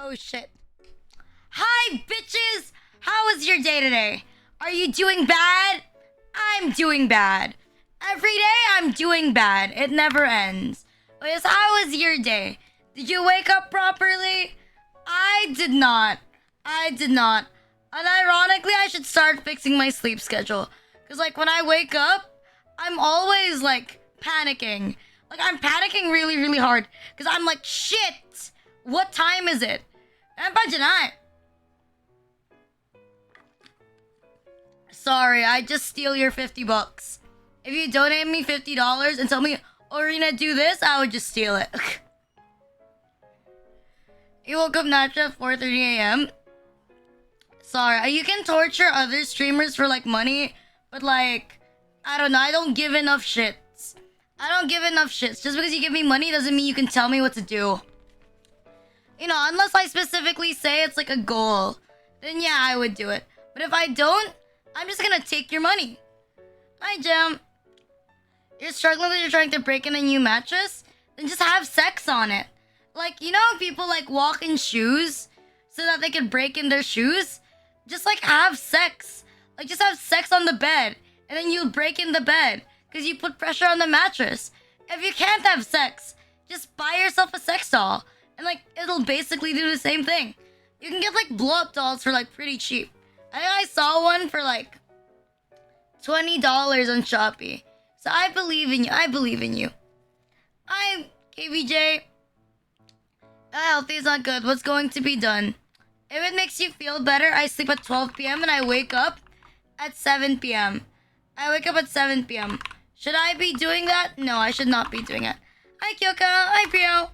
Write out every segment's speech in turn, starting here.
Oh shit. Hi, bitches! How was your day today? Are you doing bad? I'm doing bad. Every day I'm doing bad. It never ends. Oh, yes, how was your day? Did you wake up properly? I did not. I did not. And ironically, I should start fixing my sleep schedule. Because, like, when I wake up, I'm always, like, panicking. Like, I'm panicking really, really hard. Because I'm like, shit! What time is it? And by tonight. Sorry, I just steal your 50 bucks. If you donate me $50 and tell me, oh, Rina, do this, I would just steal it. You woke up naturally at 4:30 a.m. Sorry, you can torture other streamers for, like, money, but, like, I don't know, I don't give enough shits. I don't give enough shits. Just because you give me money doesn't mean you can tell me what to do. You know, unless I specifically say it's, like, a goal, then yeah, I would do it. But if I don't, I'm just gonna take your money. Hi, Jam. You're struggling because you're trying to break in a new mattress? Then just have sex on it. Like, you know how people, like, walk in shoes so that they can break in their shoes? Just, like, have sex. Like, just have sex on the bed. And then you break in the bed. Because you put pressure on the mattress. If you can't have sex, just buy yourself a sex doll. And, like, it'll basically do the same thing. You can get, like, blow-up dolls for, like, pretty cheap. I think I saw one for, like, $20 on Shopee. So I believe in you. I believe in you. I'm KVJ. Healthy is not good. What's going to be done? If it makes you feel better, I sleep at 12 p.m. and I wake up at 7 p.m. I wake up at 7 p.m. Should I be doing that? No, I should not be doing it. Hi, Kyoka. Hi, Prio.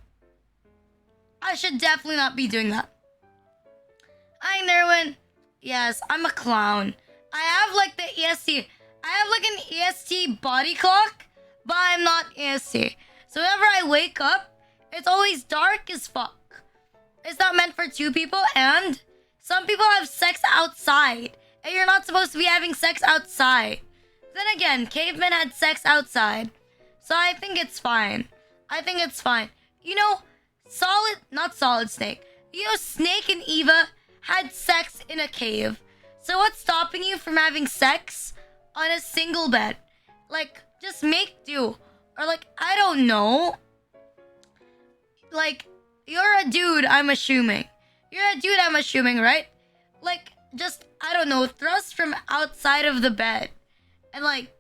I should definitely not be doing that. Hi, Nerwin. Yes, I'm a clown. I have, like, the EST. I have, like, an EST body clock, but I'm not EST. So whenever I wake up, it's always dark as fuck. It's not meant for two people, and some people have sex outside, and you're not supposed to be having sex outside. Then again, cavemen had sex outside, so I think it's fine. I think it's fine. You know, not Solid Snake. You know, Snake and Eva had sex in a cave. So what's stopping you from having sex on a single bed? Like, just make do. Or, like, I don't know. Like, you're a dude, I'm assuming. You're a dude, I'm assuming, right? Like, just, I don't know, thrust from outside of the bed. And, like,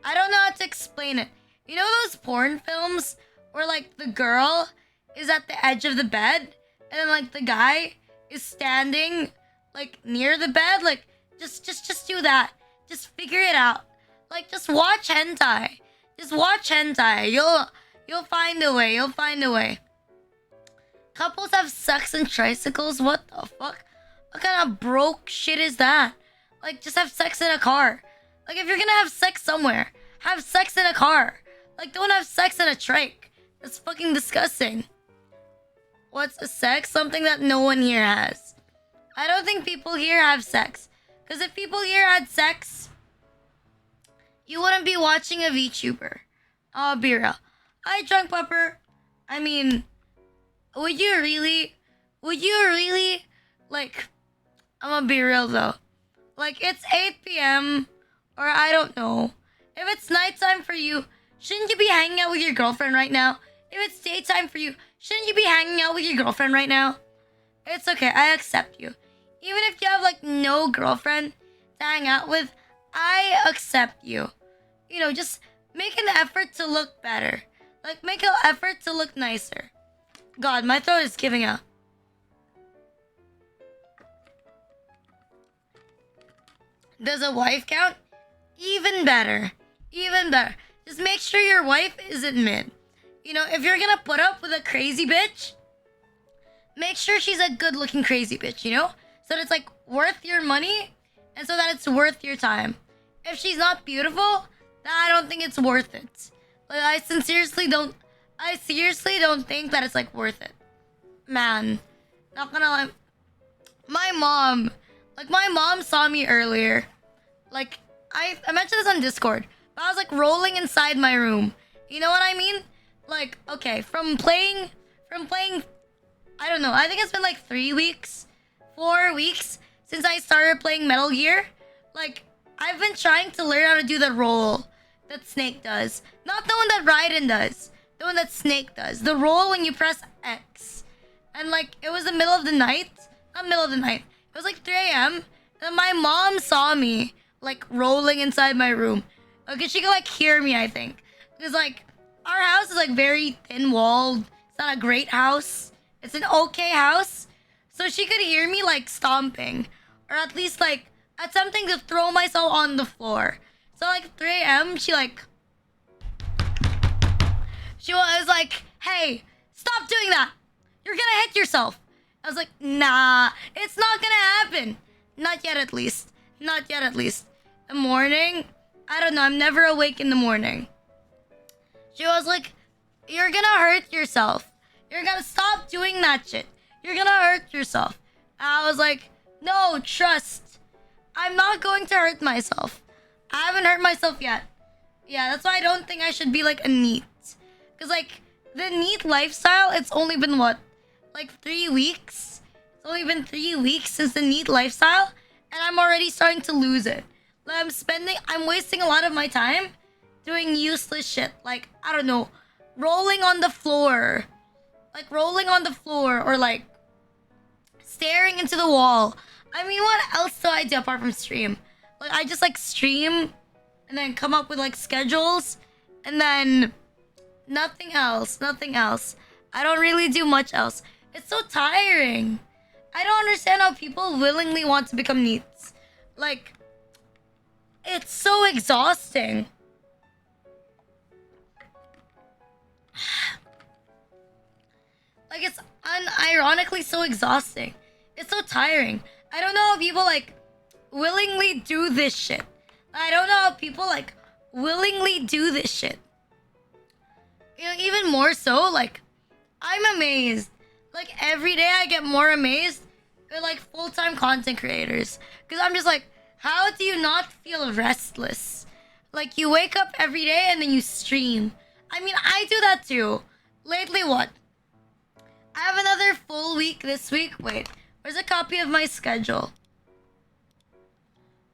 I don't know how to explain it. You know those porn films where, like, the girl is at the edge of the bed and then, like, the guy is standing, like, near the bed? Like, just do that. Just figure it out. Like, just watch hentai. Just watch hentai. You'll find a way. You'll find a way. Couples have sex in tricycles? What the fuck? What kind of broke shit is that? Like, just have sex in a car. Like, if you're gonna have sex somewhere, have sex in a car. Like, don't have sex in a trike. That's fucking disgusting. What's a sex? Something that no one here has. I don't think people here have sex. Because if people here had sex, you wouldn't be watching a VTuber. Oh, be real. Hi, Drunk Pupper. I mean, would you really, like, I'm gonna be real though. Like, it's 8 p.m. or I don't know. If it's nighttime for you, shouldn't you be hanging out with your girlfriend right now? If it's daytime for you, shouldn't you be hanging out with your girlfriend right now? It's okay, I accept you. Even if you have, like, no girlfriend to hang out with, I accept you. You know, just make an effort to look better. Like, make an effort to look nicer. God, my throat is giving out. Does a wife count? Even better. Even better. Just make sure your wife isn't mid. You know, if you're gonna put up with a crazy bitch, make sure she's a good-looking crazy bitch, you know? So that it's, like, worth your money, and so that it's worth your time. If she's not beautiful, then I don't think it's worth it. Like, I seriously don't think that it's, like, worth it. Man, not gonna lie. My mom saw me earlier. Like, I mentioned this on Discord, but I was, like, rolling inside my room. You know what I mean? Like, okay, from playing I don't know. I think it's been like 3 weeks, 4 weeks since I started playing Metal Gear. Like, I've been trying to learn how to do the roll that Snake does. Not the one that Raiden does. The one that Snake does. The roll when you press X. And like, it was the middle of the night. Not middle of the night. It was like 3 a.m. And my mom saw me like rolling inside my room. Okay, she could like hear me, I think. Because like, our house is like very thin walled. It's not a great house. It's an okay house. So she could hear me like stomping. Or at least like attempting to throw myself on the floor. So like 3 a.m. she was like, hey, stop doing that. You're gonna hit yourself. I was like, nah, it's not gonna happen. Not yet at least. Not yet at least. The morning, I don't know, I'm never awake in the morning. She was like, you're gonna hurt yourself. You're gonna stop doing that shit. You're gonna hurt yourself. I was like, no, trust. I'm not going to hurt myself. I haven't hurt myself yet. Yeah, that's why I don't think I should be like a NEET. Because like, the NEET lifestyle, it's only been what? Like 3 weeks? It's only been 3 weeks since the NEET lifestyle. And I'm already starting to lose it. Like, I'm wasting a lot of my time doing useless shit. Like, I don't know, rolling on the floor. Like, rolling on the floor. Or like, staring into the wall. I mean, what else do I do apart from stream? Like, I just like stream and then come up with like schedules and then nothing else. I don't really do much else. It's so tiring. I don't understand how people willingly want to become NEETs. Like, it's so exhausting. Like, it's unironically so exhausting. It's so tiring. I don't know how people like willingly do this shit. I don't know how people like willingly do this shit. You know, even more so, like, I'm amazed. Like, every day I get more amazed with like full-time content creators. Because I'm just like, how do you not feel restless? Like, you wake up every day and then you stream. I mean, I do that too. Lately, what? I have another full week this week. Wait, where's a copy of my schedule?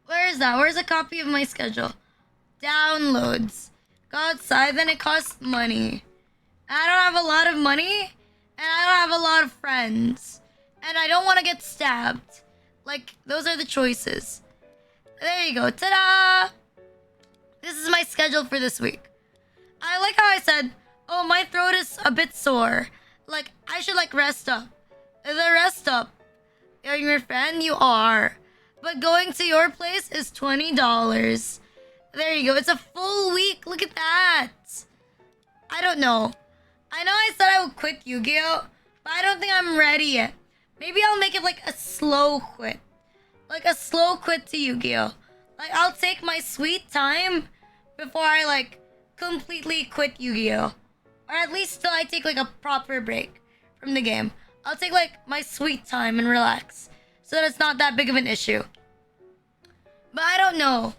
Where is that? Where's a copy of my schedule? Downloads. Go outside, then it costs money. I don't have a lot of money, and I don't have a lot of friends. And I don't want to get stabbed. Like, those are the choices. There you go. Ta-da! This is my schedule for this week. I like how I said, oh, my throat is a bit sore. Like, I should, like, rest up. The rest up. You're your friend? You are. But going to your place is $20. There you go. It's a full week. Look at that. I don't know. I know I said I would quit Yu-Gi-Oh! But I don't think I'm ready yet. Maybe I'll make it like a slow quit. Like a slow quit to Yu-Gi-Oh! Like, I'll take my sweet time before I, like, completely quit Yu-Gi-Oh! Or at least till I take, like, a proper break from the game. I'll take, like, my sweet time and relax. So that it's not that big of an issue. But I don't know.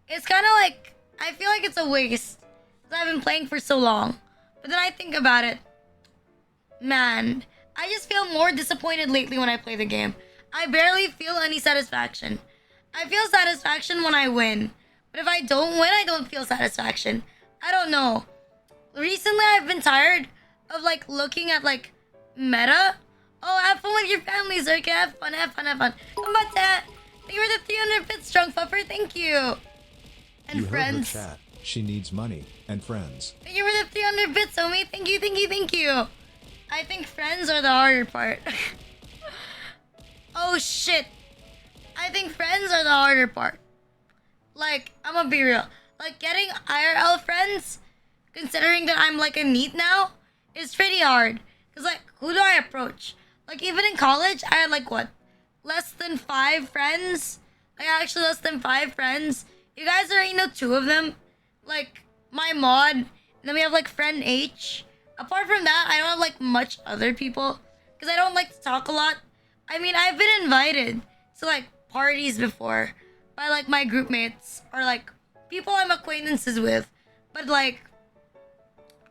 It's kind of like, I feel like it's a waste. Because I've been playing for so long. But then I think about it. Man, I just feel more disappointed lately when I play the game. I barely feel any satisfaction. I feel satisfaction when I win. But if I don't win, I don't feel satisfaction. I don't know. Recently, I've been tired of, like, looking at, like, meta. Oh, have fun with your families, okay? Have fun, have fun, have fun. How about that? Thank you for the 300 bits, Strong Puffer. Thank you. And you friends. Heard her chat. She needs money and friends. Thank you for the 300 bits, homie. Thank you, thank you, thank you. I think friends are the harder part. Oh, shit. I think friends are the harder part. Like, I'm gonna be real. Like, getting IRL friends, considering that I'm, like, a NEET now, is pretty hard. Because, like, who do I approach? Like, even in college, I had, like, what? Less than 5 friends? Like, actually less than 5 friends. You guys already know 2 of them. Like, my mod. And then we have, like, friend H. Apart from that, I don't have, like, much other people. Because I don't like to talk a lot. I mean, I've been invited to, like, parties before. By, like, my group mates. Or, like, people I'm acquaintances with. But, like,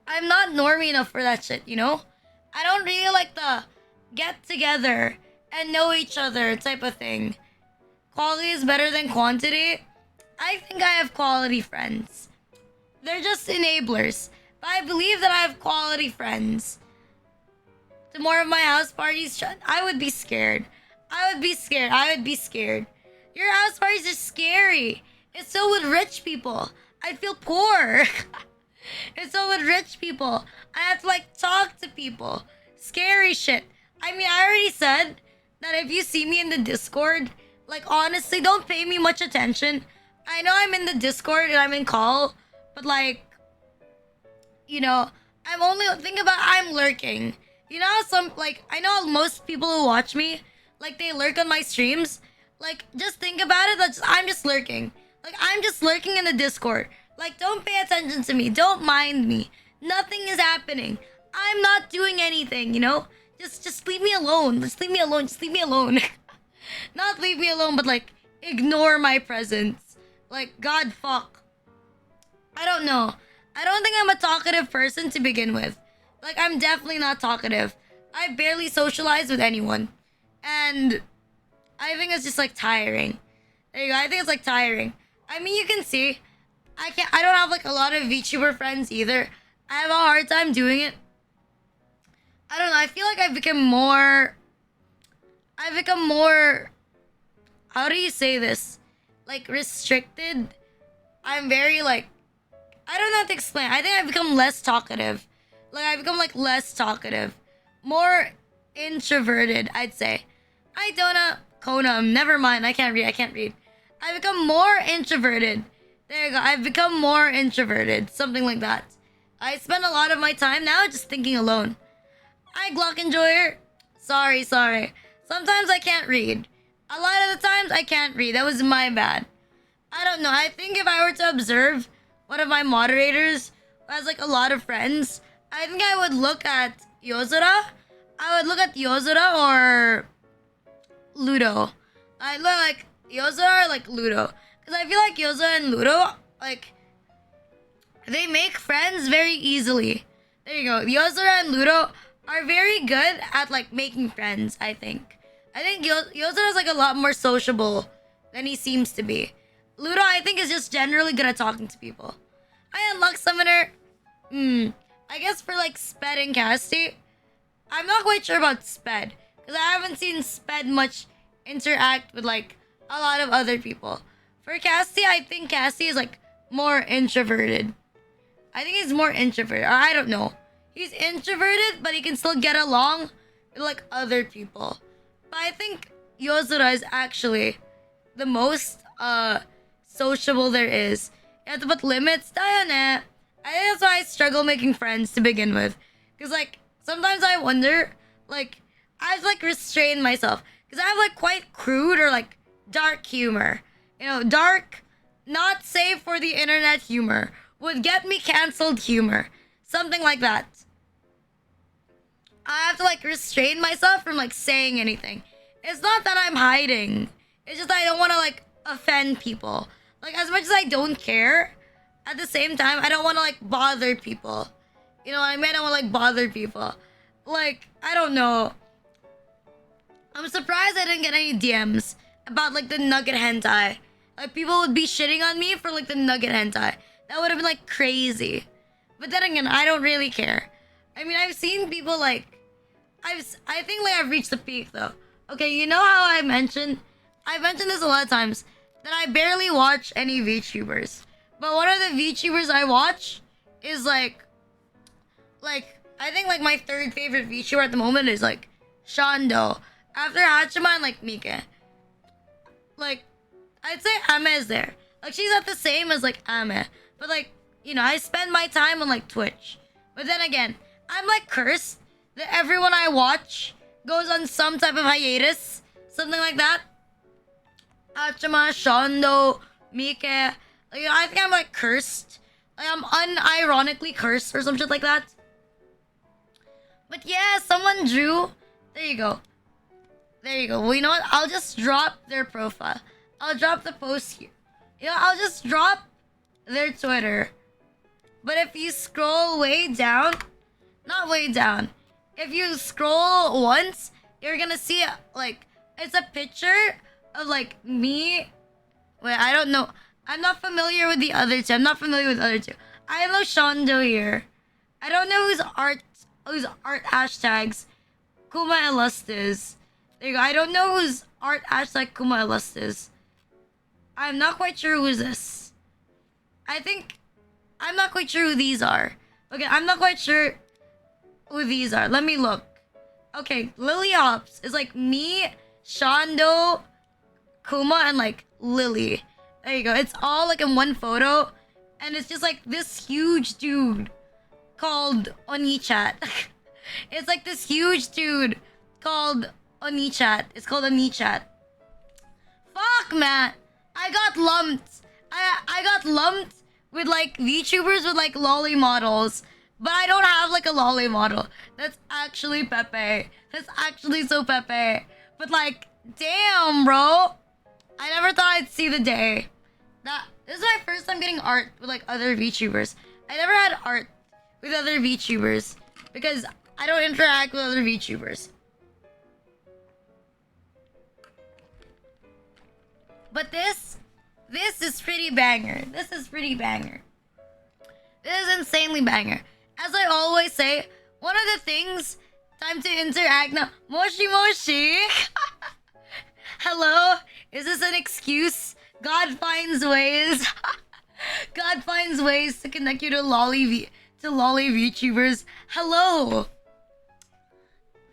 I'm not normie enough for that shit, you know? I don't really like the get together and know each other type of thing. Quality is better than quantity. I think I have quality friends. They're just enablers. But I believe that I have quality friends. The more of my house parties, I would be scared. I would be scared. I would be scared. Your house parties are scary. It's so with rich people. I'd feel poor. It's so with rich people. I have to like talk to people. Scary shit. I mean, I already said that if you see me in the Discord, like honestly, don't pay me much attention. I know I'm in the Discord and I'm in call, but like, you know, I'm only think about I'm lurking. You know how some like I know most people who watch me, like they lurk on my streams. Like just think about it, I'm just lurking. Like I'm just lurking in the Discord. Like don't pay attention to me. Don't mind me. Nothing is happening. I'm not doing anything, you know? Just leave me alone. Just leave me alone. Just leave me alone. Not leave me alone, but like ignore my presence. Like God fuck. I don't know. I don't think I'm a talkative person to begin with. Like I'm definitely not talkative. I barely socialize with anyone. And I think it's just like tiring. There you go. I think it's like tiring. I mean, you can see I don't have like a lot of VTuber friends either. I have a hard time doing it. I don't know. I feel like I've become more how do you say this? Like restricted. I'm very like I don't know how to explain. I think I've become less talkative. Like I've become like less talkative. More introverted, I'd say. I don't know. Kona, never mind. I can't read. I've become more introverted. There you go. I've become more introverted. Something like that. I spend a lot of my time now just thinking alone. Hi, Glock Enjoyer. Sorry. Sometimes I can't read. A lot of the times I can't read. That was my bad. I don't know. I think if I were to observe one of my moderators who has like a lot of friends, I think I would look at Yozora. I would look at Yozora or Ludo. I look like Yozora or like Ludo. Because I feel like Yozora and Ludo, like, they make friends very easily. There you go. Yozora and Ludo are very good at like making friends, I think. I think Yozora is like a lot more sociable than he seems to be. Ludo, I think, is just generally good at talking to people. I unlock Summoner. I guess for like Sped and Cassie, I'm not quite sure about Sped. Because I haven't seen Sped much interact with like a lot of other people. For Cassie, I think Cassie is like more introverted. I think he's more introverted. Or I don't know. He's introverted, but he can still get along with like other people. But I think Yozora is actually the most sociable there is. You have to put limits. I think that's why I struggle making friends to begin with. Because like sometimes I wonder, like I have to like restrain myself. Because I have like quite crude or like dark humor. You know, dark, not safe for the internet humor. Would get me cancelled humor. Something like that. I have to like restrain myself from like saying anything. It's not that I'm hiding. It's just that I don't want to like offend people. Like as much as I don't care, at the same time I don't want to like bother people. You know what I mean? I don't want to like bother people. Like, I don't know. I'm surprised I didn't get any DMs about like the nugget hentai. Like people would be shitting on me for like the nugget hentai. That would have been like crazy. But then again, I don't really care. I mean, I've seen people like I think like I've reached the peak though. Okay, you know how I've mentioned this a lot of times that I barely watch any VTubers. But one of the VTubers I watch is like I think like my third favorite VTuber at the moment is like Shando. After Hachima and like Mika. Like I'd say Ame is there. Like she's not the same as like Ame. But like, you know, I spend my time on like Twitch. But then again, I'm like cursed that everyone I watch goes on some type of hiatus. Something like that. Hachima, Shondo, Mika. Like, you know, I think I'm like cursed. Like I'm unironically cursed or some shit like that. But yeah, someone drew. There you go. There you go. Well, you know what? I'll just drop their profile. I'll drop the post here. You know, I'll just drop their Twitter. But if you scroll way down, not way down. If you scroll once, you're gonna see like it's a picture of like me. Wait, I don't know. I'm not familiar with the other two. I'm not familiar with the other two. I know Shondo here. I don't know whose art hashtags Kuma Elustis. There you go. I don't know whose art hashtag Kuma Elustis. I'm not quite sure who's this. I think I'm not quite sure who these are. Okay, I'm not quite sure who these are. Let me look. Okay, Lily Hops is like me, Shondo, Kuma, and like Lily. There you go. It's all like in one photo. And it's just like this huge dude called Onichat. It's like this huge dude called Onichat. It's called Onichat. Fuck, man. I got lumped. I got lumped with like VTubers with like lolly models. But I don't have like a lolly model. That's actually Pepe. That's actually so Pepe. But like, damn, bro. I never thought I'd see the day. This is my first time getting art with like other VTubers. I never had art with other VTubers because I don't interact with other VTubers. But this is pretty banger. This is pretty banger. This is insanely banger. As I always say, one of the things, time to interact now. Moshi Moshi. Hello? Is this an excuse? God finds ways. God finds ways to connect you to lolly VTubers. Hello.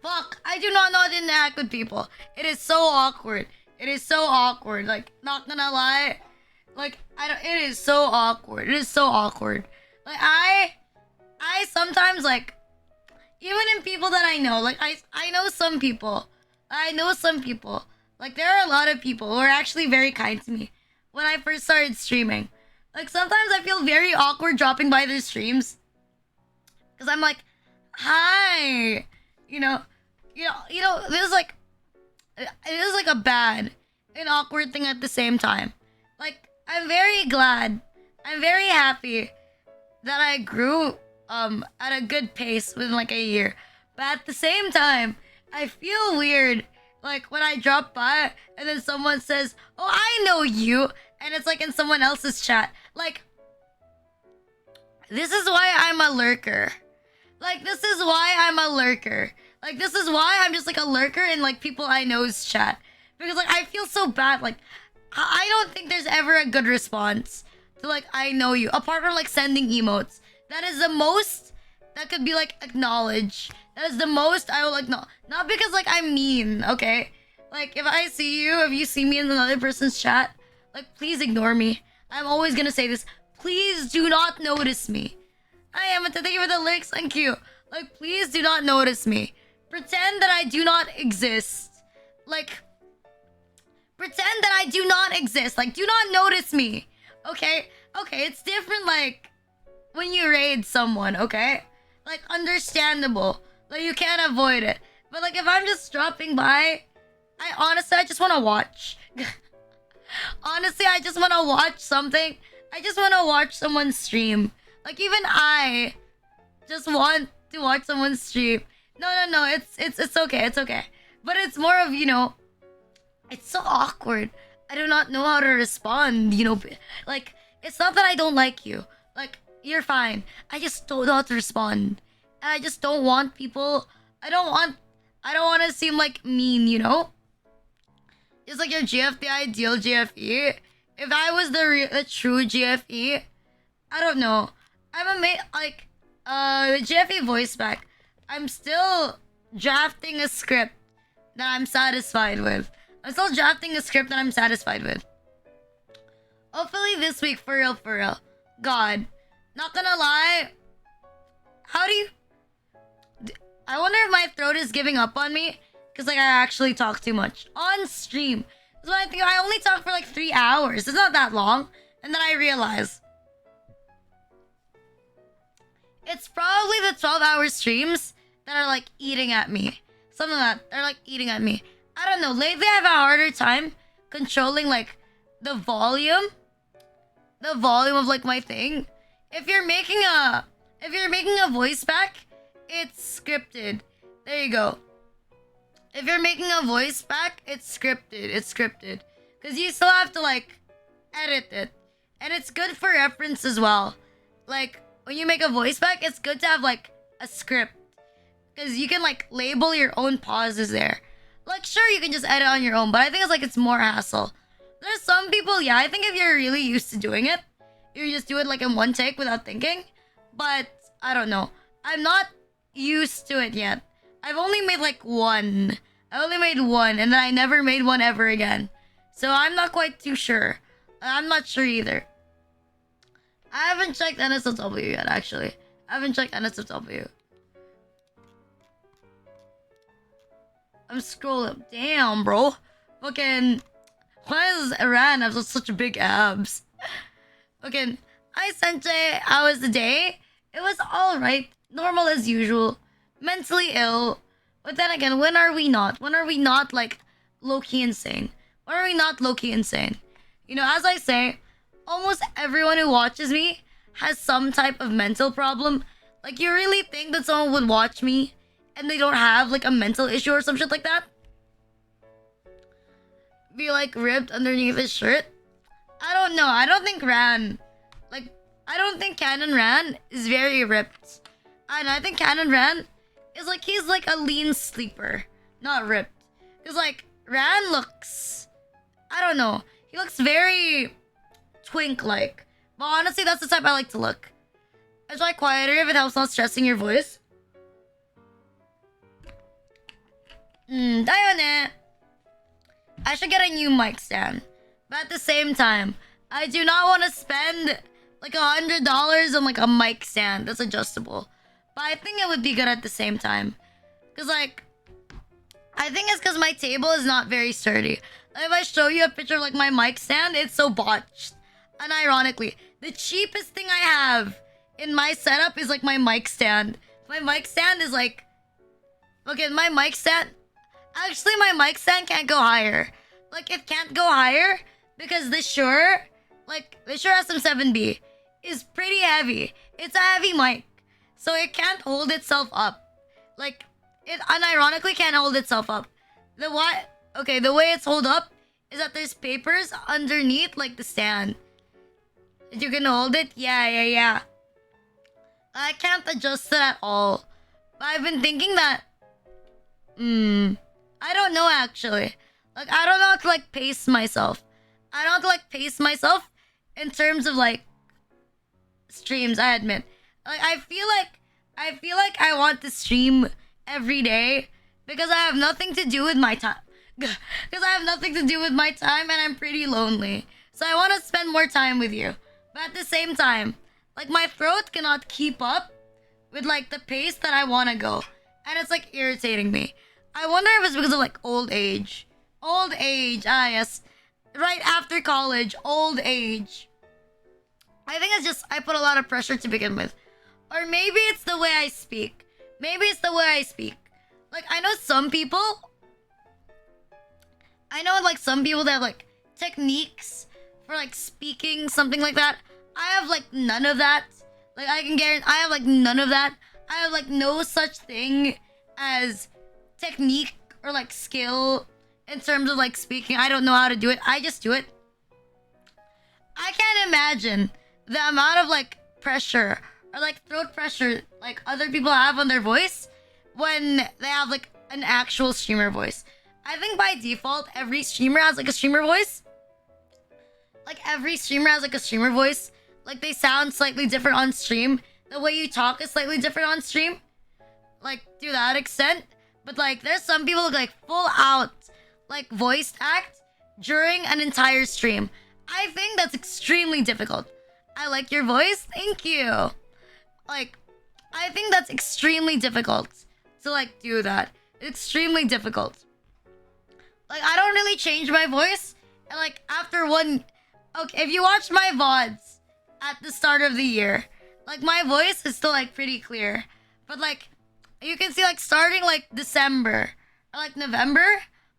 Fuck, I do not know how to interact with people. It is so awkward. It is so awkward. Like, not gonna lie. Like, it is so awkward. It is so awkward. Like, I sometimes, like, even in people that I know, like, I know some people. Like, there are a lot of people who are actually very kind to me when I first started streaming. Like, sometimes I feel very awkward dropping by their streams. Because I'm like, hi. You know, this is like, it is like a bad and awkward thing at the same time. Like, I'm very glad. I'm very happy that I grew at a good pace within like a year. But at the same time, I feel weird like when I drop by and then someone says, "Oh, I know you," and it's like in someone else's chat. Like, this is why I'm a lurker. Like, this is why I'm a lurker. Like, this is why I'm just like a lurker in like people I know's chat. Because like I feel so bad. Like, I don't think there's ever a good response to like I know you. Apart from like sending emotes. That is the most that could be like acknowledged. That is the most I will acknowledge. Not because like I'm mean, okay? Like if I see you, if you see me in another person's chat, like please ignore me. I'm always gonna say this. Please do not notice me. I am. Thank you for the lyrics. Thank you. Like please do not notice me. Pretend that I do not exist. Like pretend that I do not exist. Like do not notice me. Okay? Okay, it's different like when you raid someone, okay? Like understandable. Like you can't avoid it. But like if I'm just dropping by, I just want to watch. Honestly, I just want to watch something. I just want to watch someone stream. Like even I just want to watch someone stream. No, it's okay. It's okay. But it's more of, it's so awkward. I do not know how to respond, like it's not that I don't like you. Like you're fine. I just don't know how to respond. And I just don't want people. I don't want to seem like mean, It's like your GF, the ideal GFE. If I was the true GFE, I don't know. I'm the GFE voice back. I'm still drafting a script that I'm satisfied with. Hopefully this week, for real. God, not gonna lie. How do you? I wonder if my throat is giving up on me. Because, like, I actually talk too much. On stream. That's what I think. I only talk for, like, 3 hours. It's not that long. And then I realize. It's probably the 12-hour streams that are, like, eating at me. Something like that. They're, like, eating at me. I don't know. Lately, I have a harder time controlling, like, the volume. The volume of, like, my thing. If you're making a voice back, it's scripted. There you go. if you're making a voice back, it's scripted. It's scripted. Because you still have to, like, edit it. And it's good for reference as well. Like, when you make a voice back, it's good to have, like, a script. Because you can, like, label your own pauses there. Like, sure, you can just edit on your own, but I think it's more hassle. There's some people, yeah, I think if you're really used to doing it, you just do it, like, in one take without thinking. But, I don't know. I'm not used to it yet. I've only made, like, one. I only made one, and then I never made one ever again. So I'm not quite too sure. I'm not sure either. I haven't checked NSFW yet, actually. I haven't checked NSFW. I'm scrolling. Damn, bro. Fucking... Why does Iran have such big abs? Fucking... Hi, Sensei. How was the day? It was alright. Normal as usual. Mentally ill. But then again, when are we not? When are we not, like, low-key insane? When are we not low-key insane? You know, as I say, almost everyone who watches me has some type of mental problem. Like, you really think that someone would watch me and they don't have, like, a mental issue or some shit like that? Be, like, ripped underneath his shirt? I don't know. I don't think Ran... Like, I don't think Canon Ran is very ripped. And I think Canon Ran is, like, he's, like, a lean sleeper. Not ripped. Because, like, Ran looks... I don't know. He looks very twink-like. But honestly, that's the type I like to look. I try quieter if it helps not stressing your voice. Tayo ne. I should get a new mic stand. But at the same time, I do not want to spend like $100 on like a mic stand that's adjustable. But I think it would be good at the same time. Because like, I think it's because my table is not very sturdy. If I show you a picture of like my mic stand, it's so botched. And ironically, the cheapest thing I have in my setup is like my mic stand. My mic stand is like... Okay, my mic stand... Actually, my mic stand can't go higher. Like, it can't go higher because the Shure... Like, the Shure SM7B is pretty heavy. It's a heavy mic. So it can't hold itself up. Like, it unironically can't hold itself up. The what? Okay, the way it's hold up is that there's papers underneath, like, the stand. You can hold it? Yeah. I can't adjust it at all. But I've been thinking that... I don't know, actually. Like, I don't know how to, like, pace myself. I don't know how to, like, pace myself in terms of, like, streams, I admit. Like, I feel like I want to stream every day because I have nothing to do with my time. Because I have nothing to do with my time and I'm pretty lonely. So I want to spend more time with you. But at the same time, like my throat cannot keep up with like the pace that I want to go. And it's like irritating me. I wonder if it's because of like old age. Old age, yes. Right after college, old age. I think it's just I put a lot of pressure to begin with. Or maybe it's the way I speak. Maybe it's the way I speak. Like I know some people... I know like some people that have like techniques for like speaking, something like that. I have like none of that. Like I can guarantee I have like none of that. I have like no such thing as technique or like skill in terms of like speaking. I don't know how to do it. I just do it. I can't imagine the amount of like pressure or like throat pressure like other people have on their voice when they have like an actual streamer voice. I think by default, every streamer has like a streamer voice. Like every streamer has like a streamer voice. Like they sound slightly different on stream. The way you talk is slightly different on stream. Like to that extent. But like there's some people who like full out like voice act during an entire stream. I think that's extremely difficult. I like your voice. Thank you. Like I think that's extremely difficult to like do that. Extremely difficult. Like, I don't really change my voice. And, like, after one... Okay, if you watch my VODs at the start of the year, like, my voice is still, like, pretty clear. But, like, you can see, like, starting, like, December or, like, November,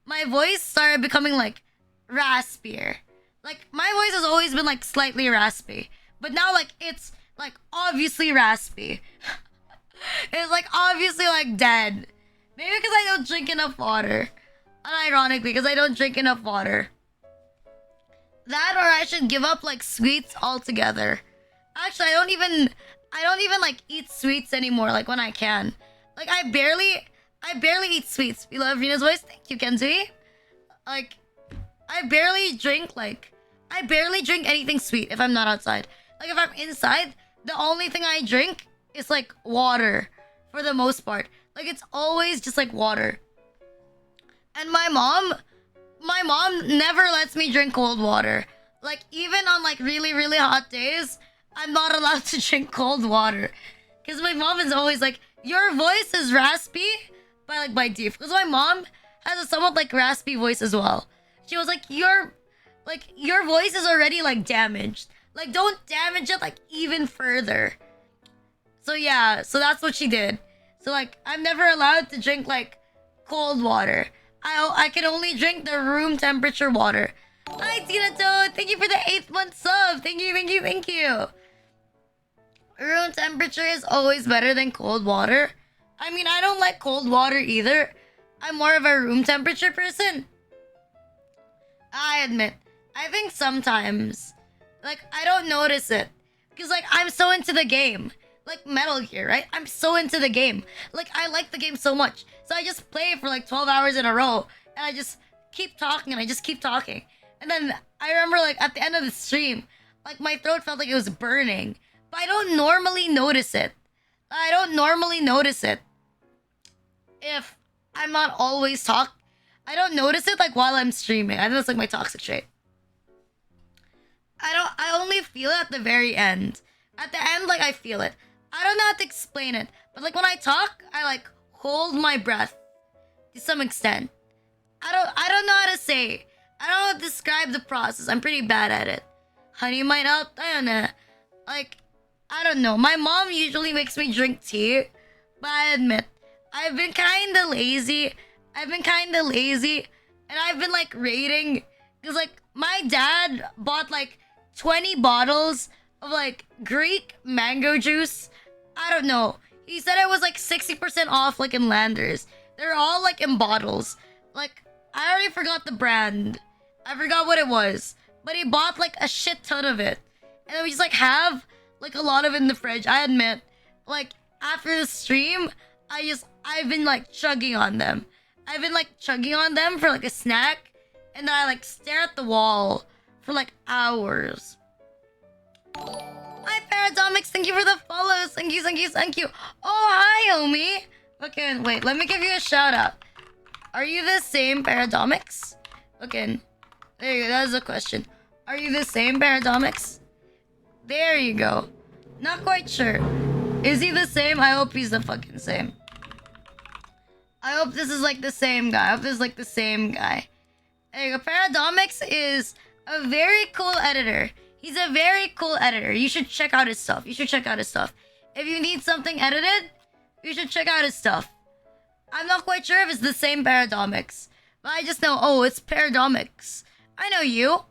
my voice started becoming, like, raspier. Like, my voice has always been, like, slightly raspy. But now, like, it's, like, obviously raspy. It's, like, obviously, like, dead. Maybe because I don't drink enough water. Unironically, because I don't drink enough water. That, or I should give up like sweets altogether. Actually, I don't even like eat sweets anymore. Like when I can, like I barely eat sweets. We love Rina's voice. Thank you, Kenzie. Like, I barely drink anything sweet if I'm not outside. Like if I'm inside, the only thing I drink is like water for the most part. Like it's always just like water. And my mom never lets me drink cold water. Like even on like really, really hot days, I'm not allowed to drink cold water. Cause my mom is always like, your voice is raspy by default. Because my mom has a somewhat like raspy voice as well. She was like, your voice is already like damaged. Like don't damage it like even further. So yeah, so that's what she did. So like I'm never allowed to drink like cold water. I can only drink the room temperature water. Hi Tina Toad, thank you for the 8th month sub. Thank you. Room temperature is always better than cold water. I mean, I don't like cold water either. I'm more of a room temperature person. I admit, I think sometimes, like, I don't notice it. Because, like, I'm so into the game. Like Metal Gear, right? I'm so into the game. Like, I like the game so much. So I just play it for, like, 12 hours in a row. And I just keep talking and I just keep talking. And then I remember, like, at the end of the stream, like, my throat felt like it was burning. But I don't normally notice it. If I'm not always I don't notice it like while I'm streaming. I think that's like my toxic trait. I only feel it at the very end. At the end, like I feel it. I don't know how to explain it. But like when I talk, I like hold my breath to some extent. I don't know how to say. I don't know how to describe the process. I'm pretty bad at it. Honey might help. I don't know. Like, I don't know. My mom usually makes me drink tea. But I admit, I've been kind of lazy. And I've been like rating. Because like my dad bought like 20 bottles of like Greek mango juice. I don't know. He said it was like 60% off like in Landers. They're all like in bottles. Like, I already forgot the brand. I forgot what it was. But he bought like a shit ton of it. And then we just like have like a lot of it in the fridge. I admit, like after the stream, I've been like chugging on them. For like a snack. And then I like stare at the wall for like hours. Hi Paradomics, thank you for the follows. Thank you. Oh, hi homie. Okay, wait, let me give you a shout out. Are you the same Paradomics? Okay, there you go, that was a question. Are you the same Paradomics? There you go. Not quite sure. Is he the same? I hope he's the fucking same. I hope this is like the same guy. There you go. Paradomics is a very cool editor. He's a very cool editor. You should check out his stuff. If you need something edited, you should check out his stuff. I'm not quite sure if it's the same Paradomics, but I just know, oh, it's Paradomics. I know you.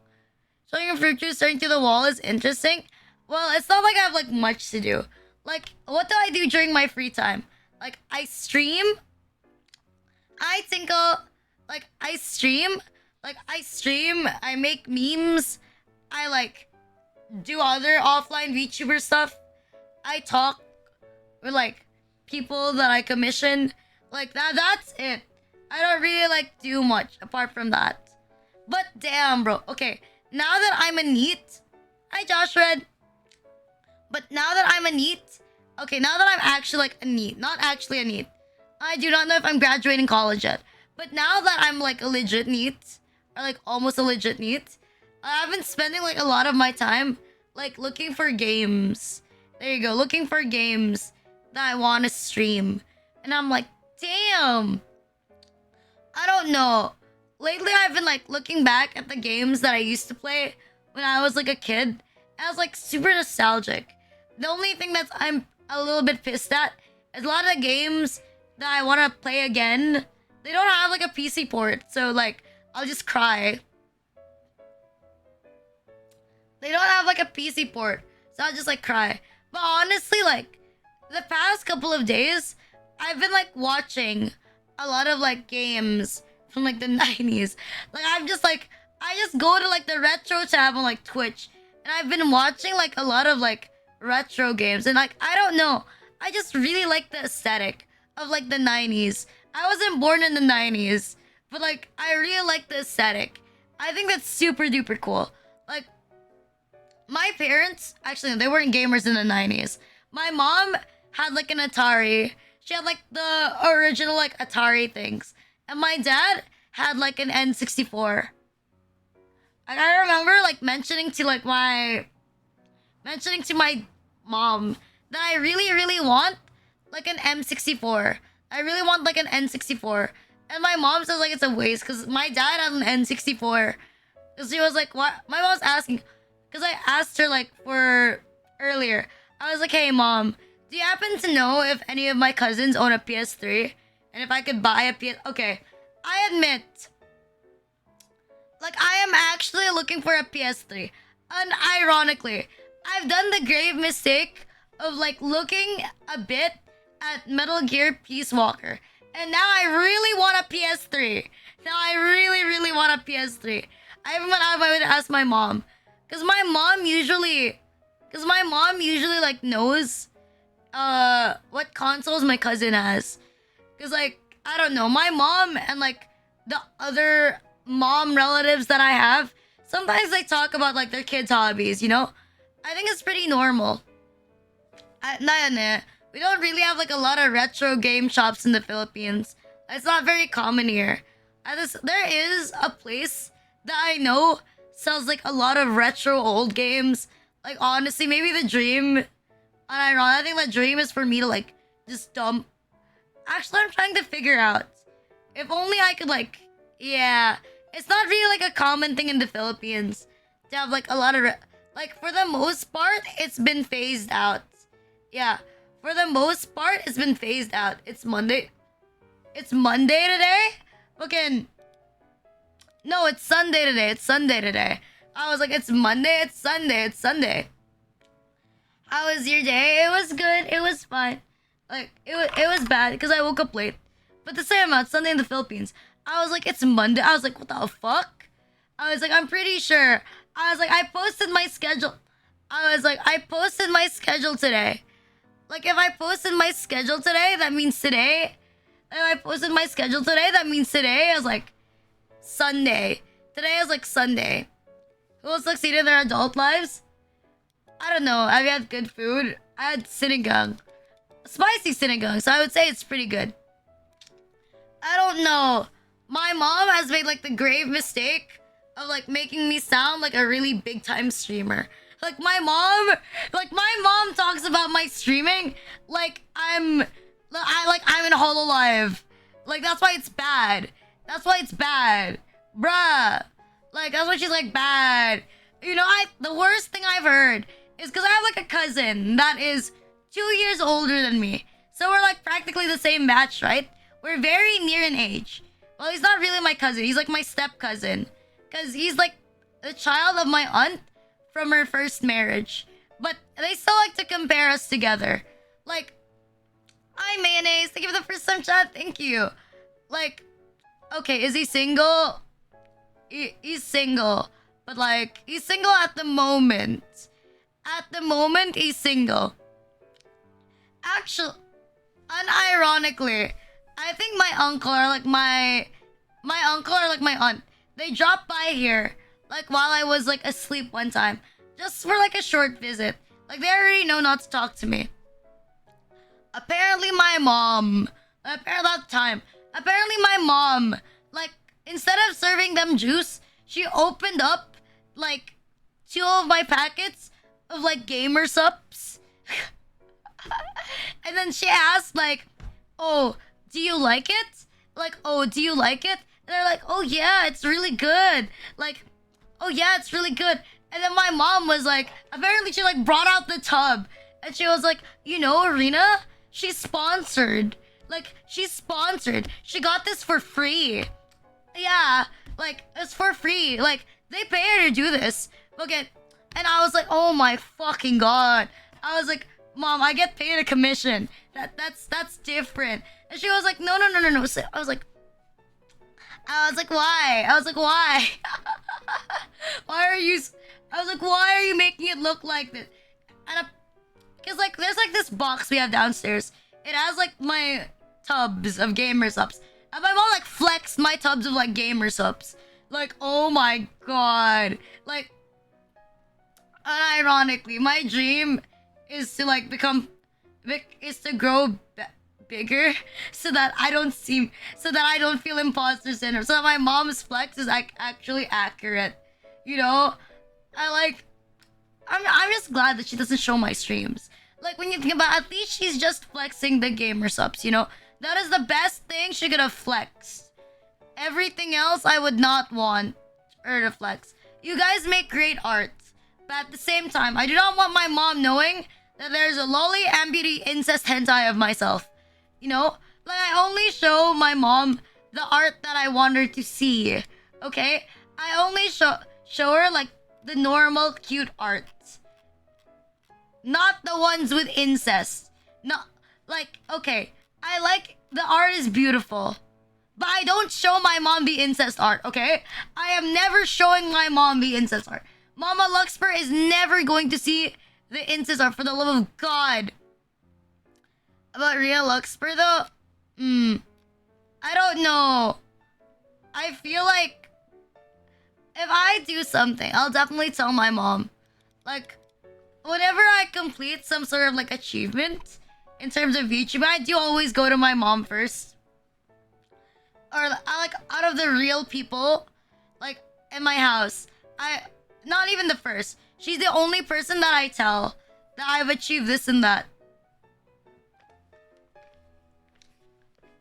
Showing your fruit juice staring through the wall is interesting. Well, it's not like I have like much to do. Like, what do I do during my free time? Like, I stream. I tinkle. I make memes. I like do other offline VTuber stuff. I talk with like people that I commission. Like that's it. I don't really like do much apart from that. But damn, bro. Okay, now that I'm a NEET. Hi, Josh Red. But now that I'm a NEET. Okay, now that I'm actually like a NEET. Not actually a NEET. I do not know if I'm graduating college yet. But now that I'm like a legit NEET. Or like almost a legit NEET. I've been spending like a lot of my time like looking for games. There you go. Looking for games that I want to stream. And I'm like, damn. I don't know. Lately, I've been like looking back at the games that I used to play when I was like a kid. And I was like super nostalgic. The only thing that I'm a little bit pissed at is a lot of the games that I want to play again. They don't have like a PC port. So like, I'll just cry. They don't have like a PC port. So I'll just like cry. But honestly, like the past couple of days, I've been like watching a lot of like games from like the 90s. Like I just go to like the retro tab on like Twitch, and I've been watching like a lot of like retro games, and like I don't know, I just really like the aesthetic of like the 90s. I wasn't born in the 90s, but like I really like the aesthetic. I think that's super duper cool. Like my parents, actually they weren't gamers in the 90s. My mom had like an Atari. She had like the original like Atari things. And my dad had like an N64. Like I remember like mentioning to my mom that I really really want like an M64. I really want like an N64. And my mom says like it's a waste because my dad had an N64. Because she was like, what? My mom was asking, because I asked her like for earlier. I was like, hey mom, do you happen to know if any of my cousins own a PS3? And if I could buy a PS... Okay, I admit, like I am actually looking for a PS3. Unironically, I've done the grave mistake of like looking a bit at Metal Gear Peace Walker. And now I really want a PS3. Now I really, really want a PS3. I even went out of my way to ask my mom. Because my mom usually like knows what consoles my cousin has. Because like, I don't know, my mom and like the other mom relatives that I have, sometimes they talk about like their kids' hobbies, you know? I think it's pretty normal. We don't really have like a lot of retro game shops in the Philippines. It's not very common here. There is a place that I know sells like a lot of retro old games. Like honestly, maybe the dream. I think the dream is for me to like just dump. Actually, I'm trying to figure out. If only I could like, yeah. It's not really like a common thing in the Philippines to have like a lot of like for the most part, it's been phased out. Yeah. For the most part, it's been phased out. It's Monday. It's Monday today? Fucking... No, it's Sunday today. It's Sunday today. I was like, it's Monday, it's Sunday, it's Sunday. How was your day? It was good. It was fine. Like, it was bad because I woke up late. But the same amount, Sunday in the Philippines. I was like, it's Monday. I was like, what the fuck? I was like, I'm pretty sure. I was like, I posted my schedule. I was like, I posted my schedule today. Like, if I posted my schedule today, that means today. If I posted my schedule today, that means today is like Sunday. Today is like Sunday. Who will succeed in their adult lives? I don't know. Have you had good food? I had sinigang. Spicy sinigang, so I would say it's pretty good. I don't know. My mom has made like the grave mistake of like making me sound like a really big time streamer. Like my mom talks about my streaming like I'm in Hololive. Like that's why it's bad. That's why it's bad. Bruh. Like that's why she's like bad. You know, the worst thing I've heard is because I have like a cousin that is 2 years older than me. So we're like practically the same batch, right? We're very near in age. Well, he's not really my cousin. He's like my step cousin. Because he's like the child of my aunt from her first marriage. But they still like to compare us together. Like, hi Mayonnaise, thank you for the first time chat, thank you. Like, okay, is he single? He's single. But like, he's single at the moment. At the moment, he's single. Actually, unironically, I think my uncle or like my uncle or like my aunt, they dropped by here like while I was like asleep one time, just for like a short visit. Like they already know not to talk to me. Apparently my mom, apparently my mom, like instead of serving them juice, she opened up like 2 of my packets of like gamer subs. And then she asked like, oh, do you like it? Like, oh, do you like it? And they're like, oh yeah, it's really good. Like, oh yeah, it's really good. And then my mom was like, apparently she like brought out the tub. And she was like, you know, Rina, she's sponsored. Like, she's sponsored. She got this for free. Yeah, like, it's for free. Like, they pay her to do this. Okay. And I was like, oh my fucking god. I was like, Mom, I get paid a commission. That's different. And she was like, no, no, no, no, no. So I was like, why? I was like, why? Why are you? I was like, why are you making it look like this? And because like there's like this box we have downstairs. It has like my tubs of gamer subs. And my mom like flexed my tubs of like gamer subs. Like, oh my god. Like, unironically, my dream is to like is to grow bigger so that I don't feel imposter syndrome. So that my mom's flex is like actually accurate. You know? I'm just glad that she doesn't show my streams. Like, when you think about it, at least she's just flexing the gamer subs, you know? That is the best thing she could have flexed. Everything else I would not want her to flex. You guys make great art. But at the same time, I do not want my mom knowing that there's a lolly amputee incest hentai of myself. You know? Like, I only show my mom the art that I want her to see. Okay? I only show her, like, the normal cute art. Not the ones with incest. Not, like, okay. I like, the art is beautiful. But I don't show my mom the incest art, okay? I am never showing my mom the incest art. Mama Luxper is never going to see the incest art, for the love of God. About Rhea Luxper, though? I don't know. I feel like if I do something, I'll definitely tell my mom. Like, whenever I complete some sort of like achievement in terms of YouTube, I do always go to my mom first. Or I like, out of the real people, like, in my house, not even the first. She's the only person that I tell that I've achieved this and that.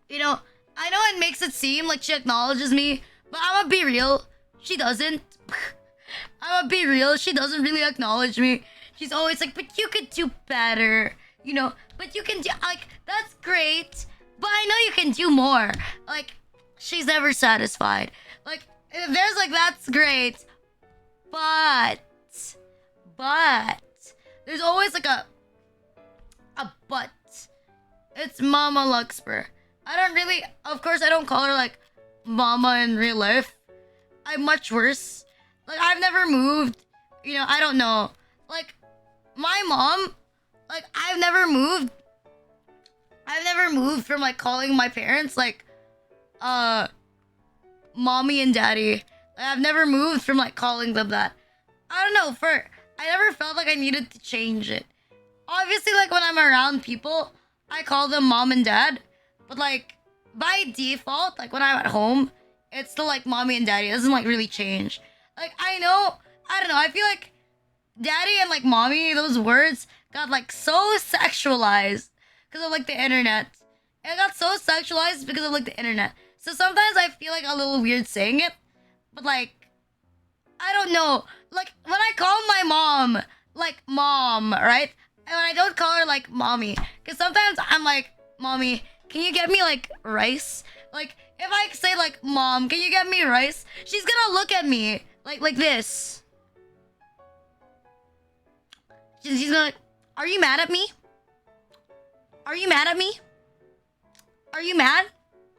You know, I know it makes it seem like she acknowledges me, but I'm gonna be real. She doesn't. I'm gonna be real. She doesn't really acknowledge me. She's always like, but you could do better. You know, but you can do, like, that's great. But I know you can do more. Like, she's never satisfied. Like, if there's like, that's great. But there's always like a but. It's Mama Luxper. I don't really, of course I don't call her like Mama in real life. I'm much worse. Like, I've never moved. You know, I don't know. Like, my mom, like, I've never moved from like calling my parents like mommy and daddy. Like, I've never moved from like calling them that. I don't know, I never felt like I needed to change it. Obviously, like, when I'm around people, I call them mom and dad. But like, by default, like when I'm at home, it's still like mommy and daddy. It doesn't like really change. Like, I don't know, I feel like daddy and like mommy, those words got like so sexualized because of like the internet. It got so sexualized because of like the internet. So sometimes I feel like a little weird saying it. But like, I don't know. Like, when I call my mom, like, mom, right? And when I don't call her, like, mommy. Because sometimes I'm like, mommy, can you get me, like, rice? Like, if I say, like, mom, can you get me rice? She's gonna look at me, like this. She's gonna, are you mad at me? Are you mad at me? Are you mad?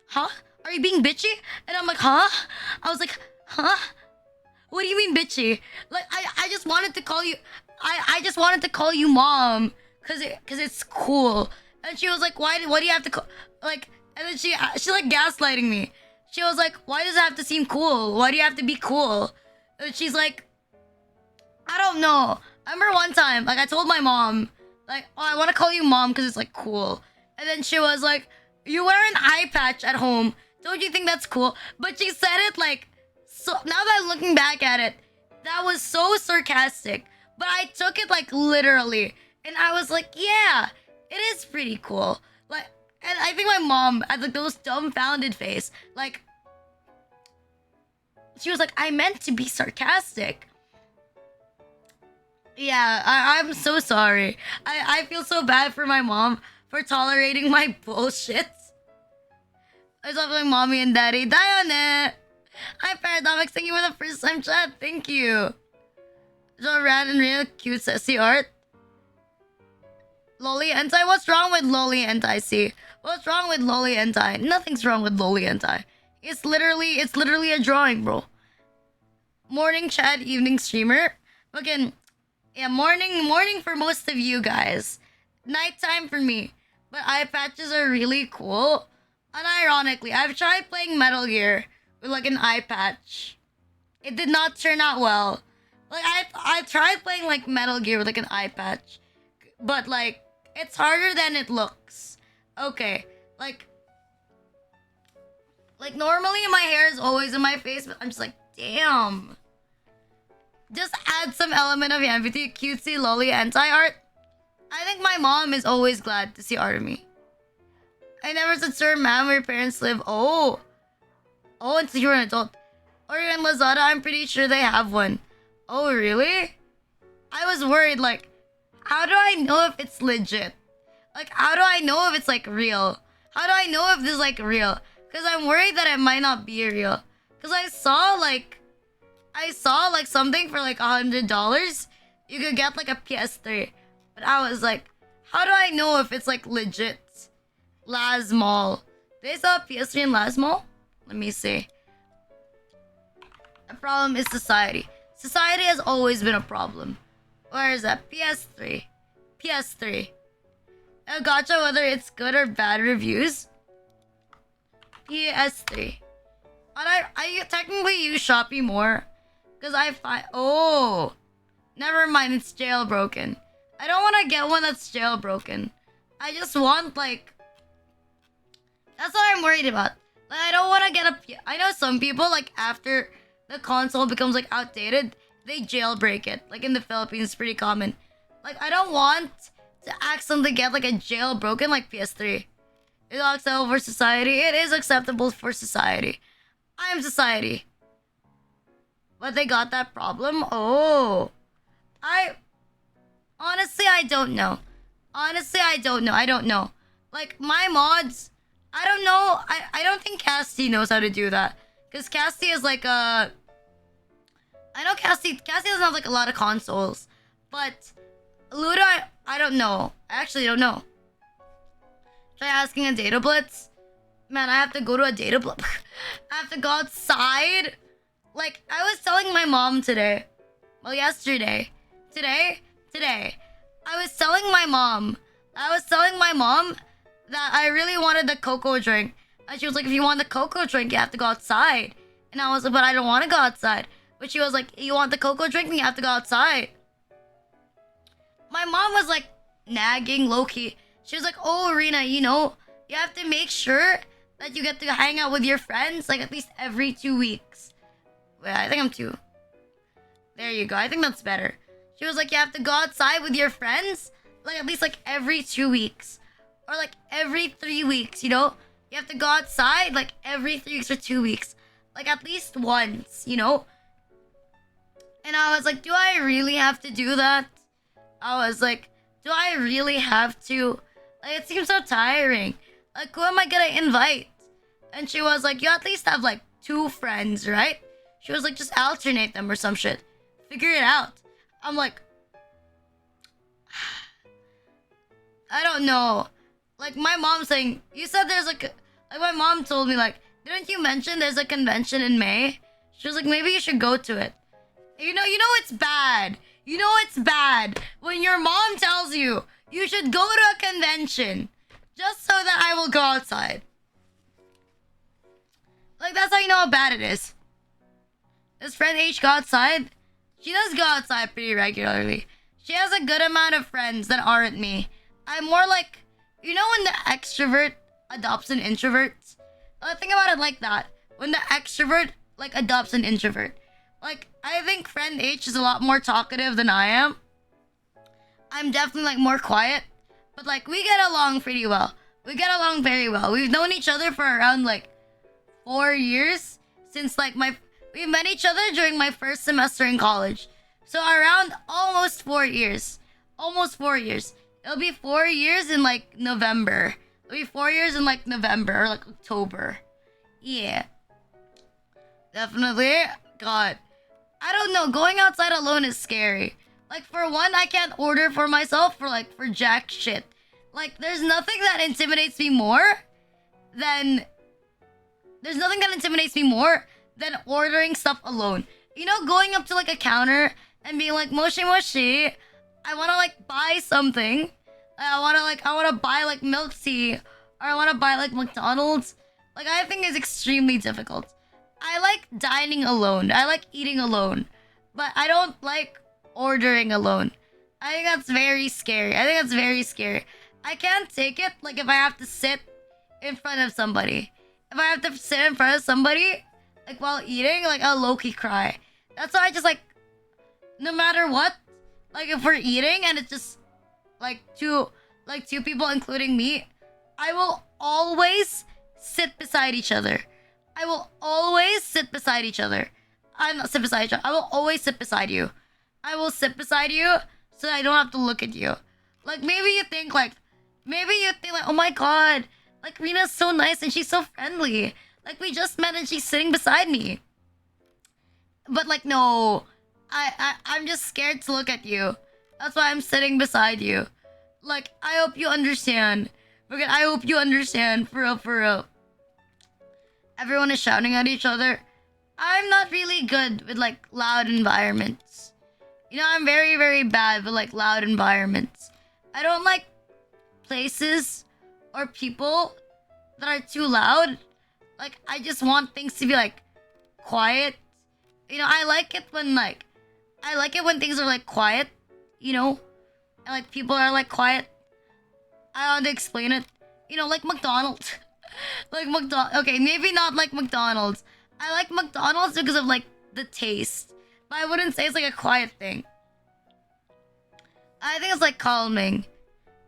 Huh? Are you being bitchy? And I'm like, huh? I was like, huh? What do you mean bitchy? Like, I just wanted to call you, I just wanted to call you mom. Cause it's cool. And she was like, what do you have to call, like, and then she like gaslighting me. She was like, why does it have to seem cool? Why do you have to be cool? And she's like, I don't know. I remember one time, like, I told my mom, like, oh, I want to call you mom because it's like cool. And then she was like, you wear an eye patch at home. Don't you think that's cool? But she said it like, so now that I'm looking back at it, that was so sarcastic. But I took it like literally. And I was like, yeah, it is pretty cool. Like, and I think my mom had like the most dumbfounded face. Like, she was like, I meant to be sarcastic. Yeah, I'm so sorry. I feel so bad for my mom for tolerating my bullshit. I love my mommy and daddy. Diane! Hi, Paradomics. Thank you for the first time chat. Thank you. So rad and real cute sassy art. Loli Entai? What's wrong with Loli Entai? See, what's wrong with Loli Entai? Nothing's wrong with Loli Entai. It's literally a drawing, bro. Morning chat, evening streamer. Again, yeah, morning for most of you guys. Nighttime for me. But eye patches are really cool. Unironically, I've tried playing Metal Gear with like an eye patch. It did not turn out well. Like I tried playing like Metal Gear with like an eye patch, but like it's harder than it looks. Okay, like normally my hair is always in my face, but I'm just like, damn. Just add some element of amputee, cutesy, lolly, anti-art. I think my mom is always glad to see art of me. I never said, sir, ma'am, where your parents live. Oh, until you're an adult. Or you're in Lazada, I'm pretty sure they have one. Oh, really? I was worried, like, how do I know if it's legit? Like, how do I know if it's, like, real? How do I know if this is, like, real? Because I'm worried that it might not be real. Because I saw, like, something for, like, $100. You could get, like, a PS3. But I was like, how do I know if it's, like, legit? Laz Mall. They sell a PS3 in Laz Mall? Let me see. The problem is society. Society has always been a problem. Where is that? PS3. PS3. I gotcha whether it's good or bad reviews. PS3. And I technically use Shopee more. Because I find... Oh. Never mind, it's jailbroken. I don't want to get one that's jailbroken. I just want, like... That's what I'm worried about. Like, I don't want to get a... I know some people, like, after the console becomes, like, outdated, they jailbreak it. Like, in the Philippines, it's pretty common. Like, I don't want to accidentally get, like, a jailbroken, like, PS3. It's acceptable for society. It is acceptable for society. I am society. But they got that problem? Oh. Honestly, I don't know. I don't know. Like, my mods... I don't know. I don't think Cassie knows how to do that. Because Cassie is like a... I know Cassie doesn't have like a lot of consoles. But Luda, I don't know. I actually don't know. Try asking a data blitz? Man, I have to go to a data blitz. I have to go outside. Like, I was telling my mom today. Well, yesterday. Today. I was telling my mom that I really wanted the cocoa drink. And she was like, if you want the cocoa drink, you have to go outside. And I was like, but I don't want to go outside. But she was like, you want the cocoa drink, then you have to go outside. My mom was like nagging low-key. She was like, oh, Rina, you know, you have to make sure that you get to hang out with your friends like at least every 2 weeks. Wait, I think I'm 2. There you go. I think that's better. She was like, you have to go outside with your friends like at least like every 2 weeks. Or like every 3 weeks, you know? You have to go outside like every 3 weeks or 2 weeks. Like at least once, you know? And I was like, do I really have to do that? I was like, do I really have to? Like, it seems so tiring. Like, who am I gonna invite? And she was like, you at least have like 2 friends, right? She was like, just alternate them or some shit. Figure it out. I'm like, I don't know. Like, my mom saying, you said there's like my mom told me, like, didn't you mention there's a convention in May? She was like, maybe you should go to it. You know it's bad. You know it's bad when your mom tells you you should go to a convention just so that I will go outside. Like, that's how you know how bad it is. Does friend H go outside? She does go outside pretty regularly. She has a good amount of friends that aren't me. I'm more like... You know when the extrovert adopts an introvert? Think about it like that. When the extrovert, like, adopts an introvert. Like, I think friend H is a lot more talkative than I am. I'm definitely, like, more quiet. But, like, we get along pretty well. We get along very well. We've known each other for around, like, 4 years. Since, like, we met each other during my first semester in college. So, around almost 4 years. Almost 4 years. It'll be 4 years in, like, November. It'll be 4 years in, like, November or, like, October. Yeah. Definitely. God. I don't know. Going outside alone is scary. Like, for one, I can't order for myself for jack shit. Like, than there's nothing that intimidates me more than ordering stuff alone. You know, going up to like a counter and being like, moshi moshi, I wanna like buy something. I wanna buy like milk tea, or I wanna buy like McDonald's. Like, I think it's extremely difficult. I like dining alone. I like eating alone. But I don't like ordering alone. I think that's very scary. I can't take it, like, if I have to sit in front of somebody. If I have to sit in front of somebody, like, while eating, like, I'll low-key cry. That's why I just, like, no matter what, like, if we're eating and it's just, like, two people, including me, I will always sit beside each other. I will always sit beside each other. I'm not sit beside each other. I will always sit beside you. I will sit beside you so that I don't have to look at you. Like, maybe you think, oh my god, like, Rina's so nice and she's so friendly. Like, we just met and she's sitting beside me. But, like, no. I'm just scared to look at you. That's why I'm sitting beside you. Like, I hope you understand. Okay, I hope you understand. For real. Everyone is shouting at each other. I'm not really good with, like, loud environments. You know, I'm very, very bad with, like, loud environments. I don't like places or people that are too loud. Like, I just want things to be, like, quiet. You know, I like it when things are, like, quiet, you know? And, like, people are, like, quiet. I don't want to explain it. You know, like McDonald's. Okay, maybe not like McDonald's. I like McDonald's because of, like, the taste. But I wouldn't say it's, like, a quiet thing. I think it's, like, calming.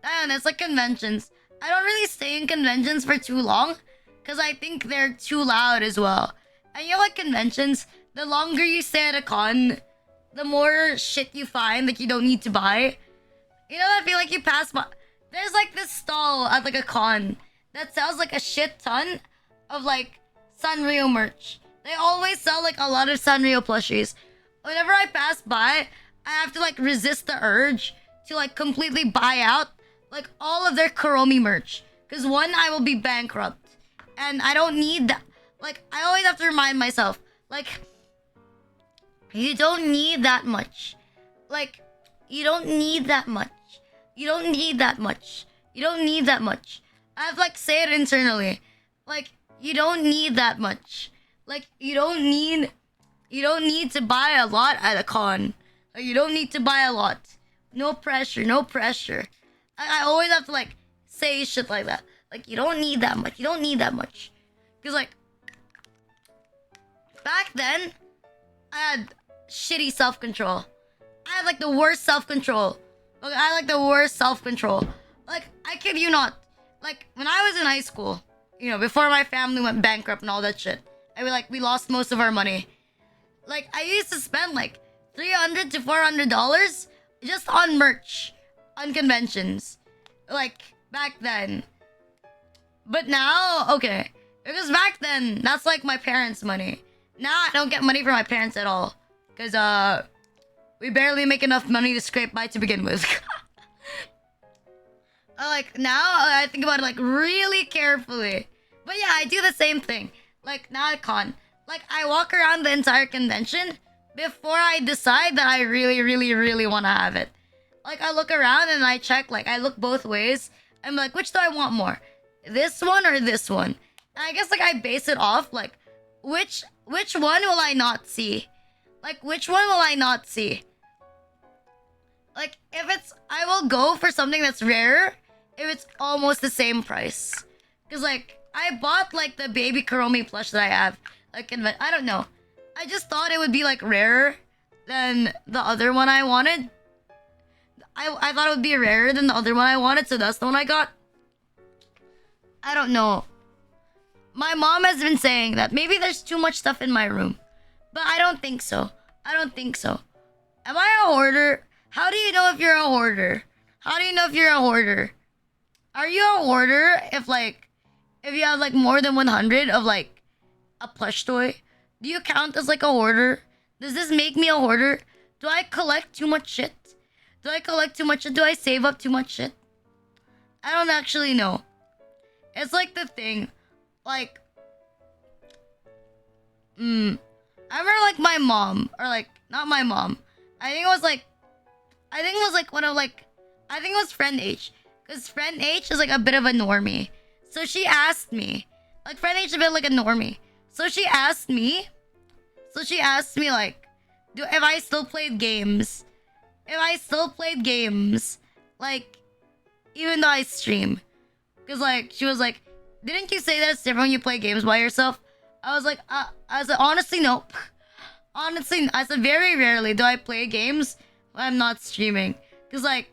I don't know, it's like conventions. I don't really stay in conventions for too long because I think they're too loud as well. And you know, like, conventions, the longer you stay at a con, the more shit you find that you don't need to buy. You know, I feel like you pass by. There's, like, this stall at, like, a con that sells, like, a shit ton of, like, Sanrio merch. They always sell, like, a lot of Sanrio plushies. Whenever I pass by, I have to, like, resist the urge to, like, completely buy out, like, all of their Kuromi merch. Because, one, I will be bankrupt. And I don't need that. Like, I always have to remind myself, like, you don't need that much. Like, you don't need that much. You don't need that much. You don't need that much. I have, like, say it internally. Like, you don't need that much. Like, you don't need to buy a lot at a con. Like, you don't need to buy a lot. No pressure, no pressure. I always have to, like, say shit like that. Like, you don't need that much. You don't need that much. Because, like, back then, I had shitty self-control. I had, like, the worst self-control. Like, Like, I kid you not. Like, when I was in high school, you know, before my family went bankrupt and all that shit, we lost most of our money. Like, I used to spend, like, $300 to $400 just on merch, on conventions. Like, back then. But now, okay. Because back then, that's, like, my parents' money. Now, I don't get money from my parents at all. Because, we barely make enough money to scrape by to begin with. Like, now, I think about it, like, really carefully. But yeah, I do the same thing. Like, now at con. Like, I walk around the entire convention before I decide that I really, really, really want to have it. Like, I look around and I check, like, I look both ways. I'm like, which do I want more? This one or this one? And I guess, like, I base it off, like, which one will I not see? Like, which one will I not see? Like, I will go for something that's rarer if it's almost the same price. Because, like, I bought, like, the baby Kuromi plush that I have. Like, I don't know. I just thought it would be, like, rarer than the other one I wanted. I thought it would be rarer than the other one I wanted, so that's the one I got. I don't know. My mom has been saying that maybe there's too much stuff in my room. But I don't think so. Am I a hoarder? How do you know if you're a hoarder? Are you a hoarder if you have, like, more than 100 of, like, a plush toy? Do you count as, like, a hoarder? Does this make me a hoarder? Do I collect too much shit? Do I collect too much shit? Do I save up too much shit? I don't actually know. It's like the thing. Like, I remember like my mom, or like, not my mom. I think it was one of like, I think it was friend H. Because friend H is like a bit of a normie. So she asked me, like friend H is a bit like a normie. So she asked me like, if I still played games. If I still played games. Like, even though I stream. Because like, she was like, didn't you say that it's different when you play games by yourself? I was like, honestly, no. Honestly, I said very rarely do I play games when I'm not streaming. Because like,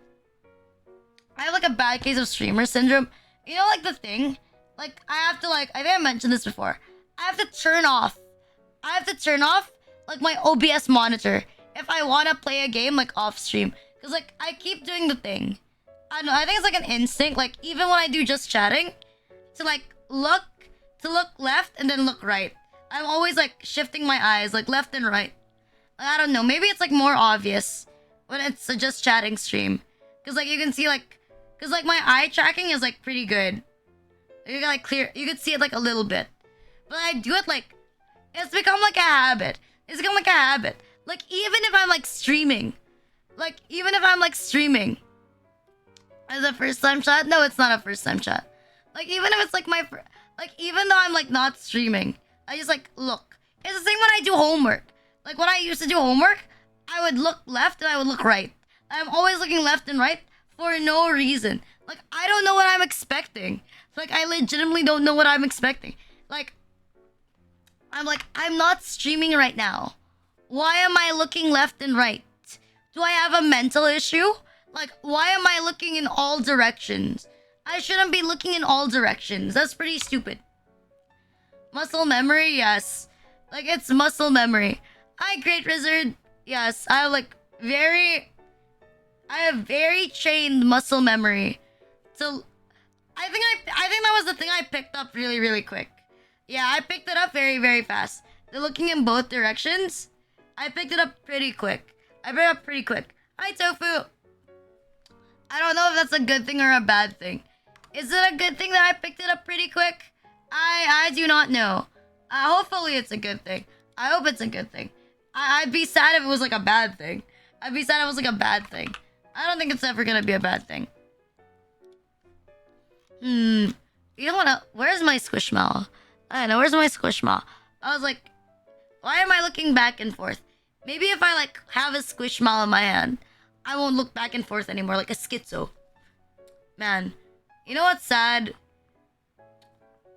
I have like a bad case of streamer syndrome. You know, like the thing? Like, I have to like, I think I mentioned this before. I have to turn off like my OBS monitor if I want to play a game like off stream. Because like, I keep doing the thing. I don't know, I think it's like an instinct. Like, even when I do just chatting, to look left and then look right. I'm always like shifting my eyes like left and right. I don't know, maybe it's like more obvious when it's a just chatting stream. Because like you can see like, because like my eye tracking is like pretty good. You got like clear, you can see it like a little bit. But I do it like, it's become like a habit. Like even if I'm like streaming. As a first time chat? No, it's not a first time chat. Like even if it's like even though I'm like not streaming, I just like look. It's the same when I do homework. Like when I used to do homework, I would look left and I would look right. I'm always looking left and right for no reason. Like I don't know what I'm expecting. Like I legitimately don't know what I'm expecting. Like I'm not streaming right now. Why am I looking left and right? Do I have a mental issue? Like why am I looking in all directions? I shouldn't be looking in all directions. That's pretty stupid. Muscle memory, yes. Like it's muscle memory. Hi, Great Wizard. Yes, I have very trained muscle memory. So I think that was the thing I picked up really, really quick. Yeah, I picked it up very, very fast. They're looking in both directions. I picked it up pretty quick. Hi, Tofu. I don't know if that's a good thing or a bad thing. Is it a good thing that I picked it up pretty quick? I do not know. Hopefully it's a good thing. I hope it's a good thing. I'd be sad if it was like a bad thing. I don't think it's ever gonna be a bad thing. You don't wanna... Where's my Squishmallow? I don't know, where's my Squishmallow? I was like, why am I looking back and forth? Maybe if I like have a Squishmallow in my hand, I won't look back and forth anymore like a schizo. Man, you know what's sad?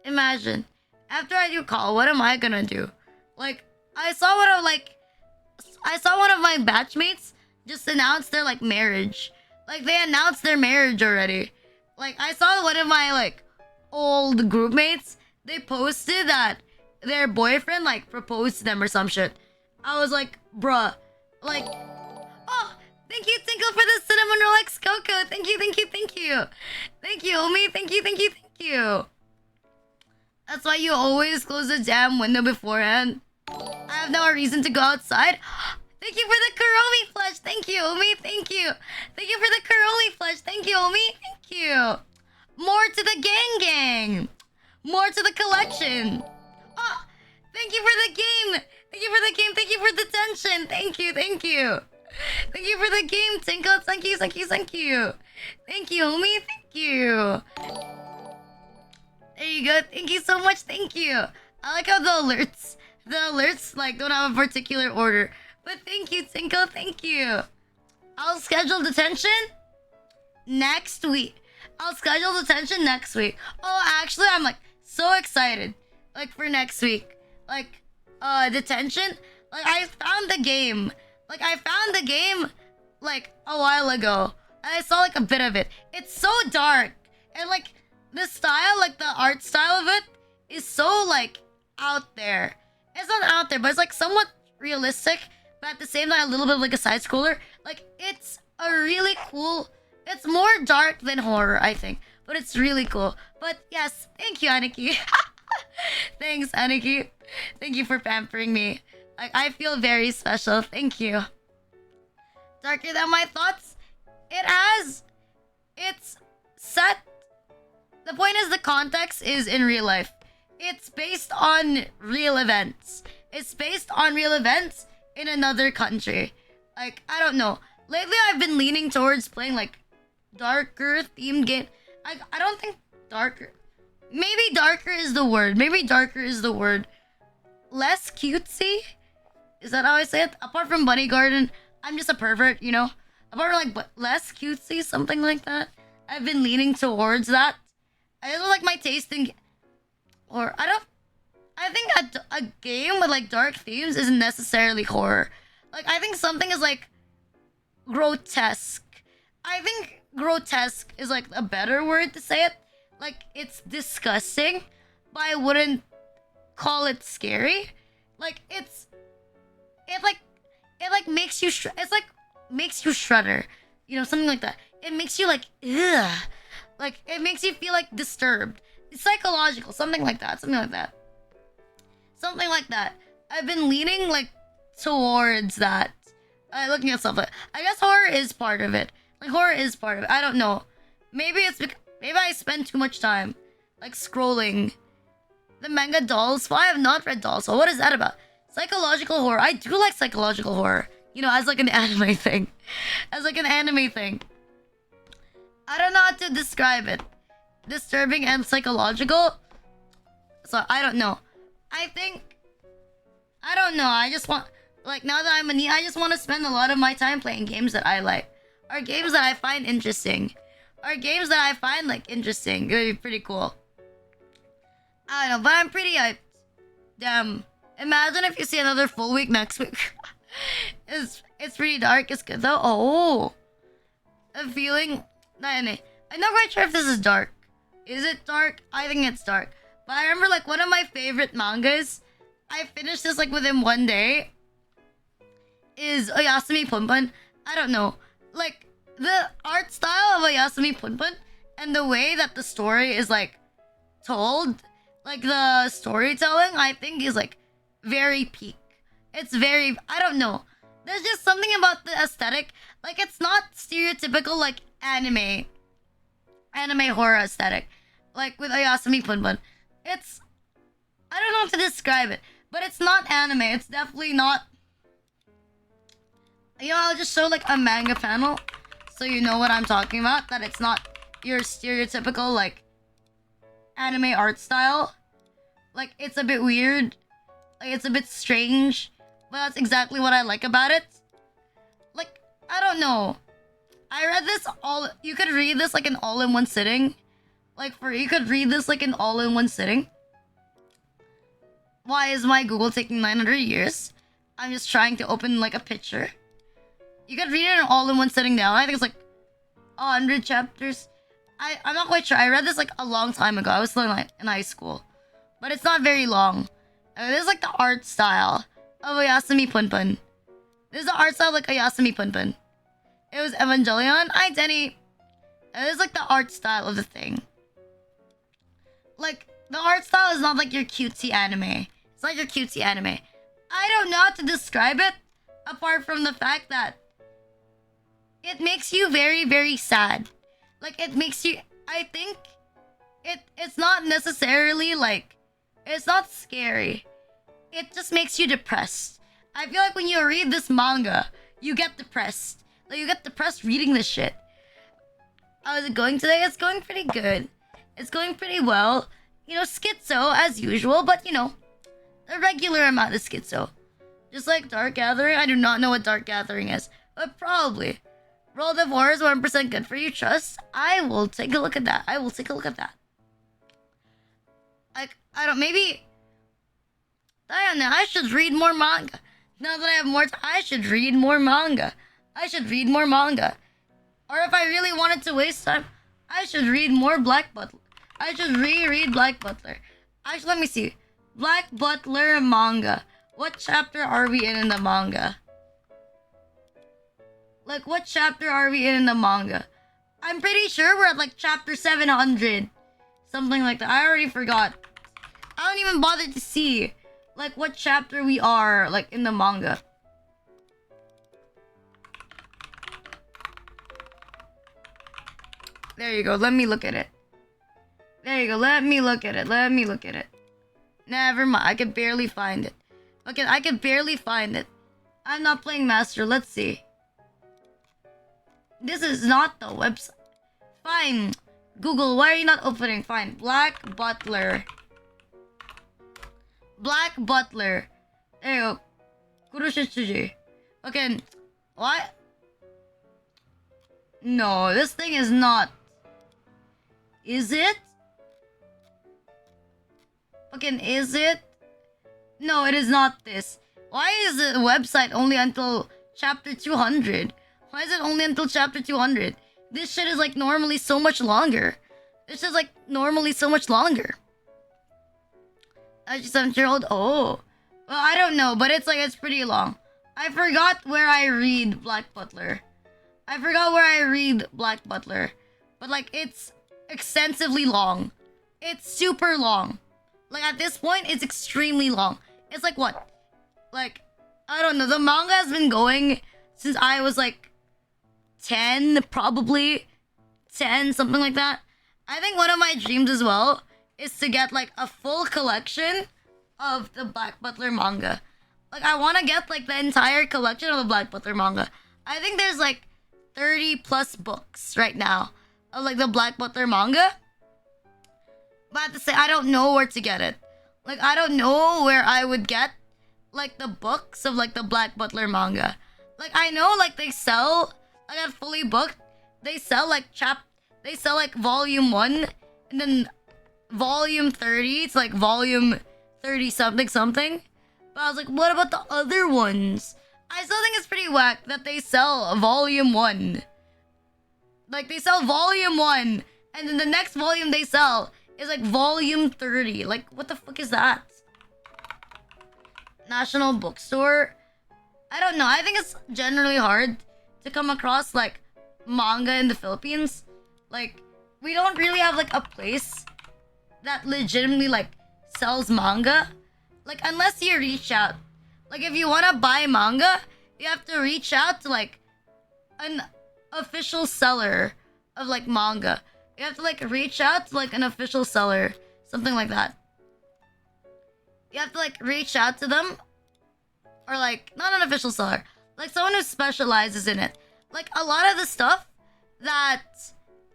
Imagine, after I do call, what am I gonna do? Like, I saw one of my batchmates just announce their like marriage. Like they announced their marriage already. Like I saw one of my like old group mates. They posted that their boyfriend like proposed to them or some shit. I was like, bruh, like, oh, thank you, Tinkle, for the cinnamon Rolex Coco. Thank you, homie. Thank you. That's why you always close the damn window beforehand. I have no reason to go outside. Thank you for the Kuromi flush. Thank you, homie. Thank you for the Kuromi flush. Thank you, homie. Thank you. More to the gang. More to the collection. Oh, thank you for the game. Thank you for the tension. Thank you. Thank you for the game, Tinkle. Thank you. Thank you, homie. Thank you. There you go. Thank you so much. Thank you. I like how the alerts like don't have a particular order. But thank you, Tinkle. Thank you. I'll schedule detention next week. Oh, actually, I'm like so excited. Like for next week. Like, detention. Like I found the game. Like a while ago. And I saw like a bit of it. It's so dark. And like the style, like the art style of it is so like out there. It's not out there, but it's like somewhat realistic, but at the same time a little bit like a side scroller. Like it's a really cool. It's more dark than horror, I think, but it's really cool. But yes, thank you, Aniki. Thanks, Aniki. Thank you for pampering me. Like I feel very special. Thank you. Darker than my thoughts? it's set. The point is the context is in real life. It's based on real events. It's based on real events in another country. Like, I don't know. Lately, I've been leaning towards playing, like, darker themed game. I don't think darker. Maybe darker is the word. Maybe darker is the word. Less cutesy? Is that how I say it? Apart from Bunny Garden, I'm just a pervert, you know? Apart from, like, less cutesy, something like that. I've been leaning towards that. I don't like my taste in... Or, I think a game with, like, dark themes isn't necessarily horror. Like, I think something is, like, grotesque. I think grotesque is, like, a better word to say it. Like, it's disgusting, but I wouldn't call it scary. Like, it makes you it's like makes you shudder, you know, something like that. It makes you like ugh, like it makes you feel like disturbed. It's psychological, something like that. I've been leaning like towards that. Looking at stuff like, I guess horror is part of it. Like, horror is part of it. I don't know. Maybe it's because maybe I spend too much time like scrolling the manga Dolls. Well, I have not read Dolls. So what is that about? Psychological horror. I do like psychological horror. You know, as like an anime thing. I don't know how to describe it. Disturbing and psychological. So I don't know. I don't know. I just want, like, now that I'm a I just want to spend a lot of my time playing games that I like. Or games that I find interesting. It would be pretty cool. I don't know, but I'm pretty hyped. Damn. Imagine if you see another full week next week. It's pretty dark. It's good though. Oh. A feeling. I'm not quite sure if this is dark. Is it dark? I think it's dark. But I remember like one of my favorite mangas, I finished this like within one day, is Oyasumi Punpun. I don't know. Like the art style of Oyasumi Punpun and the way that the story is like told, like the storytelling, I think is like very peak. It's very, I don't know. There's just something about the aesthetic. Like, it's not stereotypical like anime horror aesthetic. Like with Oyasumi Punpun. It's, I don't know how to describe it, but it's not anime. It's definitely not. You know, I'll just show like a manga panel so you know what I'm talking about. That it's not your stereotypical like anime art style. Like, it's a bit weird. Like, it's a bit strange. But that's exactly what I like about it. Like, I don't know. I read this all... You could read this like an all-in-one sitting. You could read this like an all-in-one sitting. Why is my Google taking 900 years? I'm just trying to open like a picture. You could read it in all-in-one sitting down. I think it's like 100 chapters. I'm not quite sure. I read this like a long time ago. I was still like in high school. But it's not very long. This is like the art style of Oyasumi Punpun. This is the art style like Oyasumi Punpun. It was Evangelion. Hi, Denny. This is like the art style of the thing. Like, the art style is not like your cutesy anime. It's not your cutesy anime. I don't know how to describe it, apart from the fact that it makes you very, very sad. Like, it makes you... I think it's not necessarily like... It's not scary. It just makes you depressed. I feel like when you read this manga, you get depressed. Like, you get depressed reading this shit. How's it going today? It's going pretty good. It's going pretty well. You know, schizo as usual, but you know, a regular amount of schizo. Just like Dark Gathering. I do not know what Dark Gathering is, but probably. World of War is 1% good for you, trust. I will take a look at that. Like, I don't, maybe... I don't know, I should read more manga. Now that I have more time, I should read more manga. Or if I really wanted to waste time, I should read more Black Butler. I should reread Black Butler. Actually, let me see. Black Butler manga. What chapter are we in the manga? Like, what chapter are we in the manga? I'm pretty sure we're at like chapter 700. Something like that. I already forgot. I don't even bother to see like what chapter we are like in the manga. There you go. Let me look at it. There you go. Let me look at it. Let me look at it. Never mind. I can barely find it. Okay, I can barely find it. I'm not playing Master. Let's see. This is not the website. Fine. Google, why are you not opening? Fine. Black Butler. Black Butler. There you go. Kuroshichuji. Okay. What? No, this thing is not. Is it? Fucking is it? No, it is not this. Why is the website only until chapter 200? Why is it only until chapter 200? This shit is like normally so much longer. This is like normally so much longer. 7-year-old? Oh. Well, I don't know, but it's like, it's pretty long. I forgot where I read Black Butler. But like, it's extensively long. It's super long. Like, at this point, it's extremely long. It's like, what? Like, I don't know. The manga has been going since I was like 10, probably. 10, something like that. I think one of my dreams as well is to get like a full collection of the Black Butler manga. Like, I want to get like the entire collection of the Black Butler manga. I think there's like 30 plus books right now of like the Black Butler manga. But I have to say, I don't know where to get it. Like, I don't know where I would get like the books of like the Black Butler manga. Like, I know like they sell, I got fully booked. They sell like volume 1 and then volume 30. It's like volume 30 something. But I was like, what about the other ones? I still think it's pretty whack that they sell volume 1. Like, they sell volume 1 and then the next volume they sell is like volume 30. Like, what the fuck is that? National Bookstore? I don't know. I think it's generally hard to come across like manga in the Philippines. Like, we don't really have like a place that legitimately like sells manga. Like, unless you reach out. Like, if you want to buy manga, you have to reach out to like an official seller of like manga. You have to like reach out to like an official seller, something like that. You have to like reach out to them, or like not an official seller, like someone who specializes in it. Like, a lot of the stuff that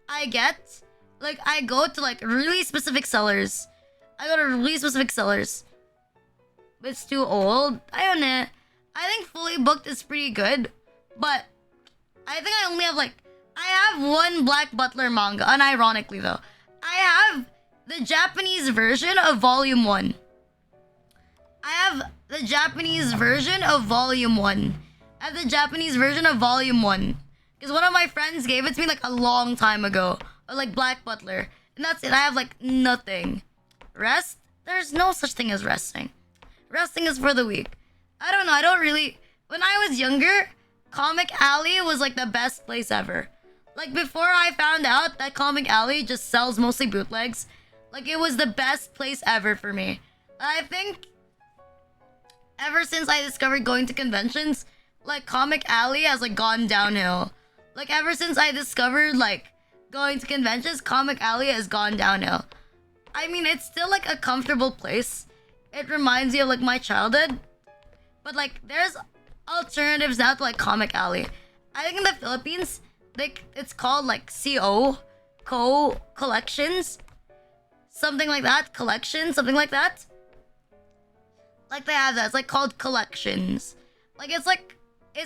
I get, like, I go to like really specific sellers. But it's too old. I don't know. I think fully booked is pretty good, but I think I only have like, I have one Black Butler manga, unironically though. I have the Japanese version of volume 1. Because one of my friends gave it to me like a long time ago. Or like Black Butler. And that's it. I have like nothing. Rest? There's no such thing as resting. Resting is for the weak. I don't know. I don't really... When I was younger, Comic Alley was like the best place ever. Like, before I found out that Comic Alley just sells mostly bootlegs, like, it was the best place ever for me. I think ever since I discovered going to conventions, like, Comic Alley has like gone downhill. Like, ever since I discovered like going to conventions, Comic Alley has gone downhill. I mean, it's still like a comfortable place. It reminds me of like my childhood. But like, there's alternatives now to like Comic Alley. I think in the Philippines, like, it's called like collections, something like that. Something like that. Like, they have that. It's like called collections. Like, it's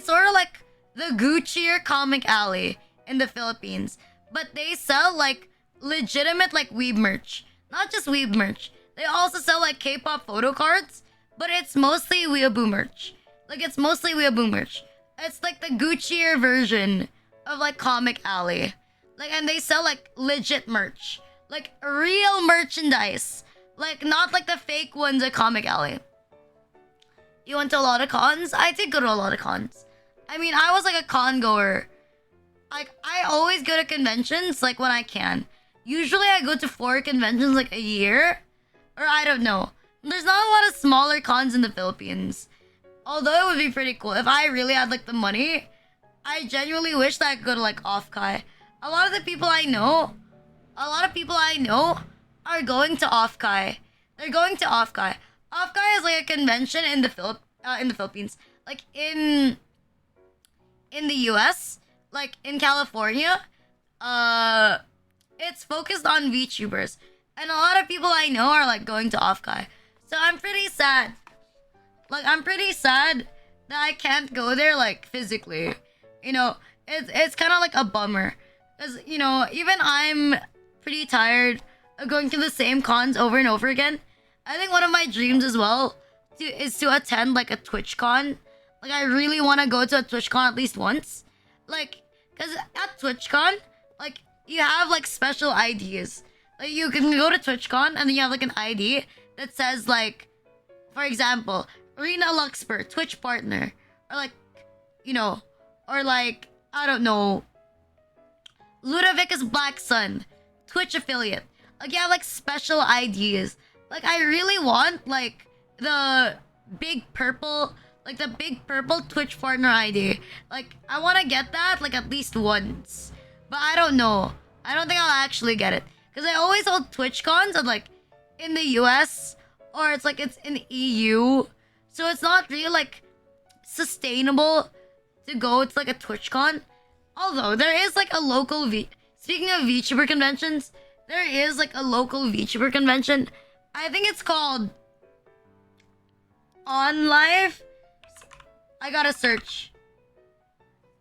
sort of like the Guccier Comic Alley in the Philippines, but they sell like legitimate like weeb merch. Not just weeb merch. They also sell like K-pop photo cards, but it's mostly weeaboo merch. It's like the Guccier version of like Comic Alley. Like, and they sell like legit merch. Like real merchandise. Like, not like the fake ones at Comic Alley. You went to a lot of cons? I did go to a lot of cons. I mean, I was like a con goer. Like, I always go to conventions like when I can. Usually I go to 4 conventions like a year. Or I don't know. There's not a lot of smaller cons in the Philippines. Although it would be pretty cool. If I really had like the money, I genuinely wish that I could go to like Offkai. a lot of the people I know, a lot of people I know are going to Offkai. They're going to Offkai. Offkai is like a convention in the Philippines, like in the US, like in California. It's focused on VTubers, and a lot of people I know are like going to Offkai. So I'm pretty sad. Like I'm pretty sad that I can't go there like physically. You know, it's kind of like a bummer, cause you know even I'm pretty tired of going to the same cons over and over again. I think one of my dreams as well is to attend like a TwitchCon. Like I really want to go to a TwitchCon at least once. Like, cause at TwitchCon, like you have like special IDs. Like you can go to TwitchCon and then you have like an ID that says like, for example, Rina'S Twitch partner, or like, you know, or like I don't know, Ludovic's Black Sun, Twitch affiliate. Like you have like special IDs. Like I really want like the big purple, like the big purple Twitch partner ID. Like I want to get that like at least once, but I don't know. I don't think I'll actually get it because I always hold Twitch cons and like in the US, or it's like it's in EU, so it's not really like sustainable to go to like a TwitchCon. Although there is like a local speaking of VTuber conventions, there is like a local VTuber convention. I think it's called On Live. I gotta search.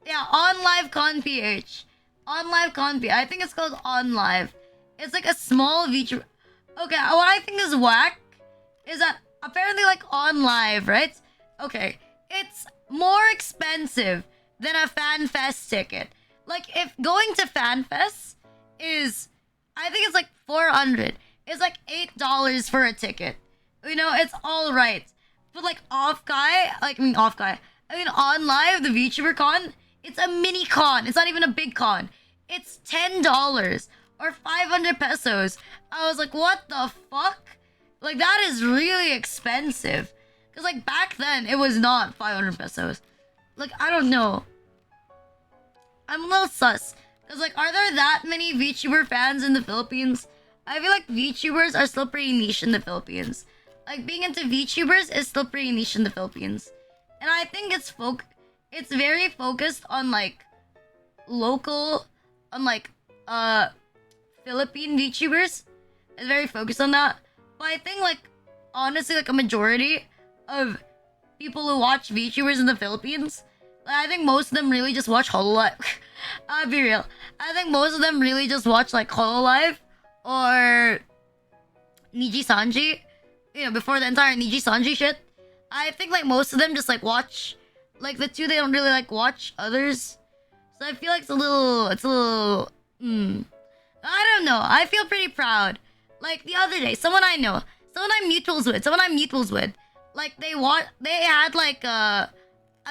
Yeah, On Live Con PH. On Live Con PH. I think it's called On Live. It's like a small VTuber. Okay, what I think is whack is that apparently like On Live, right? Okay, it's more expensive than a FanFest ticket. Like if going to FanFest is, I think it's like 400. It's like $8 for a ticket. You know, it's all right. But like I mean On Live, the VTuber con, it's a mini con. It's not even a big con. It's $10 or 500 pesos. I was like, what the fuck? Like that is really expensive. Cause like back then it was not 500 pesos. Like I don't know. I'm a little sus. Cause like, are there that many VTuber fans in the Philippines? I feel like VTubers are still pretty niche in the Philippines. Like being into VTubers is still pretty niche in the Philippines, and I think it's very focused on like local, on like Philippine VTubers. It's very focused on that. But I think like honestly like a majority of people who watch VTubers in the Philippines, I think most of them really just watch Hololive. I'll be real. I think most of them really just watch like Hololive or Niji Sanji. You know, before the entire Niji Sanji shit. I think like most of them just like watch like the two. They don't really like watch others. So I feel like it's a little I don't know. I feel pretty proud. Like the other day, someone I'm mutuals with, like they had like a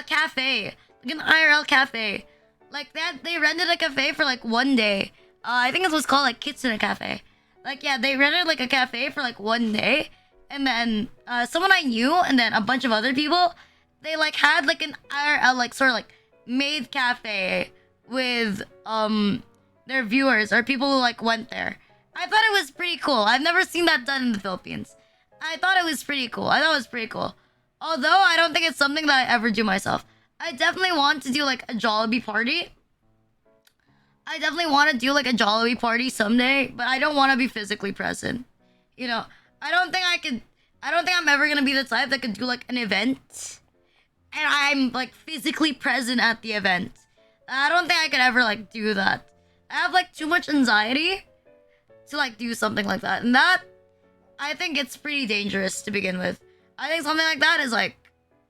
cafe, like an IRL cafe. Like that, they rented a cafe for like one day. I think it was called like Kitsune Cafe. Like yeah, they rented like a cafe for like one day, and then someone I knew, and then a bunch of other people, they like had like an IRL like sort of like maid cafe with their viewers or people who like went there. I thought it was pretty cool. I've never seen that done in the Philippines. I thought it was pretty cool. Although I don't think it's something that I ever do myself. I definitely want to do like a Jollibee party. I definitely want to do like a Jollibee party someday, but I don't want to be physically present. You know, I don't think I'm ever gonna be the type that could do like an event and I'm like physically present at the event. I don't think I could ever like do that. I have like too much anxiety to like do something like that. And that, I think it's pretty dangerous to begin with. I think something like that is like,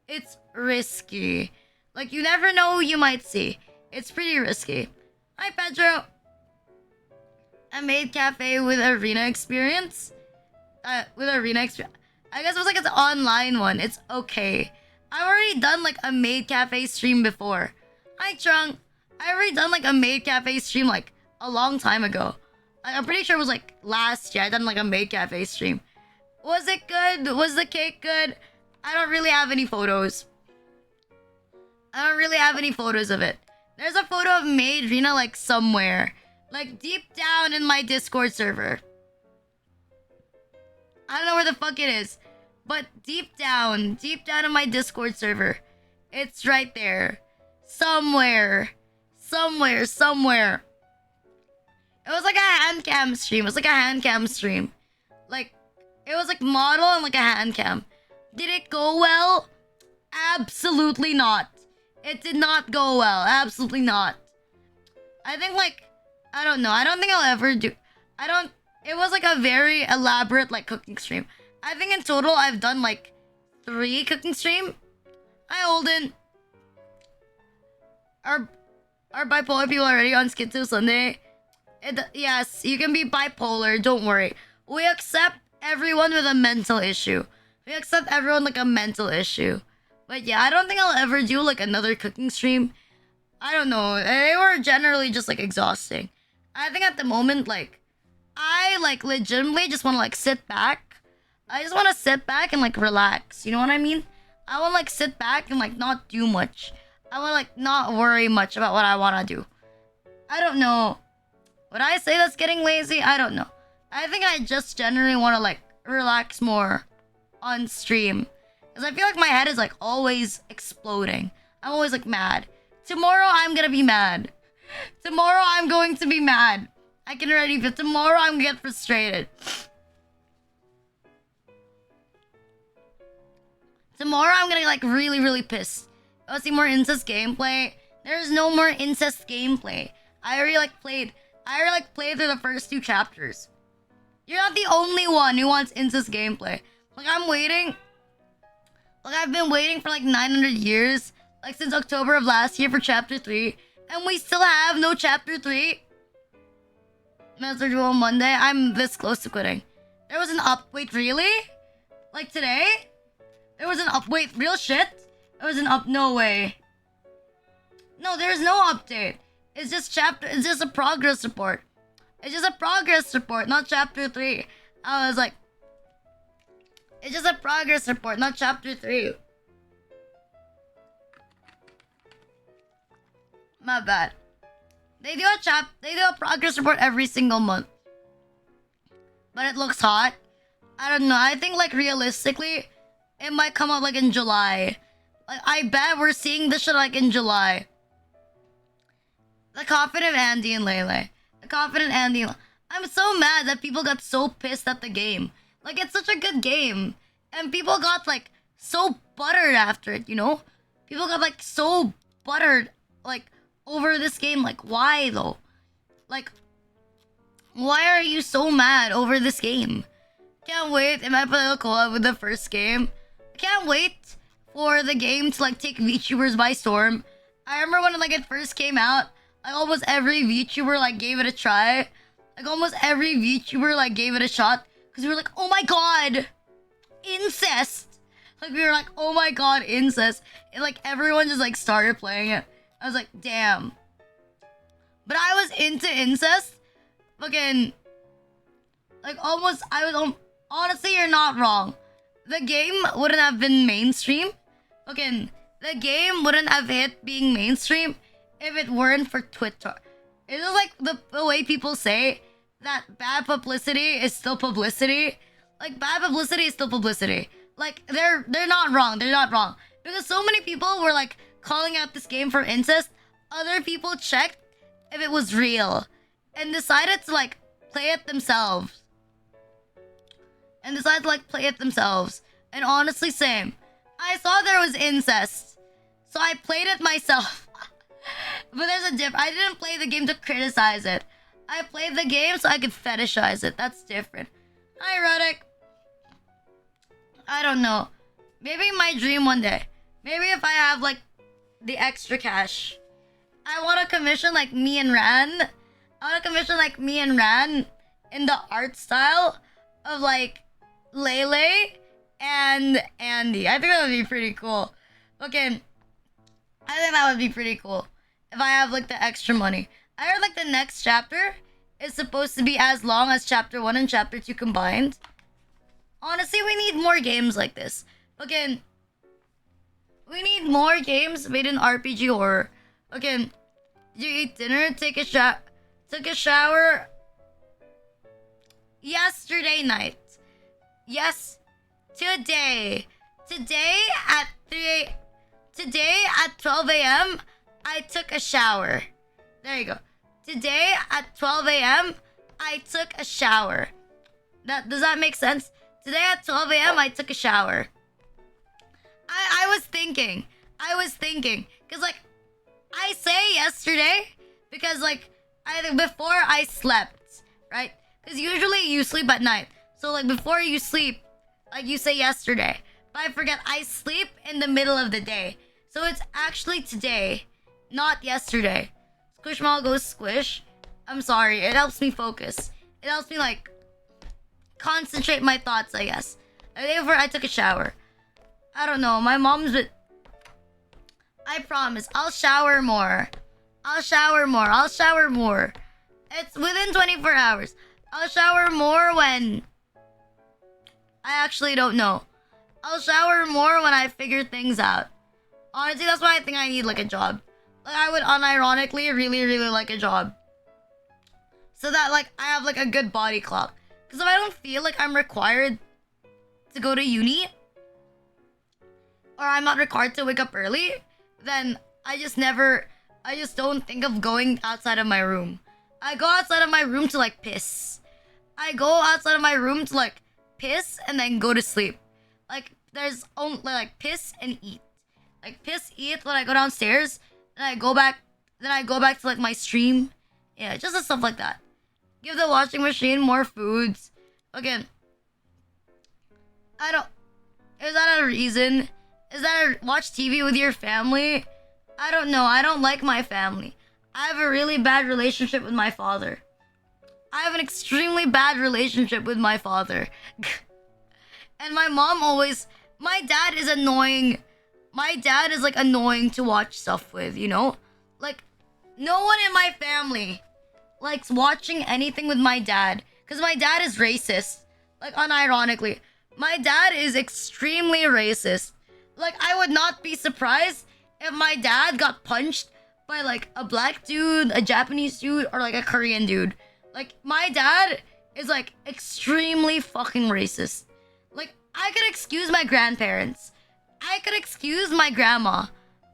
it's risky. Like you never know who you might see. It's pretty risky. Hi Pedro. A maid cafe with arena experience. I guess it was like it's an online one. It's okay. I've already done like a maid cafe stream before. Hi Trung. I already done like a maid cafe stream like a long time ago. I'm pretty sure it was like last year. I done like a maid cafe stream. Was it good? Was the cake good? I don't really have any photos. I don't really have any photos of it. There's a photo of Maid Rina like somewhere. Like deep down in my Discord server. I don't know where the fuck it is. But deep down in my Discord server. It's right there. Somewhere. It was like a hand cam stream. Like, it was like model and like a hand cam. Did it go well? Absolutely not. It did not go well. Absolutely not. I think like, I don't know. I don't think I'll ever do. It was like a very elaborate like cooking stream. I think in total I've done like 3 cooking stream. Hi Holden. Are bipolar people already on Schizo Sunday? Yes, you can be bipolar, don't worry. We accept everyone with a mental issue. We accept everyone like a mental issue. But yeah, I don't think I'll ever do like another cooking stream. I don't know. They were generally just like exhausting. I think at the moment, like, I like legitimately just want to like sit back. I just want to sit back and like relax. You know what I mean? I want to like sit back and like not do much. I want to like not worry much about what I want to do. I don't know. Would I say that's getting lazy? I don't know. I think I just generally want to like relax more on stream. Because I feel like my head is like always exploding. I'm always like mad. Tomorrow I'm gonna be mad. Tomorrow I'm going to be mad. I can already feel tomorrow I'm gonna get frustrated. Tomorrow I'm gonna get like really, really pissed. I see more incest gameplay. There's no more incest gameplay. I already played through the first 2 chapters. You're not the only one who wants incest gameplay. Like I'm waiting. Like I've been waiting for like 900 years. Like since October of last year for chapter 3. And we still have no chapter 3. Master Duel on Monday. I'm this close to quitting. There was an wait, really? Like today? There was an wait, real shit? There was an no way. No, there's no update. It's just a progress report. It's just a progress report, not chapter 3. I was like, it's just a progress report, not chapter 3. My bad. They do a progress report every single month. But it looks hot. I don't know. I think like realistically, it might come out like in July. Like I bet we're seeing this shit like in July. The Confident Andy and Lele. The Confident Andy. I'm so mad that people got so pissed at the game. Like it's such a good game. And people got like so buttered after it, you know? People got like so buttered like over this game. Like why though? Like why are you so mad over this game? Can't wait. It might play a collab with the first game. Can't wait for the game to like take VTubers by storm. I remember when like it first came out, like almost every VTuber like gave it a try. Like almost every VTuber like gave it a shot. Because we were like, oh my god, incest. Like we were like, oh my god, incest. And like everyone just like started playing it. I was like, damn. But I was into incest. Fucking like almost honestly, you're not wrong. The game wouldn't have been mainstream. Okay, the game wouldn't have hit being mainstream if it weren't for Twitter. It's just like the way people say that bad publicity is still publicity. Like bad publicity is still publicity. Like they're not wrong. They're not wrong. Because so many people were like calling out this game for incest. Other people checked if it was real and decided to like play it themselves. And honestly, same. I saw there was incest, so I played it myself. But there's a I didn't play the game to criticize it. I played the game so I could fetishize it. That's different. Hi, Ruddick. I don't know. Maybe my dream one day. Maybe if I have like the extra cash, I want to commission like me and Ran. I want to commission like me and Ran in the art style of like Lele and Andy. I think that would be pretty cool. Okay, I think that would be pretty cool if I have like the extra money. I heard like the next chapter is supposed to be as long as chapter 1 and chapter 2 combined. Honestly, we need more games like this. Okay, we need more games made in RPG horror. Okay, did you eat dinner? Take a Took a shower yesterday night. Yes, today. Today at 12 a.m. I took a shower. There you go. Today at 12 a.m. I took a shower. Does that make sense? Today at 12 a.m. I took a shower. I was thinking, because like I say yesterday, because like I think before I slept, right? Because usually you sleep at night, so like before you sleep, like you say yesterday. But I forget I sleep in the middle of the day, so it's actually today, not yesterday. Squishmallow goes squish. I'm sorry, it helps me focus. It helps me like concentrate my thoughts, I guess. The day before I took a shower. I don't know, my mom's been... I promise, I'll shower more. It's within 24 hours. I'll shower more when... I actually don't know. I'll shower more when I figure things out. Honestly, that's why I think I need like a job. Like I would unironically really, really like a job. So that like I have like a good body clock. Because if I don't feel like I'm required to go to uni, or I'm not required to wake up early, then I just don't think of going outside of my room. I go outside of my room to like piss. I go outside of my room to like piss and then go to sleep. Like there's only like piss and eat. Like piss, eat when I go downstairs, then I go back to like my stream. Yeah, just stuff like that. Give the washing machine more foods. Again, is that a reason? Is that watch TV with your family? I don't know. I don't like my family. I have a really bad relationship with my father. I have an extremely bad relationship with my father. And my mom always... My dad is annoying. My dad is like annoying to watch stuff with, you know? Like, no one in my family likes watching anything with my dad. Because my dad is racist. Like, unironically. My dad is extremely racist. Like, I would not be surprised if my dad got punched by, like, a black dude, a Japanese dude, or, like, a Korean dude. Like, my dad is, like, extremely fucking racist. Like, I could excuse my grandparents. I could excuse my grandma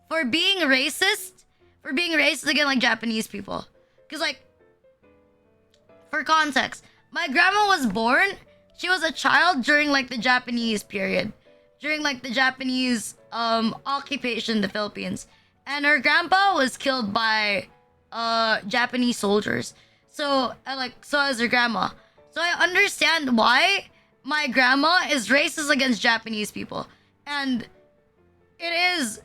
for being racist. For being racist against, like, Japanese people. Because, like, for context, my grandma was born... She was a child during, like, the Japanese period. During, like, the Japanese occupation in the Philippines. And her grandpa was killed by Japanese soldiers. So is her grandma. So I understand why my grandma is racist against Japanese people. And it is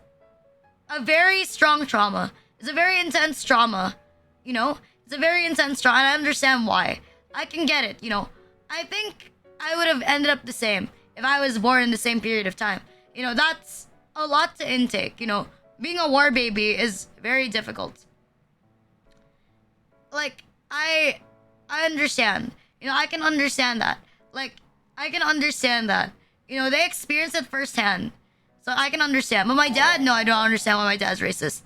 a very strong trauma. It's a very intense trauma. You know? It's a very intense trauma. And I understand why. I can get it, you know? I think I would have ended up the same if I was born in the same period of time. You know, that's a lot to intake, you know. Being a war baby is very difficult. Like, I understand. You know, I can understand that. Like, I can understand that. You know, they experience it firsthand. So I can understand. But my dad, no, I don't understand why my dad's racist.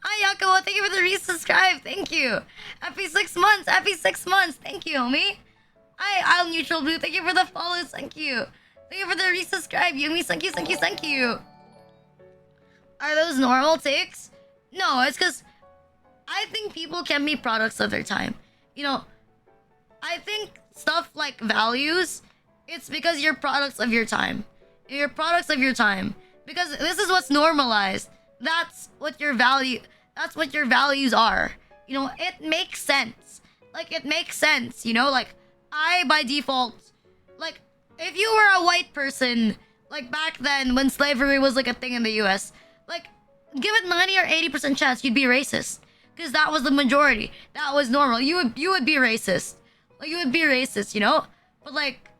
Hi, Yakumo. Thank you for the resubscribe. Thank you. Happy 6 months. Happy 6 months. Thank you, homie. Hi, I'll Neutral Blue. Thank you for the follows. Thank you. Thank you for the resubscribe, Yumi. Thank you, thank you, thank you. Are those normal takes? No, it's because I think people can be products of their time. You know, I think stuff like values, it's because you're products of your time. You're products of your time. Because this is what's normalized. That's what your values are. You know, it makes sense. Like, it makes sense, you know? Like, I, by default, like, if you were a white person, like, back then, when slavery was, like, a thing in the US, like, give it 90 or 80% chance you'd be racist. Because that was the majority. That was normal. You would be racist. Like, you would be racist, you know? But, like,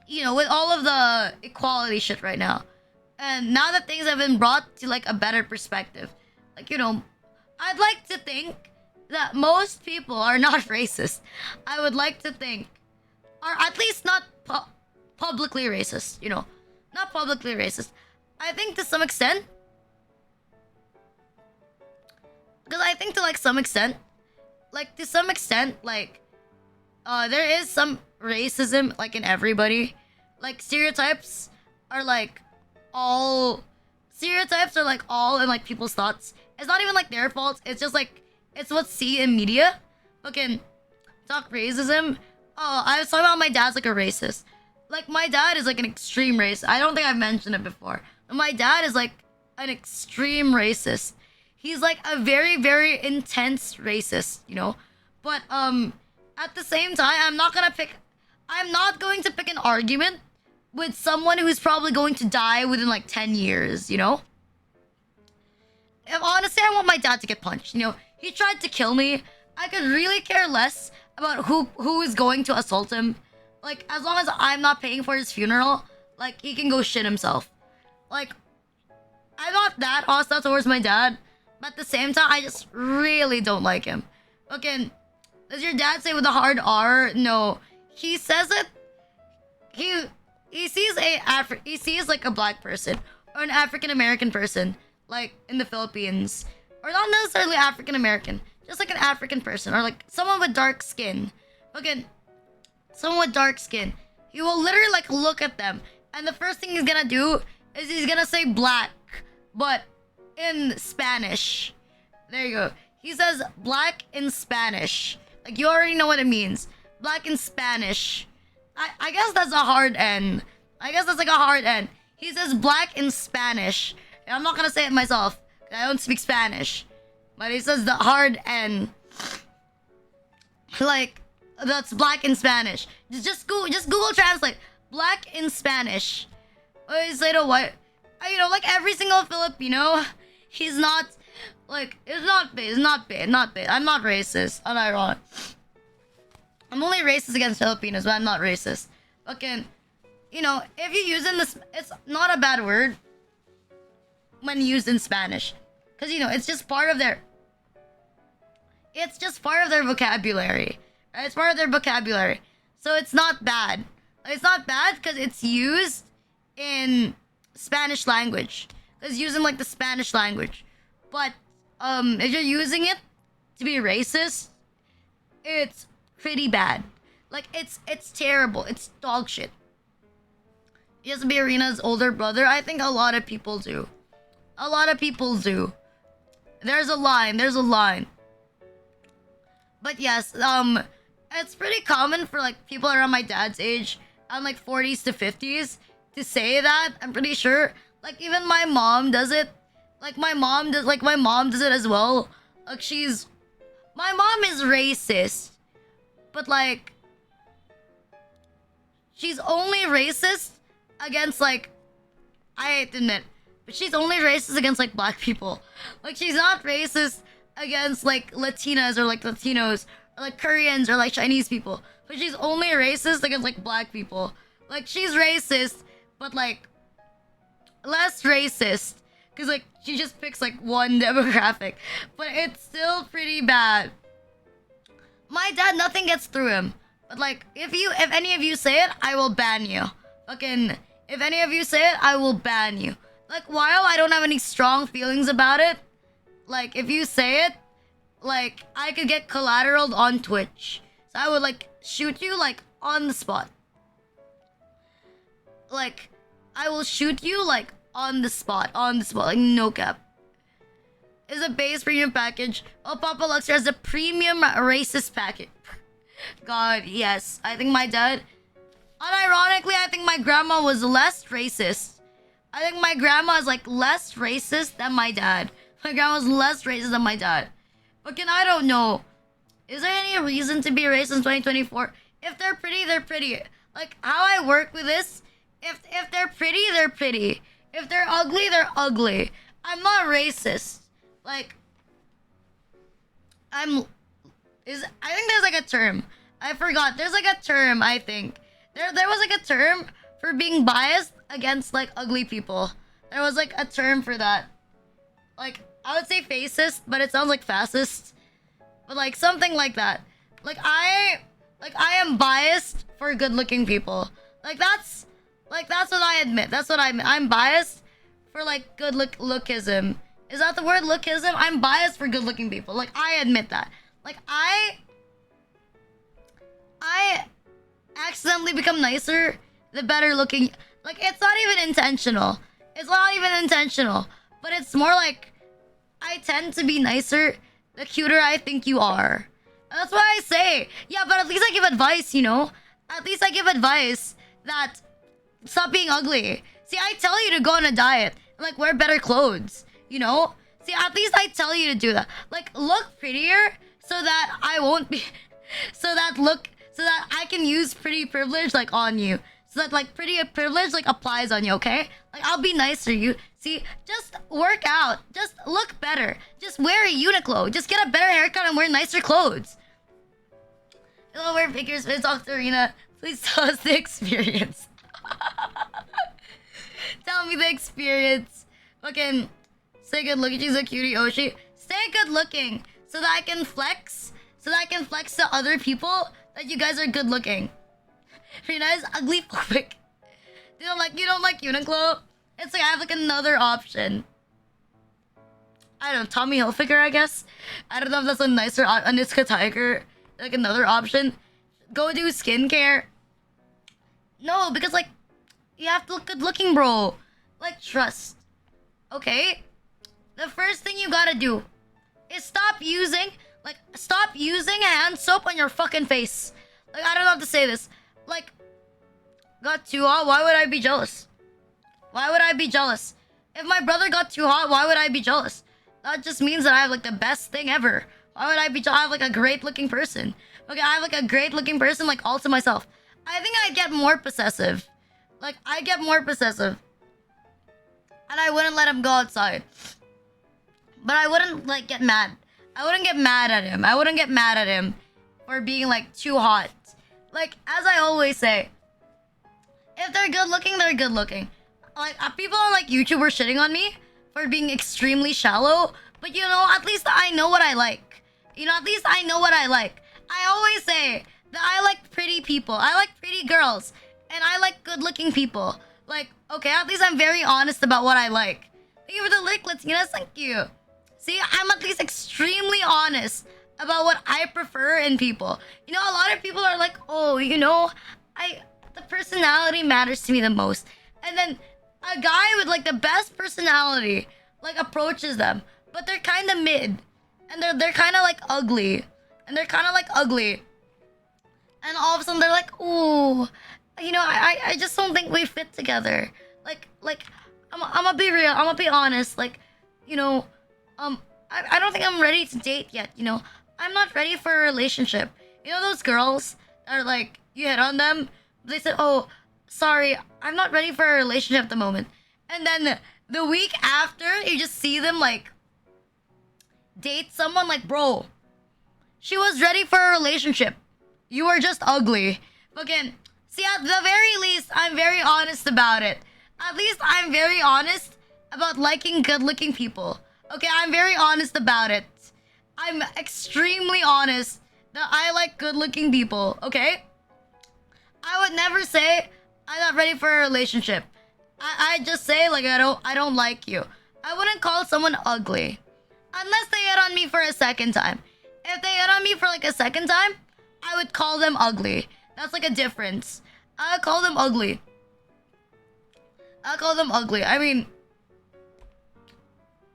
you know, with all of the equality shit right now, and now that things have been brought to, like, a better perspective, like, you know, I'd like to think that most people are not racist. I would like to think, or at least not publicly racist, you know, not publicly racist. I think to some extent, because I think to like some extent, like to some extent, like there is some racism like in everybody. Like all stereotypes are like all in like people's thoughts. It's not even like their fault. It's just like it's what's seen in media. Fucking talk racism. Oh, I was talking about my dad's like a racist. Like my dad is like an extreme racist. I don't think I've mentioned it before. But my dad is like an extreme racist. He's like a very, very intense racist, you know? But at the same time, I'm not going to pick an argument with someone who's probably going to die within like 10 years, you know? If, honestly, I want my dad to get punched, you know? He tried to kill me. I could really care less about who is going to assault him. Like, as long as I'm not paying for his funeral, like, he can go shit himself. Like, I'm not that hostile towards my dad, but at the same time, I just really don't like him. Okay, does your dad say with a hard R? No. He says it. He sees like a black person or an African American person, like in the Philippines, or not necessarily African American, just like an African person or like someone with dark skin. Okay, someone with dark skin. He will literally like look at them, and the first thing he's gonna do is he's gonna say black, but in Spanish. There you go. He says black in Spanish. Like, you already know what it means. Black in Spanish. I guess that's a hard N. I guess that's like a hard N. He says black in Spanish. I'm not gonna say it myself. I don't speak Spanish. But he says the hard N. Like, that's black in Spanish. Just Google Translate. Black in Spanish. Is it a what? You know, like every single Filipino, he's not, like, it's not bad. I'm not racist. Unironic. I'm only racist against Filipinos, but I'm not racist. Fucking, you know, if you use in this, it's not a bad word when used in Spanish. Because, you know, it's just part of their vocabulary. Right? It's part of their vocabulary. So it's not bad. It's not bad because it's used in Spanish language. It's used in like the Spanish language. But if you're using it to be racist, it's pretty bad. Like, it's terrible. It's dog shit. He has to be Rina'S older brother. I think a lot of people do. A lot of people do. There's a line. But yes, it's pretty common for like people around my dad's age, on like 40s to 50s, to say that. I'm pretty sure. Like, even my mom does it. Like, my mom does it as well. Like, my mom is racist. But like, she's only racist against like, I hate to admit, but she's only racist against like black people. Like, she's not racist against like Latinas or like Latinos or like Koreans or like Chinese people. But she's only racist against like black people. Like, she's racist, but like less racist. Cause like she just picks like one demographic. But it's still pretty bad. My dad, nothing gets through him. But like, if any of you say it, I will ban you. Fucking, if any of you say it, I will ban you. Like, while I don't have any strong feelings about it, like, if you say it, like, I could get collateraled on Twitch. So I would like shoot you like on the spot. Like, I will shoot you like on the spot, like no cap. Is a base premium package. Oh, Papa Luxor has a premium racist package. God, yes. I think my dad, unironically, I think my grandma was less racist. I think my grandma is like less racist than my dad. My grandma's less racist than my dad. But I don't know. Is there any reason to be racist in 2024? If they're pretty, they're pretty. Like, how I work with this, if they're pretty, they're pretty. If they're ugly, they're ugly. I'm not racist. Like, I think there's like a term. I forgot. There's like a term, I think. There was like a term for being biased against like ugly people. There was like a term for that. Like, I would say fascist, but it sounds like fascist. But like something like that. Like I am biased for good-looking people. That's what I admit. That's what I'm biased for like lookism. Is that the word, lookism? I'm biased for good-looking people. Like, I admit that. Like I accidentally become nicer the better looking. Like it's not even intentional. It's not even intentional. But it's more like I tend to be nicer the cuter I think you are. That's why I say, yeah, but at least I give advice, you know? At least I give advice that stop being ugly. See, I tell you to go on a diet and like wear better clothes, you know? See, at least I tell you to do that. Like look prettier so that I won't be so that I can use pretty privilege like on you. So that like pretty privilege like applies on you, okay? Like I'll be nice to you. See, just work out. Just look better. Just wear a Uniqlo. Just get a better haircut and wear nicer clothes. Hello, wear figures with Dr. Rina. Please tell us the experience. Tell me the experience. Fucking stay good looking. She's a cutie, Oshi. Stay good looking so that I can flex. So that I can flex to other people that you guys are good looking. Rina'S ugly phobic. You don't like Uniqlo? It's like I have like another option. I don't know, Tommy Hilfiger, I guess. I don't know if that's a nicer Aniska Tiger. Like another option. Go do skincare. No, because like you have to look good looking, bro. Like trust. Okay? The first thing you gotta do is stop using hand soap on your fucking face. Like I don't know how to say this. Like got too hot, why would I be jealous? Why would I be jealous? If my brother got too hot, why would I be jealous? That just means that I have like the best thing ever. Why would I be jealous? I have like a great looking person. Okay, I have like a great looking person like all to myself. I think I get more possessive. Like I get more possessive. And I wouldn't let him go outside. But I wouldn't like get mad. I wouldn't get mad at him. I wouldn't get mad at him for being like too hot. Like as I always say, if they're good looking, they're good looking. Like people on like YouTube were shitting on me for being extremely shallow, but you know, at least I know what I like. You know, at least I know what I like. I always say that I like pretty people. I like pretty girls, and I like good-looking people. Like, okay, at least I'm very honest about what I like. Thank you for the link, Latinas. Thank you. See, I'm at least extremely honest about what I prefer in people. You know, a lot of people are like, oh, you know, the personality matters to me the most. And then a guy with like the best personality like approaches them, but they're kind of mid, and they're kind of like ugly, and they're kind of like ugly, and all of a sudden they're like, ooh, you know, I just don't think we fit together. Like I'm gonna be real. I'm gonna be honest. Like, you know, I don't think I'm ready to date yet. You know, I'm not ready for a relationship. You know those girls that are like you hit on them. They said, oh, sorry, I'm not ready for a relationship at the moment. And then the week after, you just see them like date someone. Like, bro, she was ready for a relationship. You were just ugly. Again, see, at the very least, I'm very honest about it. At least I'm very honest about liking good-looking people. Okay, I'm very honest about it. I'm extremely honest that I like good-looking people, okay? I would never say I'm not ready for a relationship. I just say like I don't like you. I wouldn't call someone ugly unless they hit on me for a second time. If they hit on me for like a second time, I would call them ugly. That's like a difference. I would call them ugly. I'll call them ugly. I mean,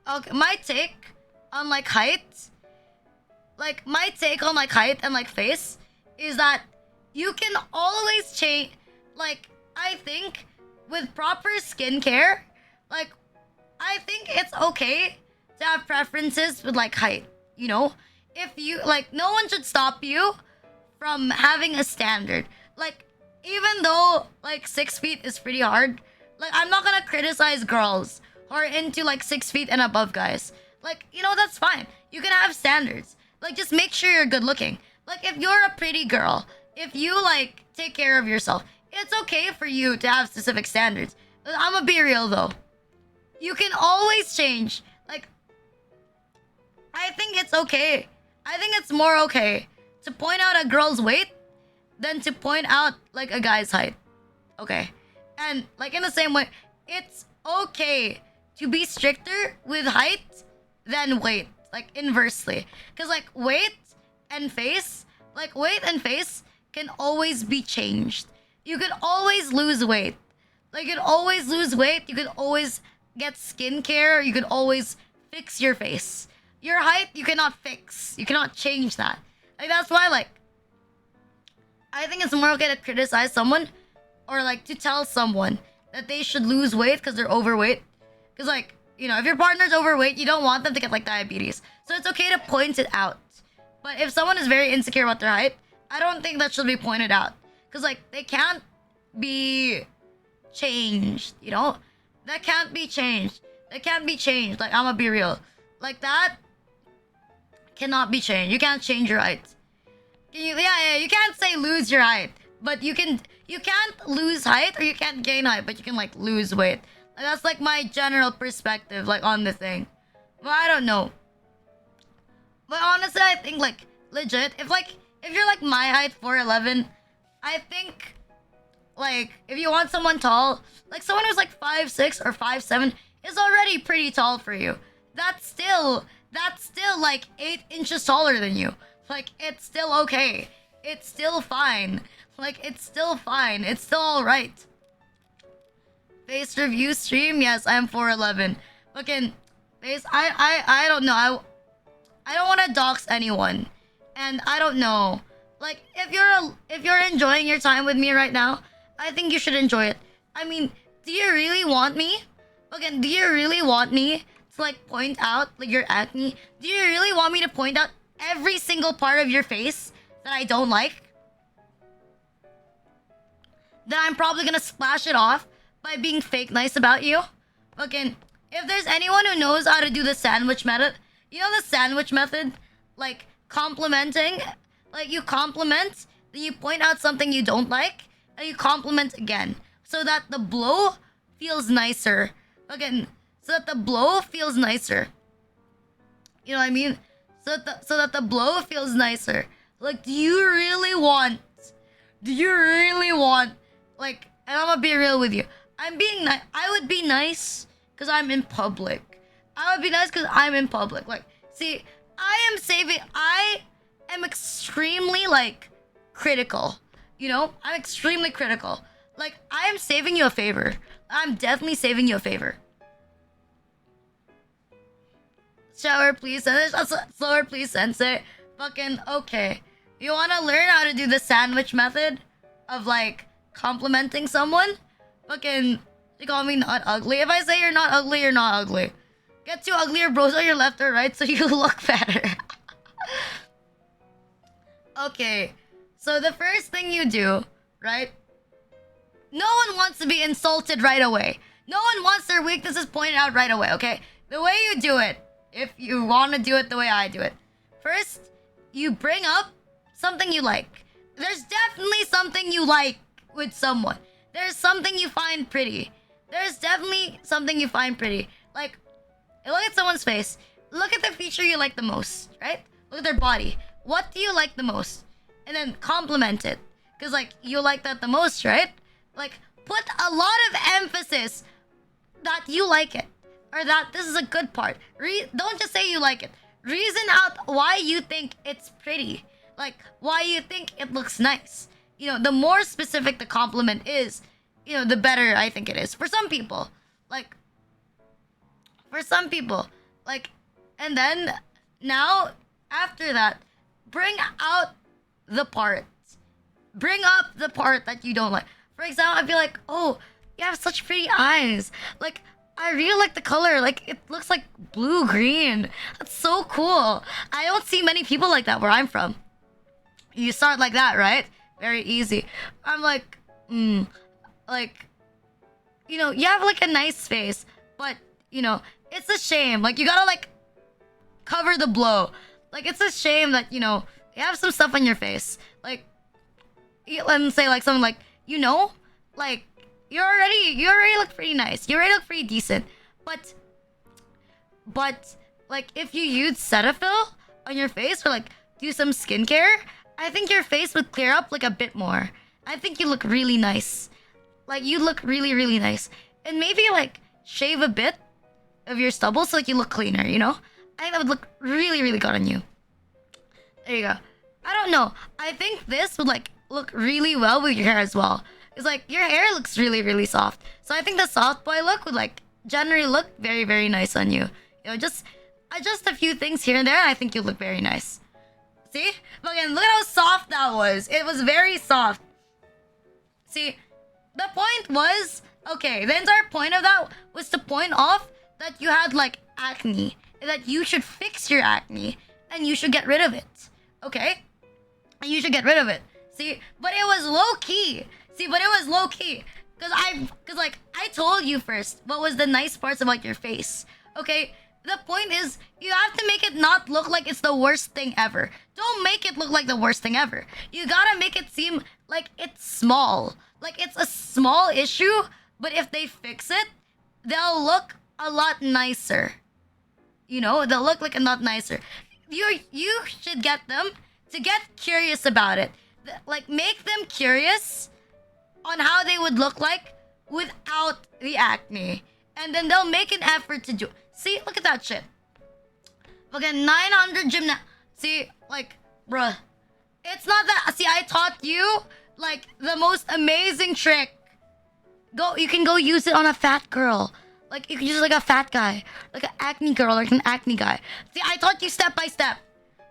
okay, my take on like height and like face is that you can always change. Like, I think with proper skincare, like, I think it's okay to have preferences with like height, you know? If you like, no one should stop you from having a standard. Like, even though like 6 feet is pretty hard, like, I'm not gonna criticize girls who are into like 6 feet and above guys. Like, you know, that's fine. You can have standards. Like, just make sure you're good looking. Like, if you're a pretty girl, if you like take care of yourself, it's okay for you to have specific standards. I'm gonna be real though. You can always change. Like, I think it's okay. I think it's more okay to point out a girl's weight than to point out like a guy's height. Okay. And like in the same way, it's okay to be stricter with height than weight. Like inversely. Because like weight and face, like weight and face can always be changed. You can always lose weight. Like you can always lose weight. You can always get skincare. You can always fix your face. Your height you cannot fix. You cannot change that. Like that's why like I think it's more okay to criticize someone or like to tell someone that they should lose weight because they're overweight. Because like, you know, if your partner's overweight, you don't want them to get like diabetes. So it's okay to point it out. But if someone is very insecure about their height, I don't think that should be pointed out. Because like they can't be changed, you know? That can't be changed. That can't be changed. Like, I'ma be real. Like that cannot be changed. You can't change your height. Yeah, you can't say lose your height. But you can't lose height or you can't gain height, but you can like lose weight. Like, that's like my general perspective like on the thing. But I don't know. But honestly, I think like legit, if you're like my height 4'11", I think like if you want someone tall, like someone who's like 5'6" or 5'7" is already pretty tall for you. That's still like 8 inches taller than you. Like it's still okay. It's still fine. Like it's still fine. It's still alright. Face review stream? Yes, I'm 4'11". Fucking face, I don't know. I don't want to dox anyone. And I don't know. Like if you're enjoying your time with me right now, I think you should enjoy it. I mean, do you really want me? Again, do you really want me to like point out like your acne? Do you really want me to point out every single part of your face that I don't like? Then I'm probably gonna splash it off by being fake nice about you. Fucking, if there's anyone who knows how to do the sandwich method, you know the sandwich method? Like complimenting, like you compliment, then you point out something you don't like, and you compliment again. So that the blow feels nicer. Again, so that the blow feels nicer. You know what I mean? So that the blow feels nicer. Like, do you really want, like, and I'm gonna be real with you. I'm being nice. I would be nice because I'm in public. I would be nice because I'm in public. Like, see, I am extremely, like, critical. You know? I'm extremely critical. Like, I am saving you a favor. I'm definitely saving you a favor. Shower, please. Slower, please, sensei. Fucking, okay. You wanna learn how to do the sandwich method of, like, complimenting someone? Fucking, you call me not ugly. If I say you're not ugly, you're not ugly. Get 2 uglier bros on your left or right so you look better. Okay. So the first thing you do, right? No one wants to be insulted right away. No one wants their weaknesses pointed out right away, okay? The way you do it, if you want to do it the way I do it. First, you bring up something you like. There's definitely something you like with someone. There's something you find pretty. There's definitely something you find pretty. Like, look at someone's face. Look at the feature you like the most, right? Look at their body. What do you like the most? And then compliment it. Because, like, you like that the most, right? Like, put a lot of emphasis that you like it. Or that this is a good part. Don't just say you like it. Reason out why you think it's pretty. Like, why you think it looks nice. You know, the more specific the compliment is, you know, the better I think it is. For some people. Like, and then, now, after that, bring out the parts. Bring up the part that you don't like. For example, I'd be like, oh, you have such pretty eyes. Like, I really like the color. Like, it looks like blue-green. That's so cool. I don't see many people like that where I'm from. You start like that, right? Very easy. I'm like, like, you know, you have like a nice face, but, you know, it's a shame. Like, you gotta like cover the blow. Like, it's a shame that, you know, you have some stuff on your face. Like, let me say like something like, you know, like, you already look pretty nice. You already look pretty decent. But like if you use Cetaphil on your face or like do some skincare, I think your face would clear up like a bit more. I think you look really nice. Like you look really, really nice. And maybe like shave a bit of your stubble so like you look cleaner, you know? I think that would look really, really good on you. There you go. don't know. I think this would like look really well with your hair as well. It's like your hair looks really, really soft. So I think the soft boy look would like generally look very, very nice on you. You know, just adjust a few things here and there. I think you look very nice. See? Look, and look at how soft that was. It was very soft. See, the point was, okay, the entire point of that was to point off that you had like acne. That you should fix your acne and you should get rid of it. Okay? And you should get rid of it. See? But it was low key. See, but it was low key. Cause like I told you first what was the nice parts about your face. Okay? The point is you have to make it not look like it's the worst thing ever. Don't make it look like the worst thing ever. You gotta make it seem like it's small. Like it's a small issue, but if they fix it, they'll look a lot nicer. You know, they'll look like a lot nicer. You should get them to get curious about it. Like make them curious on how they would look like without the acne. And then they'll make an effort to do. See, look at that shit. Look at 900 gymnast. See, like, bruh. It's not that. See, I taught you, like, the most amazing trick. You can go use it on a fat girl. Like, you can use it like a fat guy. Like an acne girl, like an acne guy. See, I taught you step by step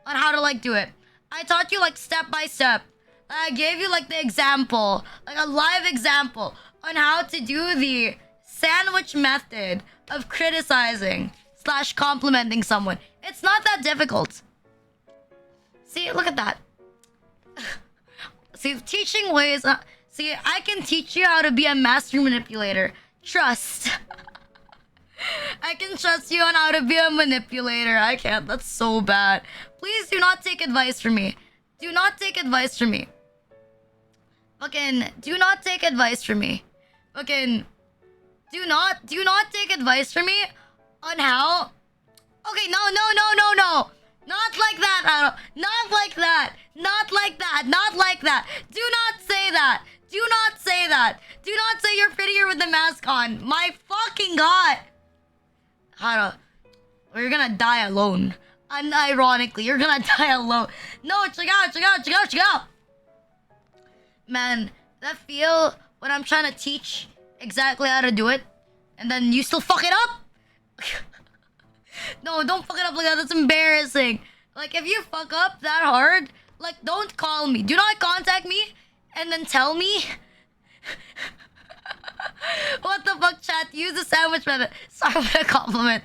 on how to, like, do it. I taught you, like, step by step. I gave you, like, the example. Like, a live example on how to do the sandwich method of criticizing / complimenting someone. It's not that difficult. See, look at that. See, teaching ways. See, I can teach you how to be a master manipulator. Trust. I can trust you on how to be a manipulator. I can't. That's so bad. Please do not take advice from me. Do not take advice from me. Fucking, do not take advice from me. Fucking, do not take advice from me on how. Okay, no. Not like that, Aro. Not like that. Not like that. Not like that. Do not say that. Do not say that. Do not say you're prettier with the mask on. My fucking god. Haro, you're gonna die alone. Unironically, you're gonna die alone. No, check out. Man, that feel when I'm trying to teach exactly how to do it, and then you still fuck it up? No, don't fuck it up like that. That's embarrassing. Like, if you fuck up that hard, like, don't call me. Do not contact me and then tell me. What the fuck, chat? Use the sandwich method. Sorry for the compliment.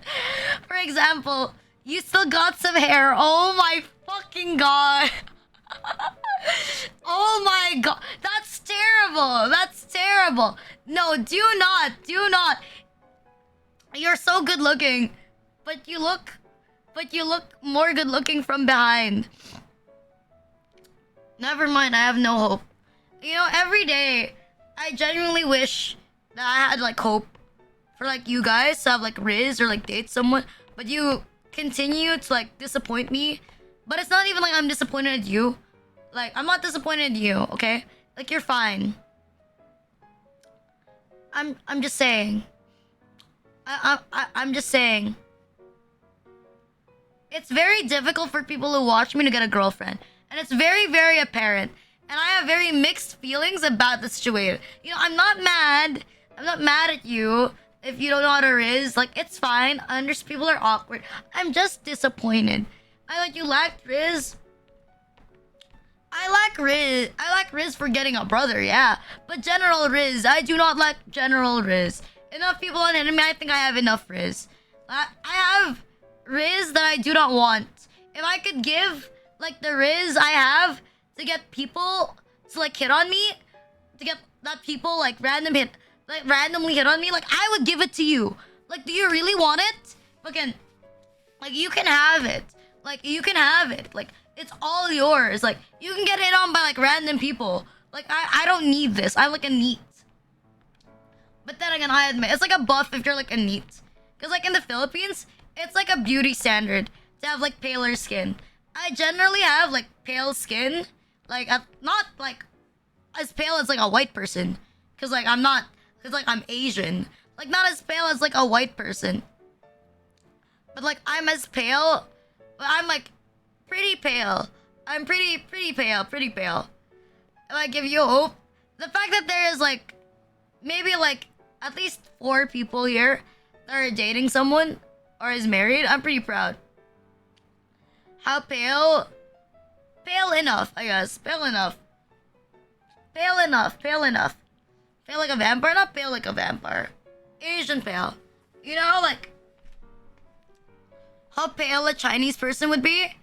For example, you still got some hair. Oh my fucking god. Oh my god. That's terrible. That's terrible. No, do not. You're so good looking. But you look more good looking from behind. Never mind, I have no hope. You know, every day, I genuinely wish that I had, like, hope for, like, you guys to have, like, Riz or, like, date someone. But you continue to, like, disappoint me. But it's not even like I'm disappointed at you. Like, I'm not disappointed at you, okay? Like, you're fine. I'm just saying. I'm just saying. It's very difficult for people who watch me to get a girlfriend. And it's very, very apparent. And I have very mixed feelings about the situation. You know, I'm not mad. I'm not mad at you if you don't know how to Riz. Like, it's fine. I understand people are awkward. I'm just disappointed. You lacked Riz. I lack Riz for getting a brother, yeah. But general Riz, I do not lack general Riz. Enough people on anime, I think I have enough Riz. I have Riz that I do not want. If I could give, like, the Riz I have to get people to, like, hit on me, to get that people, like, randomly hit on me, like, I would give it to you. Like, do you really want it? Fucking, like, you can have it. Like, you can have it. Like, it's all yours. Like, you can get hit on by, like, random people. Like, I don't need this. I'm, like, a neat. But then again, I admit, it's like a buff if you're, like, a neat. Because, like, in the Philippines, it's, like, a beauty standard to have, like, paler skin. I generally have, like, pale skin. Like, not, like, as pale as, like, a white person. Because, like, I'm not... Because, like, I'm Asian. Like, not as pale as, like, a white person. But, like, I'm as pale... But I'm, like, pretty pale. I'm pretty pale, pretty pale. If I give you hope, the fact that there is like maybe like at least 4 people here that are dating someone or is married, I'm pretty proud. How pale? Pale enough, I guess. Pale enough. Pale enough. Pale enough. Pale like a vampire? Not pale like a vampire. Asian pale. You know, like how pale a Chinese person would be?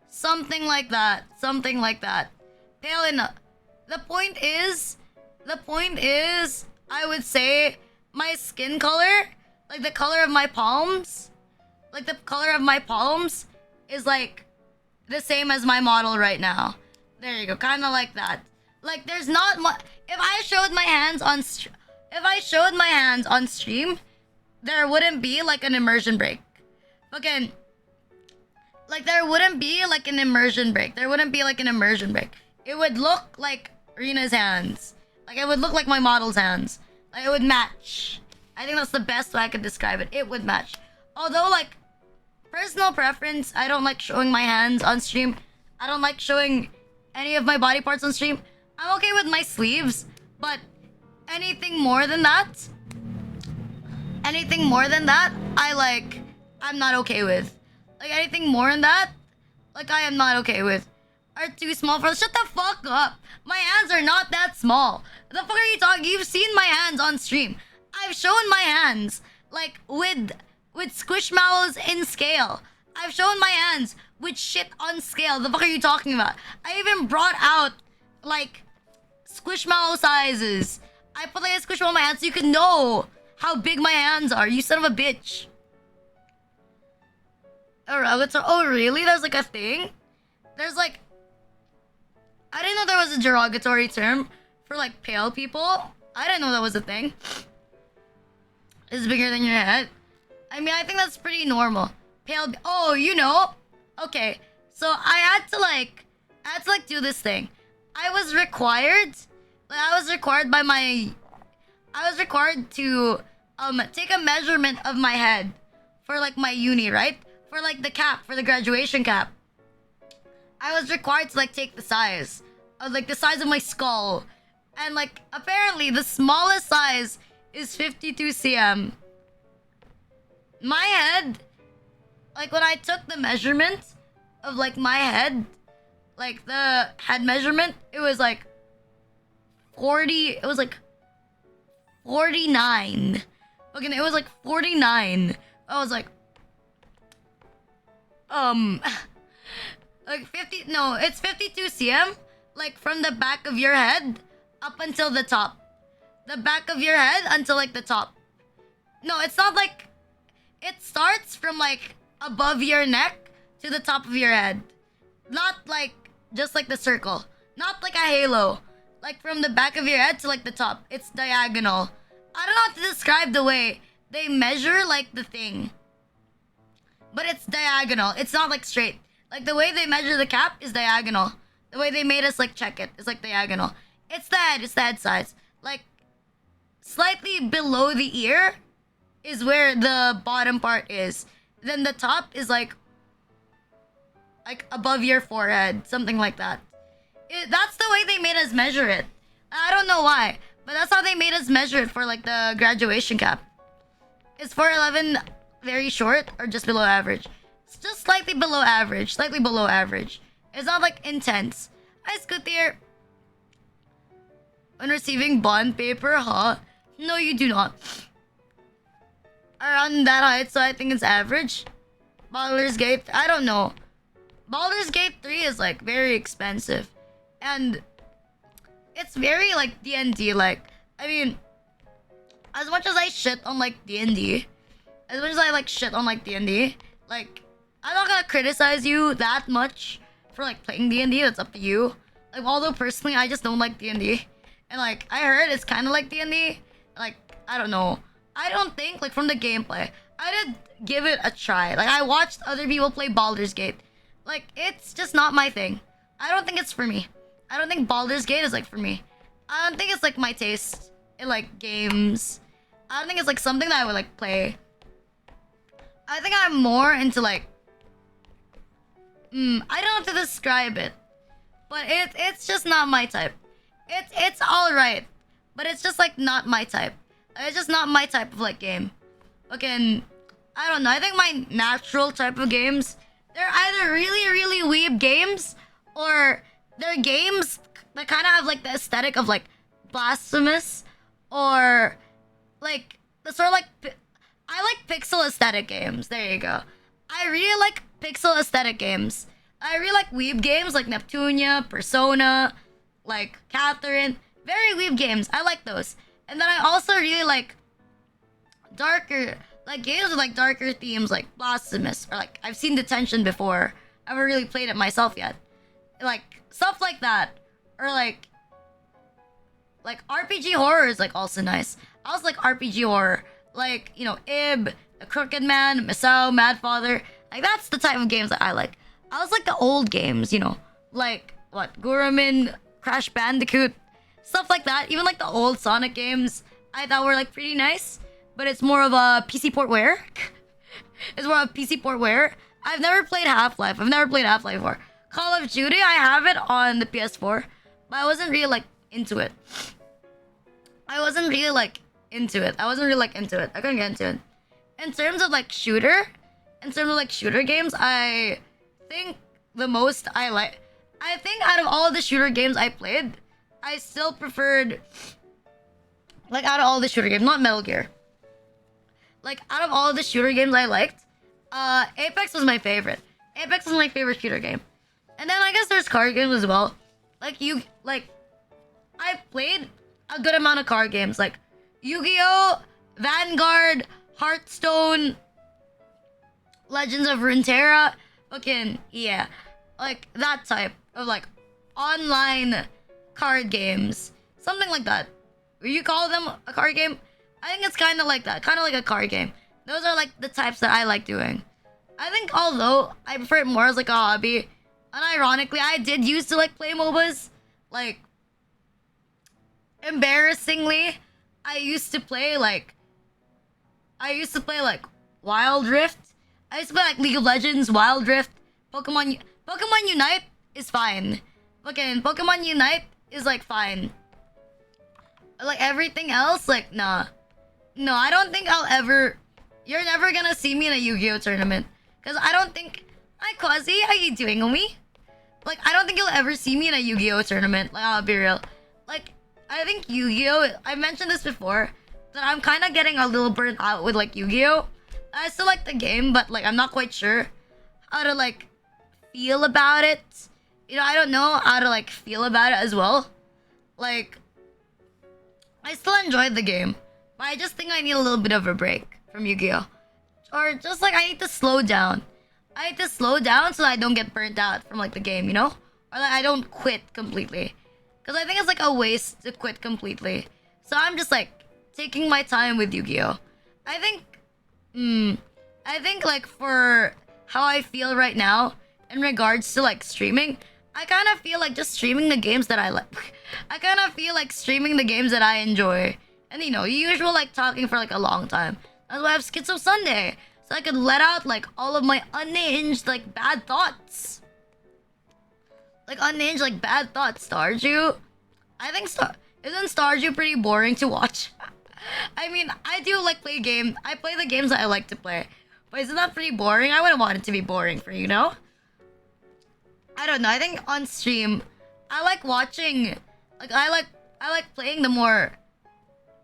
Something like that. Something like that. Pale enough. The point is, I would say my skin color, like the color of my palms, is like the same as my model right now. There you go, kind of like that. Like there's not much. If I showed my hands on stream, there wouldn't be like an immersion break. Again, like there wouldn't be like an immersion break. It would look like Rina'S hands. Like it would look like my model's hands. Like it would match. I think that's the best way I could describe it. It would match. Although like personal preference, I don't like showing my hands on stream. I don't like showing any of my body parts on stream. I'm okay with my sleeves, but anything more than that, I'm not okay with. Like anything more than that, like I am not okay with. Are too small for. Shut the fuck up. My hands are not that small. The fuck are you talking? You've seen my hands on stream. I've shown my hands like with squishmallows in scale. I've shown my hands with shit on scale. The fuck are you talking about? I even brought out like squishmallow sizes. I put like a squishmallow on my hands so you can know how big my hands are. You son of a bitch. Alright, oh really? There's like a thing? There's like, I didn't know there was a derogatory term for like pale people. I didn't know that was a thing. It's bigger than your head. I mean, I think that's pretty normal. Pale. Oh, you know. Okay, so I had to do this thing. I was required to take a measurement of my head for like my uni, right? For like the cap, for the graduation cap. I was required to like take the size of like the size of my skull. And like apparently the smallest size is 52 cm. My head, like when I took the measurement of like my head, like the head measurement, it was like 49. Okay, it was like 49. I was like like 50, no, it's 52 cm, like from the back of your head up until the top. The back of your head until like the top. No, it's not like, it starts from like above your neck to the top of your head. Not like just like the circle. Not like a halo. Like from the back of your head to like the top. It's diagonal. I don't know how to describe the way they measure like the thing. But it's diagonal. It's not like straight. Like the way they measure the cap is diagonal. The way they made us like check it is like diagonal. It's the head size. Like slightly below the ear is where the bottom part is. Then the top is like above your forehead, something like that. That's the way they made us measure it. I don't know why, but that's how they made us measure it for like the graduation cap. Is 4'11" very short or just below average? It's just slightly below average. Slightly below average. It's not like intense. Hi, Scooter. When receiving bond paper, huh? No, you do not. Around that height, so I think it's average. Baldur's Gate, I don't know. Baldur's Gate 3 is like very expensive. And it's very like D&D like. I mean, as much as I shit on like D&D, like I'm not gonna criticize you that much for like playing D&D. That's up to you. Like although personally I just don't like D&D. And like I heard it's kind of like D&D. Like I don't know. I don't think like from the gameplay, I did give it a try. Like I watched other people play Baldur's Gate. Like it's just not my thing. I don't think it's for me. I don't think Baldur's Gate is like for me. I don't think it's like my taste in like games. I don't think it's like something that I would like play. I think I'm more into like I don't know how to describe it. but it's just not my type. It's all right, but it's just like not my type. It's just not my type of like game. Fucking, I don't know. I think my natural type of games, they're either really really weeb games, or they're games that kind of have like the aesthetic of like blasphemous, or like the sort of like I like pixel aesthetic games. There you go. I really like pixel aesthetic games. I really like weeb games like Neptunia, Persona, like Catherine. Very weeb games. I like those. And then I also really like darker, like games with like darker themes, like Blasphemous, or like I've seen Detention before. I haven't really played it myself yet. Like stuff like that, or like RPG horror is like also nice. I also like RPG horror, like you know Ib, The Crooked Man, Misao, Mad Father. Like that's the type of games that I like. I was like the old games, you know, like what Guramin, Crash Bandicoot, stuff like that. Even like the old Sonic games, I thought were like pretty nice. But it's more of a PC portware. It's more of a PC portware. I've never played Half-Life. I've never played Half-Life before. Call of Duty, I have it on the PS4, but I wasn't really like into it. I wasn't really like into it. I couldn't get into it. In terms of like shooter games, I think the most I think out of all the shooter games I played, I still preferred, like out of all the shooter games, not Metal Gear. Like out of all the shooter games I liked, Apex was my favorite. Apex was my favorite shooter game. And then I guess there's card games as well. I played a good amount of card games like Yu-Gi-Oh, Vanguard, Hearthstone, Legends of Runeterra, fucking yeah, like that type of like online card games, something like that. Would you call them a card game? I think it's kind of like that, kind of like a card game. Those are like the types that I like doing. I think although I prefer it more as like a hobby, unironically, I did used to like play MOBAs. Like, embarrassingly, I used to play like Wild Rift. I used to play like League of Legends, Wild Rift, Pokemon Unite is fine. Fucking Pokemon Unite is like fine. Like everything else, like nah. No, I don't think I'll ever. You're never gonna see me in a Yu-Gi-Oh tournament, cause I don't think. Hi, Quasi, how you doing, homie? Like, I don't think you'll ever see me in a Yu-Gi-Oh tournament. Like, I'll be real. Like, I think Yu-Gi-Oh. I mentioned this before, that I'm kind of getting a little burnt out with like Yu-Gi-Oh. I still like the game, but like I'm not quite sure how to like feel about it. You know, I don't know how to like feel about it as well. Like, I still enjoyed the game, but I just think I need a little bit of a break from Yu-Gi-Oh. Or just like I need to slow down. I need to slow down so I don't get burnt out from like the game, you know? Or like I don't quit completely. Because I think it's like a waste to quit completely. So I'm just like taking my time with Yu-Gi-Oh. I think like for how I feel right now in regards to like streaming, I kind of feel like just streaming the games that I like. I kind of feel like streaming the games that I enjoy. And you know, usual like talking for like a long time. That's why I have Schizo Sunday. So I could let out like all of my unhinged like bad thoughts. Like unhinged like bad thoughts. Stardew. I think isn't Stardew pretty boring to watch? I mean, I do like play games. I play the games that I like to play. But isn't that pretty boring? I wouldn't want it to be boring for you, know? I don't know. I think on stream, I like watching. Like I like playing the more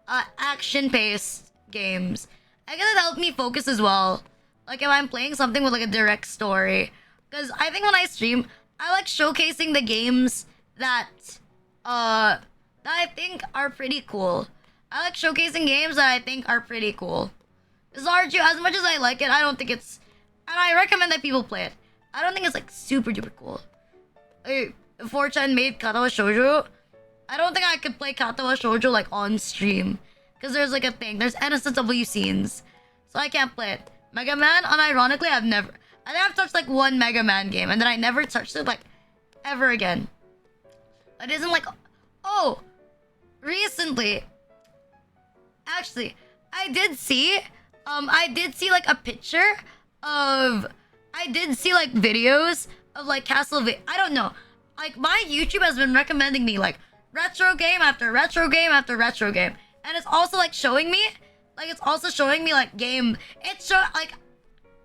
action-paced games. I guess it helped me focus as well. Like if I'm playing something with like a direct story, because I think when I stream, I like showcasing the games that I think are pretty cool. I like showcasing games that I think are pretty cool. Zarju, as much as I like it, I don't think it's, and I recommend that people play it. I don't think it's like super duper cool. Like, 4chan made Katawa Shoujo. I don't think I could play Katawa Shoujo like on stream. Because there's like a thing. There's NSFW scenes. So I can't play it. Mega Man, unironically, I think I've touched like one Mega Man game. And then I never touched it like ever again. It isn't like... Oh! Recently... Actually, I did see like a picture of... I did see like videos of like Castlevania. I don't know. like my YouTube has been recommending me like retro game after retro game after retro game, and it's also like showing me, like game. It's like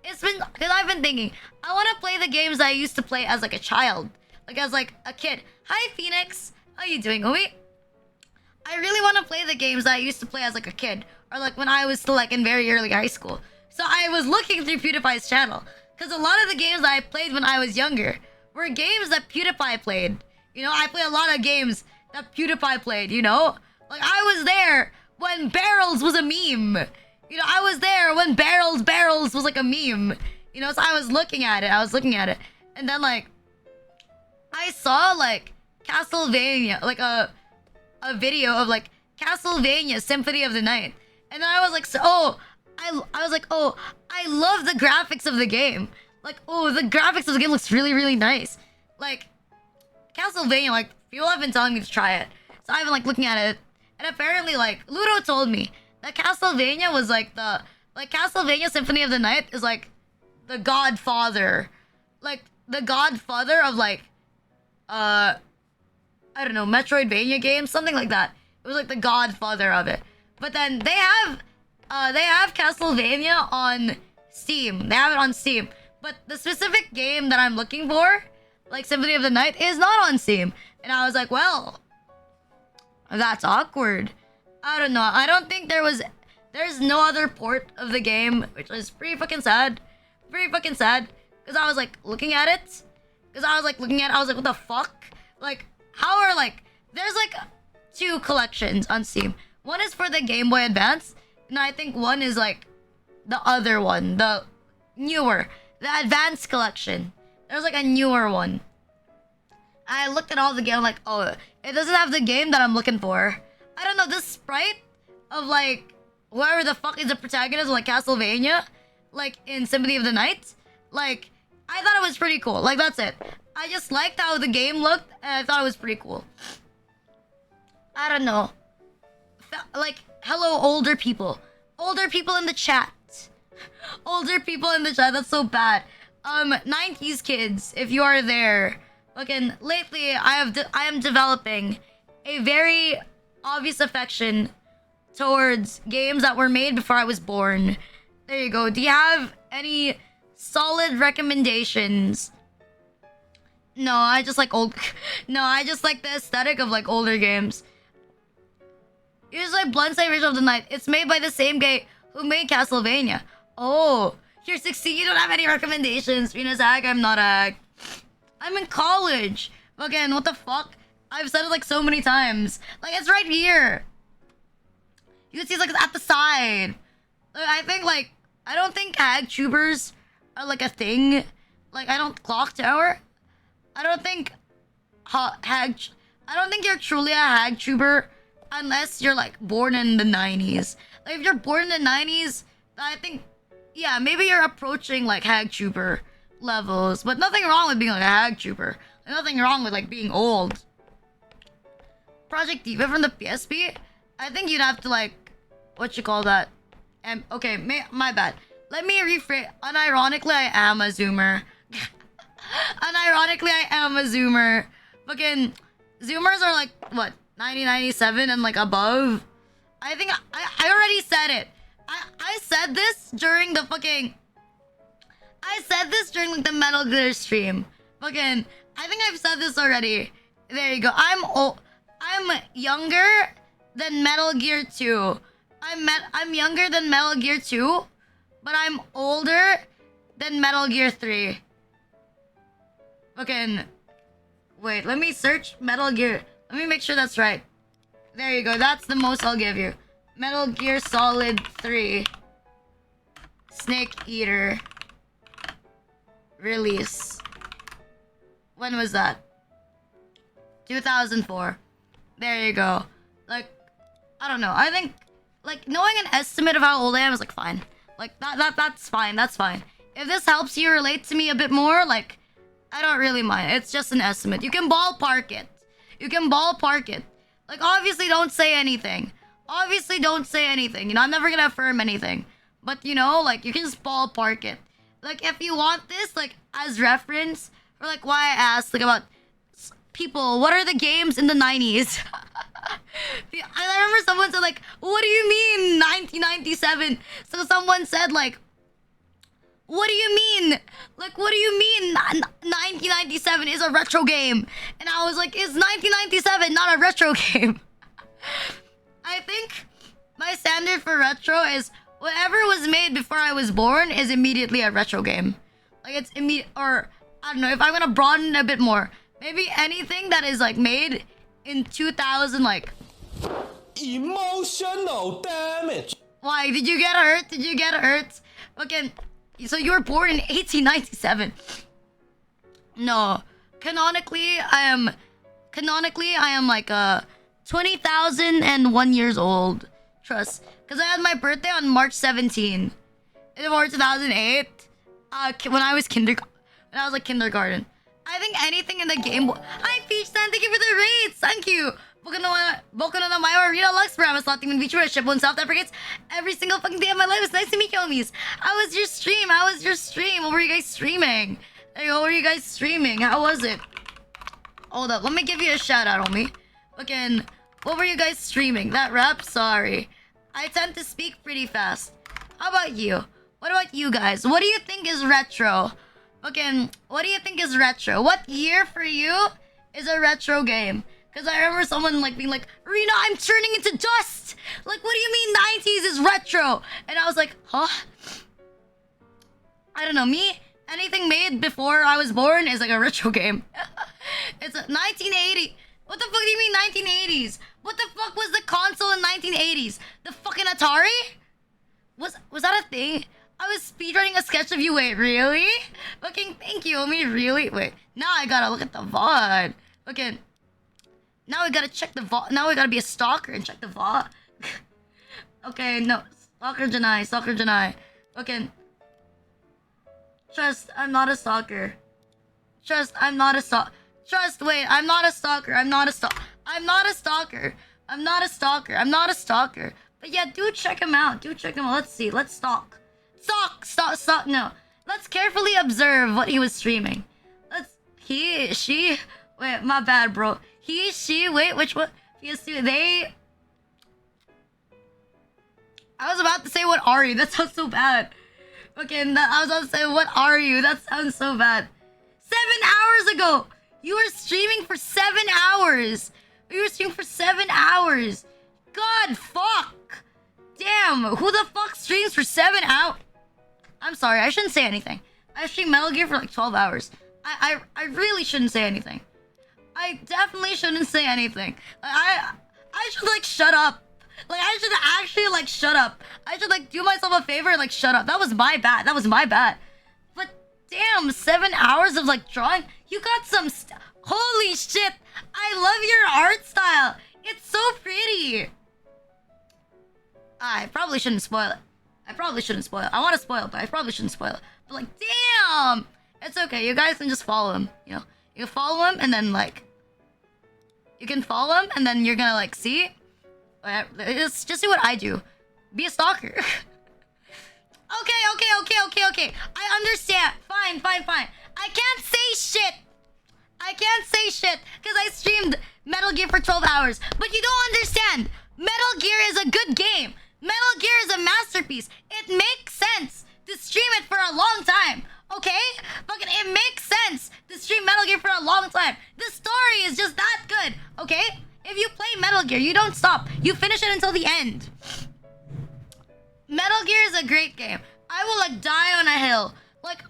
it's been because I've been thinking I want to play the games I used to play as like a child, like as like a kid. Hi Phoenix, how you doing, homie? I really want to play the games that I used to play as like a kid, or like when I was still like in very early high school. So I was looking through PewDiePie's channel because a lot of the games that I played when I was younger were games that PewDiePie played. You know, I play a lot of games that PewDiePie played. You know, like I was there when Barrels was a meme. You know, I was there when Barrels was like a meme. You know, so I was looking at it, and then like I saw like Castlevania, like a video of like Castlevania Symphony of the Night, and then I was like, I love the graphics of the game. Like, oh, the graphics of the game looks really, really nice. Like Castlevania, like people have been telling me to try it, so I've been like looking at it, and apparently like Ludo told me that Castlevania was like Castlevania Symphony of the Night is like the godfather, of like I don't know, Metroidvania games, something like that. It was like the godfather of it. But then they have Castlevania on Steam. They have it on Steam. But the specific game that I'm looking for, like Symphony of the Night, is not on Steam. And I was like, well, that's awkward. I don't know. I don't think there's no other port of the game, which is pretty fucking sad. Because I was like looking at it. I was like, what the fuck? Like, how are like, there's like 2 collections on Steam. One is for the Game Boy Advance, and I think one is like the other one, the Advanced collection. There's like a newer one. I looked at all the game, like, oh, it doesn't have the game that I'm looking for. I don't know, this sprite of like whoever the fuck is the protagonist of like Castlevania, like in Symphony of the Night, like I thought it was pretty cool. Like that's it. I just liked how the game looked, and I thought it was pretty cool. I don't know. Like, hello, older people. Older people in the chat. That's so bad. 90s kids, if you are there. Again, lately, I am developing a very obvious affection towards games that were made before I was born. There you go. Do you have any solid recommendations? No, I just like the aesthetic of like older games. Here's like Blindside Ritual of the Night. It's made by the same guy who made Castlevania. Oh, you're 16. You don't have any recommendations. Rina'S, I'm not I'm in college. Again, what the fuck? I've said it like so many times. Like it's right here. You can see it's like it's at the side. Like, I don't think hag tubers are like a thing. Like clock tower. I don't think you're truly a hag tuber unless you're like born in the 90s. Like if you're born in the 90s, I think yeah, maybe you're approaching like hag tuber levels, but nothing wrong with being like a hag tuber. Like, nothing wrong with like being old. Project Diva from the PSP? I think you'd have to like what you call that? Okay, my bad. Let me rephrase. Unironically, I am a zoomer. Fucking zoomers are like what 1997 and like above. I think I already said it. I said this during the fucking. I said this during like the Metal Gear stream. Fucking. I think I've said this already. There you go. I'm younger than Metal Gear 2. I'm younger than Metal Gear 2, but I'm older than Metal Gear 3. Fucking. Wait, let me search Metal Gear. Let me make sure that's right. There you go. That's the most I'll give you. Metal Gear Solid 3. Snake Eater. Release. When was that? 2004. There you go. Like, I don't know. I think, like, knowing an estimate of how old I am is, like, fine. Like, that's fine. That's fine. If this helps you relate to me a bit more, like, I don't really mind. It's just an estimate. You can ballpark it. Like, obviously, don't say anything. You know, I'm never gonna affirm anything. But, you know, like, you can just ballpark it. Like, if you want this, like, as reference, or, like, why I asked, like, about people, what are the games in the 90s? I remember someone said like, what do you mean 1997? So someone said like, what do you mean? Like, what do you mean 1997 is a retro game? And I was like, is 1997 not a retro game? I think my standard for retro is whatever was made before I was born is immediately a retro game. Like, it's immediate, or I don't know, if I'm gonna broaden it a bit more, maybe anything that is like made in 2000, like... Emotional damage. Why? Did you get hurt? Did you get hurt? Okay, so you were born in 1897. No. Canonically, I am like 20,001 years old. Trust. Because I had my birthday on March 17. In March 2008. When I was like kindergarten. I think anything in the game... Hi, Peachstan! Thank you for the rates! Thank you! Boku no Namae Rita Lux Paramus Slot Team and Feature Ship on self-deprecates every single fucking day of my life. It's nice to meet you, homies. How was your stream? What were you guys streaming? Hey, what were you guys streaming? How was it? Hold up, let me give you a shout out, homie. Again, what were you guys streaming? That rap? Sorry. I tend to speak pretty fast. How about you? What about you guys? What do you think is retro? Okay, what do you think is retro? What year for you is a retro game? Because I remember someone like being like, Rina, I'm turning into dust! Like, what do you mean 90s is retro? And I was like, huh? I don't know, me, anything made before I was born is like a retro game. It's a 1980. What the fuck do you mean 1980s? What the fuck was the console in 1980s? The fucking Atari? Was that a thing? I was speedrunning a sketch of you. Wait, really? Fucking thank you, homie. Really? Wait. Now I gotta look at the VOD. Okay. Now we gotta check the VOD. Now we gotta be a stalker and check the VOD. Okay, no. Stalker Janai. Okay. Trust, I'm not a stalker. Trust, I'm not a stalker. Trust, wait, I'm not a stalker. I'm not a stalker. But yeah, do check him out. Let's see. Let's stalk. Stalk. No. Let's carefully observe what he was streaming. She. Wait, my bad, bro. He, she, wait, which one? They. I was about to say, what are you? That sounds so bad. Okay, I was about to say, what are you? That sounds so bad. 7 hours ago! You were streaming for 7 hours! God, fuck! Damn, who the fuck streams for 7 hours? I'm sorry, I shouldn't say anything. I streamed Metal Gear for like 12 hours. I really shouldn't say anything. I definitely shouldn't say anything. I should like shut up. Like, I should actually like shut up. I should like do myself a favor and like shut up. That was my bad. But damn, 7 hours of like drawing. You got some holy shit. I love your art style. It's so pretty. I probably shouldn't spoil it. I want to spoil it, but I probably shouldn't spoil it. But like, damn. It's okay. You guys can just follow him. You know, you can follow him and then like, you can follow him and then you're gonna like see. Just see what I do. Be a stalker. Okay. I understand. Fine. I can't say shit because I streamed Metal Gear for 12 hours. But you don't understand. Metal Gear is a good game. Metal Gear is a masterpiece. It makes sense to stream it for a long time. Okay? Fucking it makes sense to stream Metal Gear for a long time. The story is just that good. Okay? If you play Metal Gear, you don't stop. You finish it until the end. Metal Gear is a great game. I will like die on a hill. Like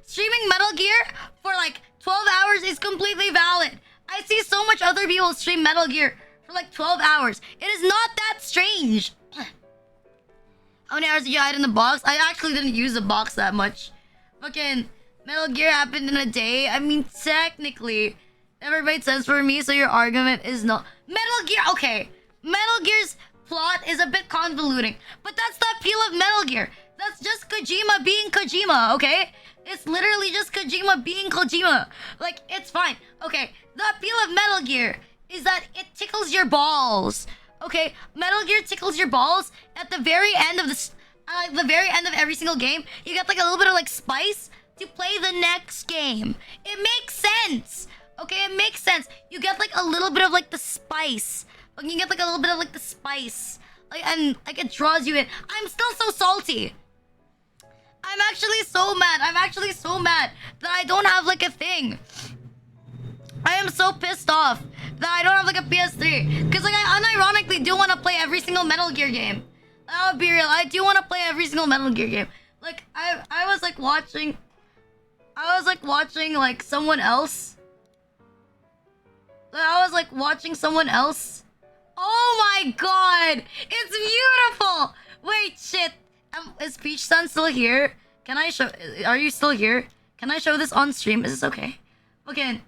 streaming Metal Gear for like 12 hours is completely valid. I see so much other people stream Metal Gear for like 12 hours. It is not that strange. How many hours did you hide in the box? I actually didn't use the box that much. Fucking Metal Gear happened in a day. I mean, technically, never made sense for me, so your argument is not... Metal Gear, okay. Metal Gear's plot is a bit convoluting, but that's the appeal of Metal Gear. That's just Kojima being Kojima, okay? It's literally just Kojima being Kojima. Like, it's fine. Okay, the appeal of Metal Gear is that it tickles your balls. Okay, Metal Gear tickles your balls at the very end of the very end of every single game. You get like a little bit of like spice to play the next game. It makes sense. Okay, it makes sense. You get like a little bit of like the spice. Like you get like a little bit of like the spice. Like and like it draws you in. I'm still so salty. I'm actually so mad. I'm actually so mad that I don't have like a thing. I am so pissed off that I don't have like a PS3. Cause like I unironically do want to play every single Metal Gear game. I'll be real. I do want to play every single Metal Gear game. Like I was like watching like someone else. I was like watching someone else. Oh my god! It's beautiful! Wait, shit. Is Peach Sun still here? Can I show... Are you still here? Can I show this on stream? Is this okay? Okay.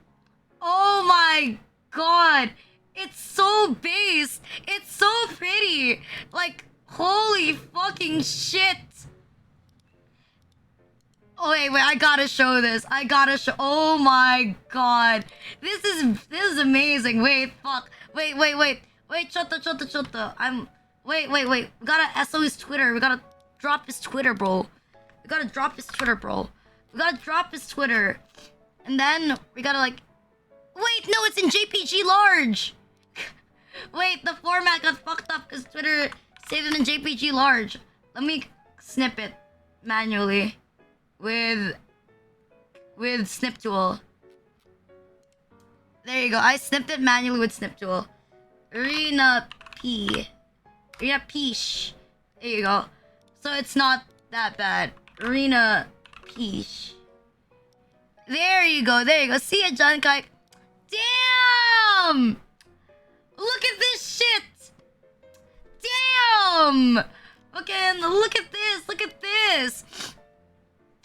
Oh my god! It's so based! It's so pretty! Like, holy fucking shit! Oh wait, I gotta show this. I gotta show... Oh my god. This is amazing. Wait, fuck. Wait. Wait, chota. Wait. We gotta SO his Twitter. We gotta drop his Twitter, bro. We gotta drop his Twitter. And then we gotta like... Wait, no, it's in JPG large. Wait, the format got fucked up because Twitter saved it in JPG large. Let me snip it manually. With snip tool. There you go. I snipped it manually with snip tool. Rina Peach. There you go. So it's not that bad. Rina Peach. There you go. See ya, John Kai. Damn! Look at this shit! Damn! Fucking look at this!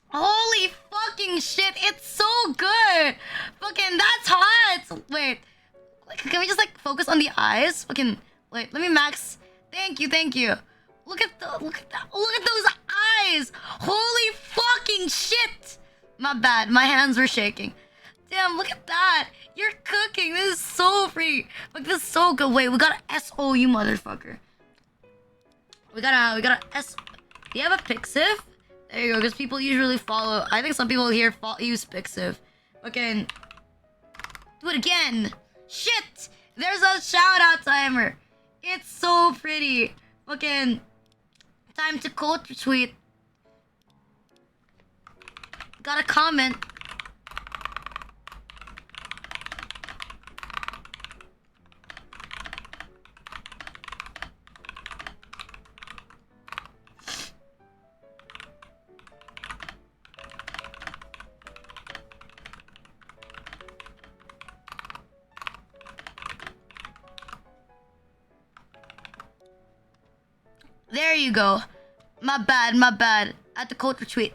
Holy fucking shit, it's so good! Fucking, that's hot! Wait, can we just like focus on the eyes? Fucking, wait, let me max. Thank you. Look at those eyes! Holy fucking shit! My bad, my hands were shaking. Damn, look at that! You're cooking, this is so free! Like, this is so good. Wait, we gotta SO you, motherfucker. We gotta S... Do you have a Pixiv? There you go, because people usually follow. I think some people here use Pixiv. Okay. Do it again. Shit! There's a shout out timer. It's so pretty. Okay. Time to quote retweet. Got a comment. There you go. My bad. I had to quote retweet.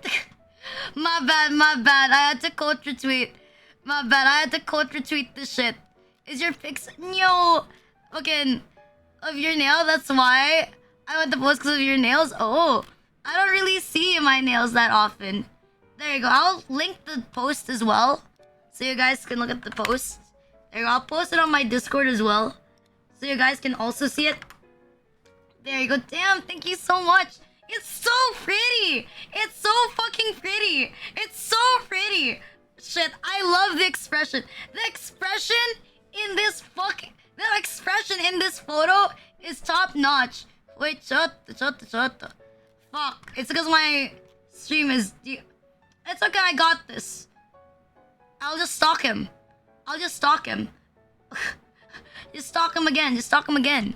My bad. I had to quote retweet. My bad. I had to quote retweet this shit. Is your pics... No. Fucking... Of your nail? That's why I went to post because of your nails? Oh. I don't really see my nails that often. There you go. I'll link the post as well. So you guys can look at the post. There you go. I'll post it on my Discord as well. So you guys can also see it. There you go. Damn, thank you so much. It's so pretty. It's so fucking pretty. It's so pretty. Shit, I love the expression. The expression in this photo is top notch. Wait, shut. Fuck. It's because my stream is... It's okay, I got this. I'll just stalk him. Just stalk him again.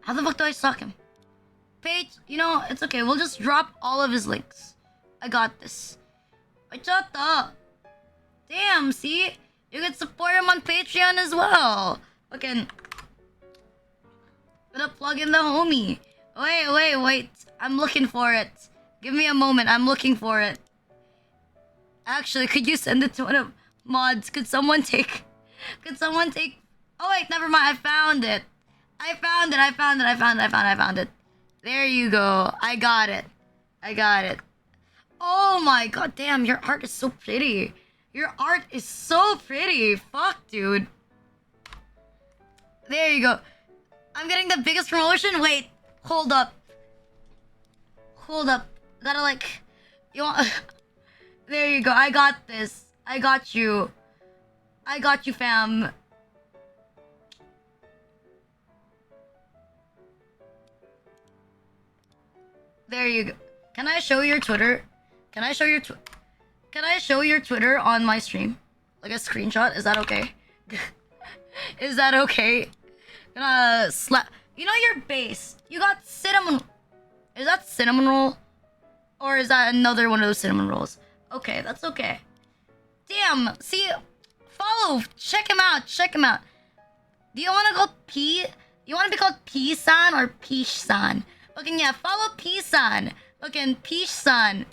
How the fuck do I stalk him? Page, you know, it's okay. We'll just drop all of his links. I got this. Wait, shut up. Damn, see? You can support him on Patreon as well. Okay. Gonna plug in the homie. Wait. I'm looking for it. Give me a moment. I'm looking for it. Actually, could you send it to one of mods? Could someone take... Oh wait, never mind. I found it. I found it. There you go. I got it. Oh my god, damn, your art is so pretty. Fuck, dude. There you go. I'm getting the biggest promotion? Wait, hold up. Gotta like... You want... There you go, I got this. I got you. I got you, fam. There you go. Can I show your Twitter? Can I show your Can I show your Twitter on my stream? Like a screenshot? Is that okay? Is that okay? Gonna slap. You know your base. You got cinnamon. Is that cinnamon roll? Or is that another one of those cinnamon rolls? Okay, that's okay. Damn. See, follow. Check him out. Check him out. Do you want to go P? You want to be called P-san or Peach-san? Fucking yeah, follow P-san. Fucking Peach-san.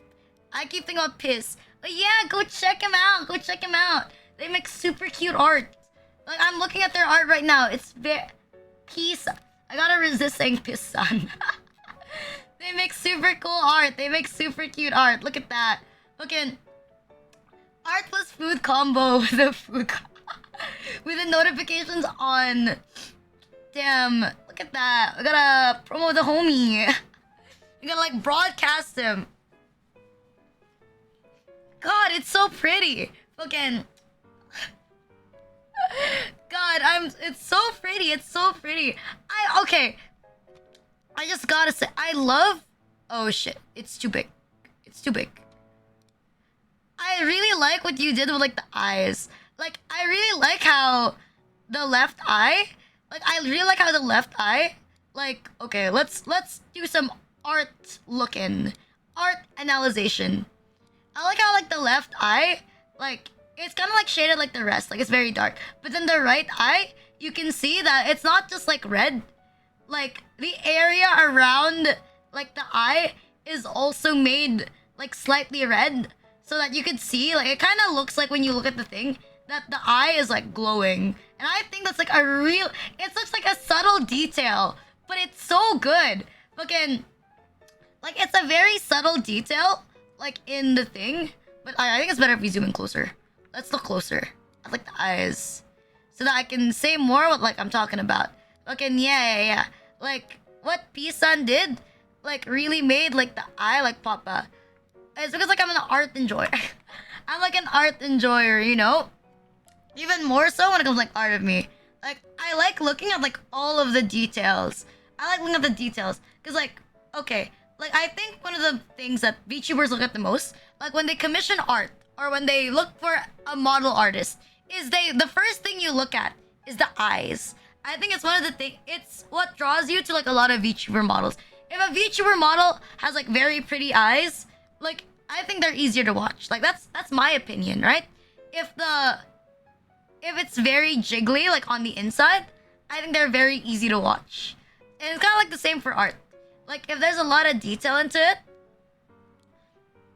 I keep thinking about piss. But yeah, go check him out. Go check him out. They make super cute art. Like, I'm looking at their art right now. It's very... Peace. I gotta resist saying piss-san. They make super cool art. They make super cute art. Look at that. Fucking... Art plus food combo with the food... with the notifications on. Damn. Look at that. I gotta promote the homie. You gotta, like, broadcast him. God, it's so pretty. Fucking... God, it's so pretty. It's so pretty. Okay. I just gotta say, I love... Oh, shit. It's too big. It's too big. I really like what you did with, like, the eyes. Like, I really like how the left eye... Like, I really like how the left eye... Like, okay, let's do some art looking. Art analyzation. I like how, like, the left eye... Like... It's kind of like shaded like the rest, like it's very dark. But then the right eye, you can see that it's not just like red. Like the area around like the eye is also made like slightly red. So that you could see, like it kind of looks like when you look at the thing, that the eye is like glowing. And I think that's like a real, it's such like a subtle detail. But it's so good. Fucking, like it's a very subtle detail, like in the thing. But I think it's better if we zoom in closer. Let's look closer. I like the eyes. So that I can say more what like I'm talking about. Fucking yeah. Like what P-san did, like really made like the eye like pop out. It's because like I'm an art enjoyer. I'm like an art enjoyer, you know? Even more so when it comes like art of me. Like I like looking at like all of the details. I like looking at the details. Cause like, okay, like I think one of the things that VTubers look at the most, like when they commission art, or when they look for a model artist, is the first thing you look at is the eyes. I think it's one of the things, it's what draws you to like a lot of VTuber models. If a VTuber model has like very pretty eyes, like I think they're easier to watch. Like that's my opinion, right? If it's very jiggly like on the inside, I think they're very easy to watch. And it's kind of like the same for art. Like if there's a lot of detail into it,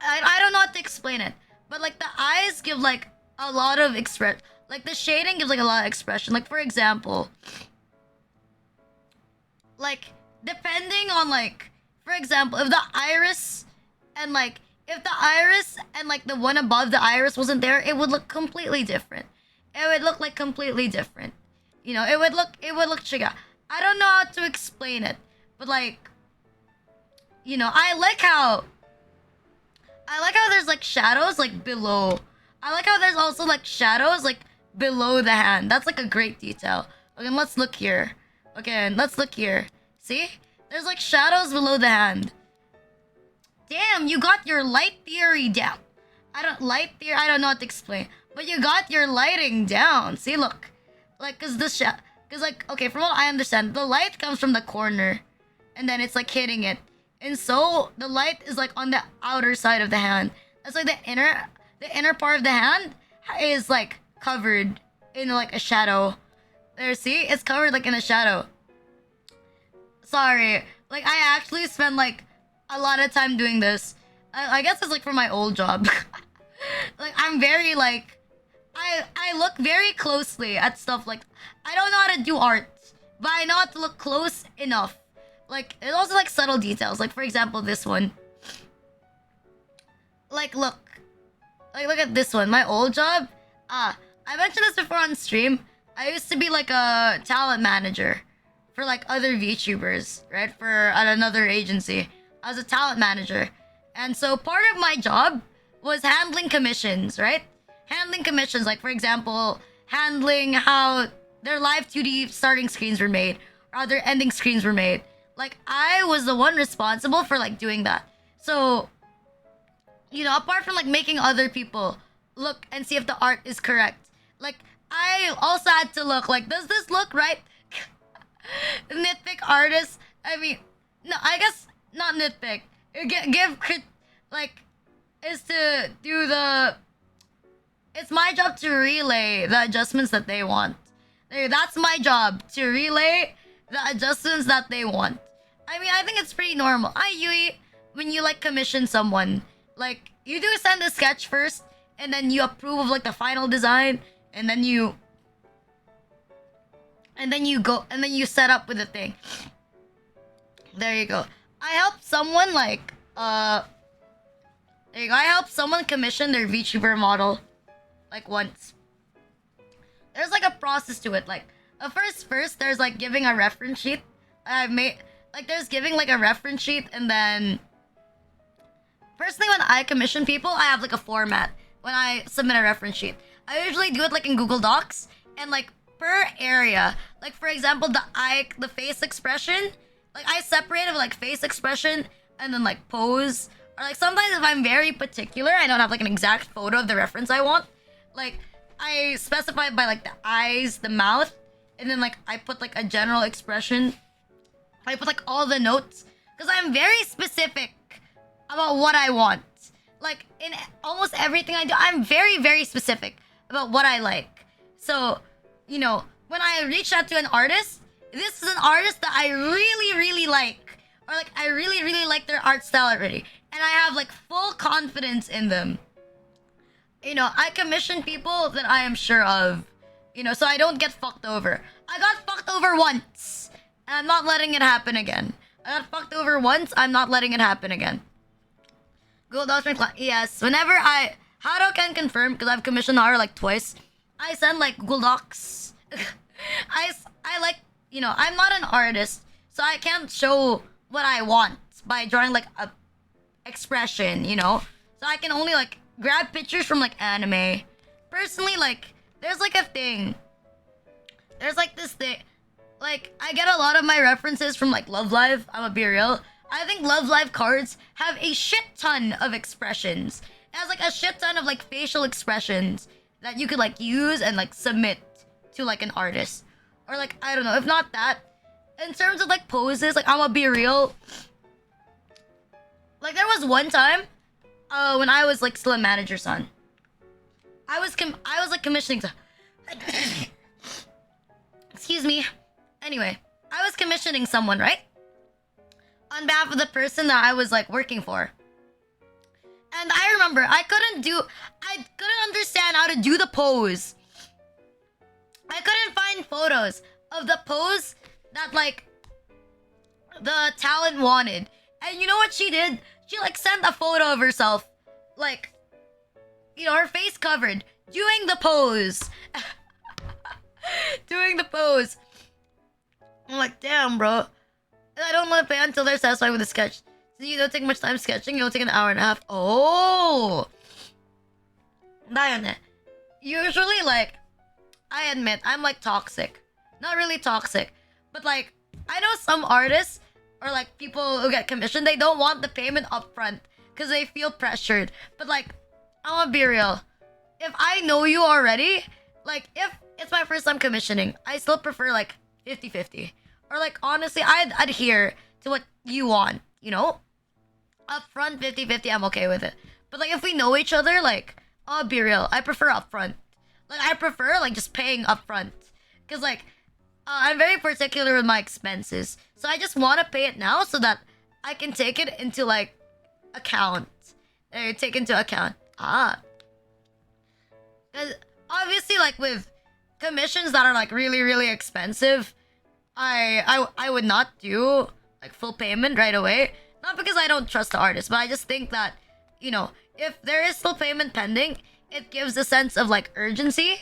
I don't know how to explain it. But like the eyes give like a lot of like the shading gives like a lot of expression. Like for example, like depending on like, for example, if the iris and like the one above the iris wasn't there, it would look completely different. It would look like completely different. You know, it would look chiga. I don't know how to explain it, but like, you know, I like how there's like shadows like below. I like how there's also like shadows like below the hand. That's like a great detail. Okay, let's look here. Okay, let's look here. See? There's like shadows below the hand. Damn, you got your light theory down. I don't know what to explain. But you got your lighting down. See, look. Like, cause like, okay, from what I understand, the light comes from the corner. And then it's like hitting it. And so the light is like on the outer side of the hand. That's like the inner part of the hand is like covered in like a shadow. There, see? It's covered like in a shadow. Sorry. Like I actually spend like a lot of time doing this. I guess it's like for my old job. Like I'm very like I look very closely at stuff like I don't know how to do art, but I know how to look close enough. Like, there's also, like, subtle details. Like, for example, this one. Like, look. Like, look at this one. My old job. I mentioned this before on stream. I used to be, like, a talent manager for, like, other VTubers, right? At another agency. I was a talent manager. And so, part of my job was handling commissions, right? Handling commissions. Like, for example, handling how their live 2D starting screens were made, or how their ending screens were made. Like, I was the one responsible for like doing that. So, you know, apart from like making other people look and see if the art is correct, like I also had to look like, does this look right? Nitpick artists. I mean, no, I guess not nitpick. Like, is to do the. It's my job to relay the adjustments that they want. That's my job, to relay the adjustments that they want. I mean, I think it's pretty normal. Yui, when you like commission someone, like you do send a sketch first, and then you approve of like the final design, and then you go, and then you set up with the thing. There you go. I helped someone like there you go. I helped someone commission their VTuber model like once. There's like a process to it. Like first there's like giving a reference sheet. I've made like there's giving like a reference sheet, and then personally when I commission people, I have like a format when I submit a reference sheet. I usually do it like in Google Docs, and like per area. Like for example, the face expression, like I separate it with like face expression and then like pose. Or like sometimes if I'm very particular, I don't have like an exact photo of the reference I want. Like I specify by like the eyes, the mouth, and then like I put like a general expression. I put like all the notes because I'm very specific about what I want. Like in almost everything I do, I'm very, very specific about what I like. So, you know, when I reach out to an artist, this is an artist that I really, really like. Or like I really, really like their art style already. And I have like full confidence in them. You know, I commission people that I am sure of. You know, so I don't get fucked over. I got fucked over once. And I'm not letting it happen again. I got fucked over once. I'm not letting it happen again. Google Docs my client. Yes, whenever Haro can confirm because I've commissioned Haro like twice. I send like Google Docs. I like, you know, I'm not an artist, so I can't show what I want by drawing like a expression, you know. So I can only like grab pictures from like anime. Personally, like there's like a thing. There's like this thing. Like I get a lot of my references from like Love Live. I'm gonna be real. I think Love Live cards have a shit ton of expressions. It has like a shit ton of like facial expressions that you could like use and like submit to like an artist. Or like, I don't know, if not that, in terms of like poses, like I'm gonna be real. Like there was one time when I was like still a manager son. I was like commissioning excuse me. Anyway, I was commissioning someone, right? On behalf of the person that I was like working for. And I remember I couldn't understand how to do the pose. I couldn't find photos of the pose that like the talent wanted. And you know what she did? She like sent a photo of herself, like, you know, her face covered, doing the pose. Doing the pose. I'm like, damn, bro. I don't want to pay until they're satisfied with the sketch. So you don't take much time sketching, you'll take an hour and a half. Oh! Dayone. Usually, like, I admit, I'm like toxic. Not really toxic. But like, I know some artists, or like people who get commissioned, they don't want the payment upfront because they feel pressured. But like, I'm gonna be real. If I know you already, like, if it's my first time commissioning, I still prefer like 50-50. Or like, honestly, I'd adhere to what you want, you know? Upfront 50-50, I'm okay with it. But like, if we know each other, like, I'll be real, I prefer upfront. Like, I prefer like just paying upfront. Because like, I'm very particular with my expenses. So I just want to pay it now so that I can take it into like account. Take into account. Because obviously, like with commissions that are like really, really expensive, I would not do like full payment right away. Not because I don't trust the artist, but I just think that, you know, if there is still payment pending, it gives a sense of like urgency.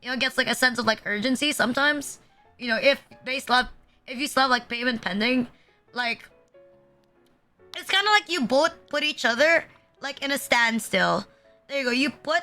You know, it gets like a sense of like urgency sometimes. You know, if you still have like payment pending, like it's kind of like you both put each other like in a standstill. There you go. You put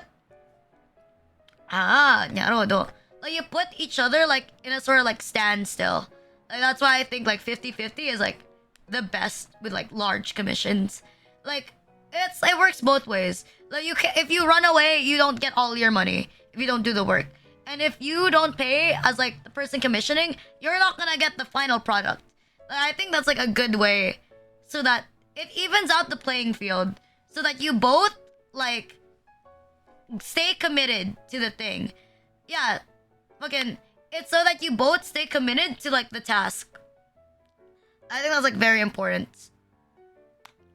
Ah, naruhodo. Like you put each other like in a sort of like standstill. Like that's why I think like 50-50 is like the best with like large commissions. Like it works both ways. Like if you run away, you don't get all your money if you don't do the work. And if you don't pay as like the person commissioning, you're not gonna get the final product. Like, I think that's like a good way so that it evens out the playing field so that you both like stay committed to the thing. Yeah, fucking it's so that you both stay committed to like the task. I think that's like very important.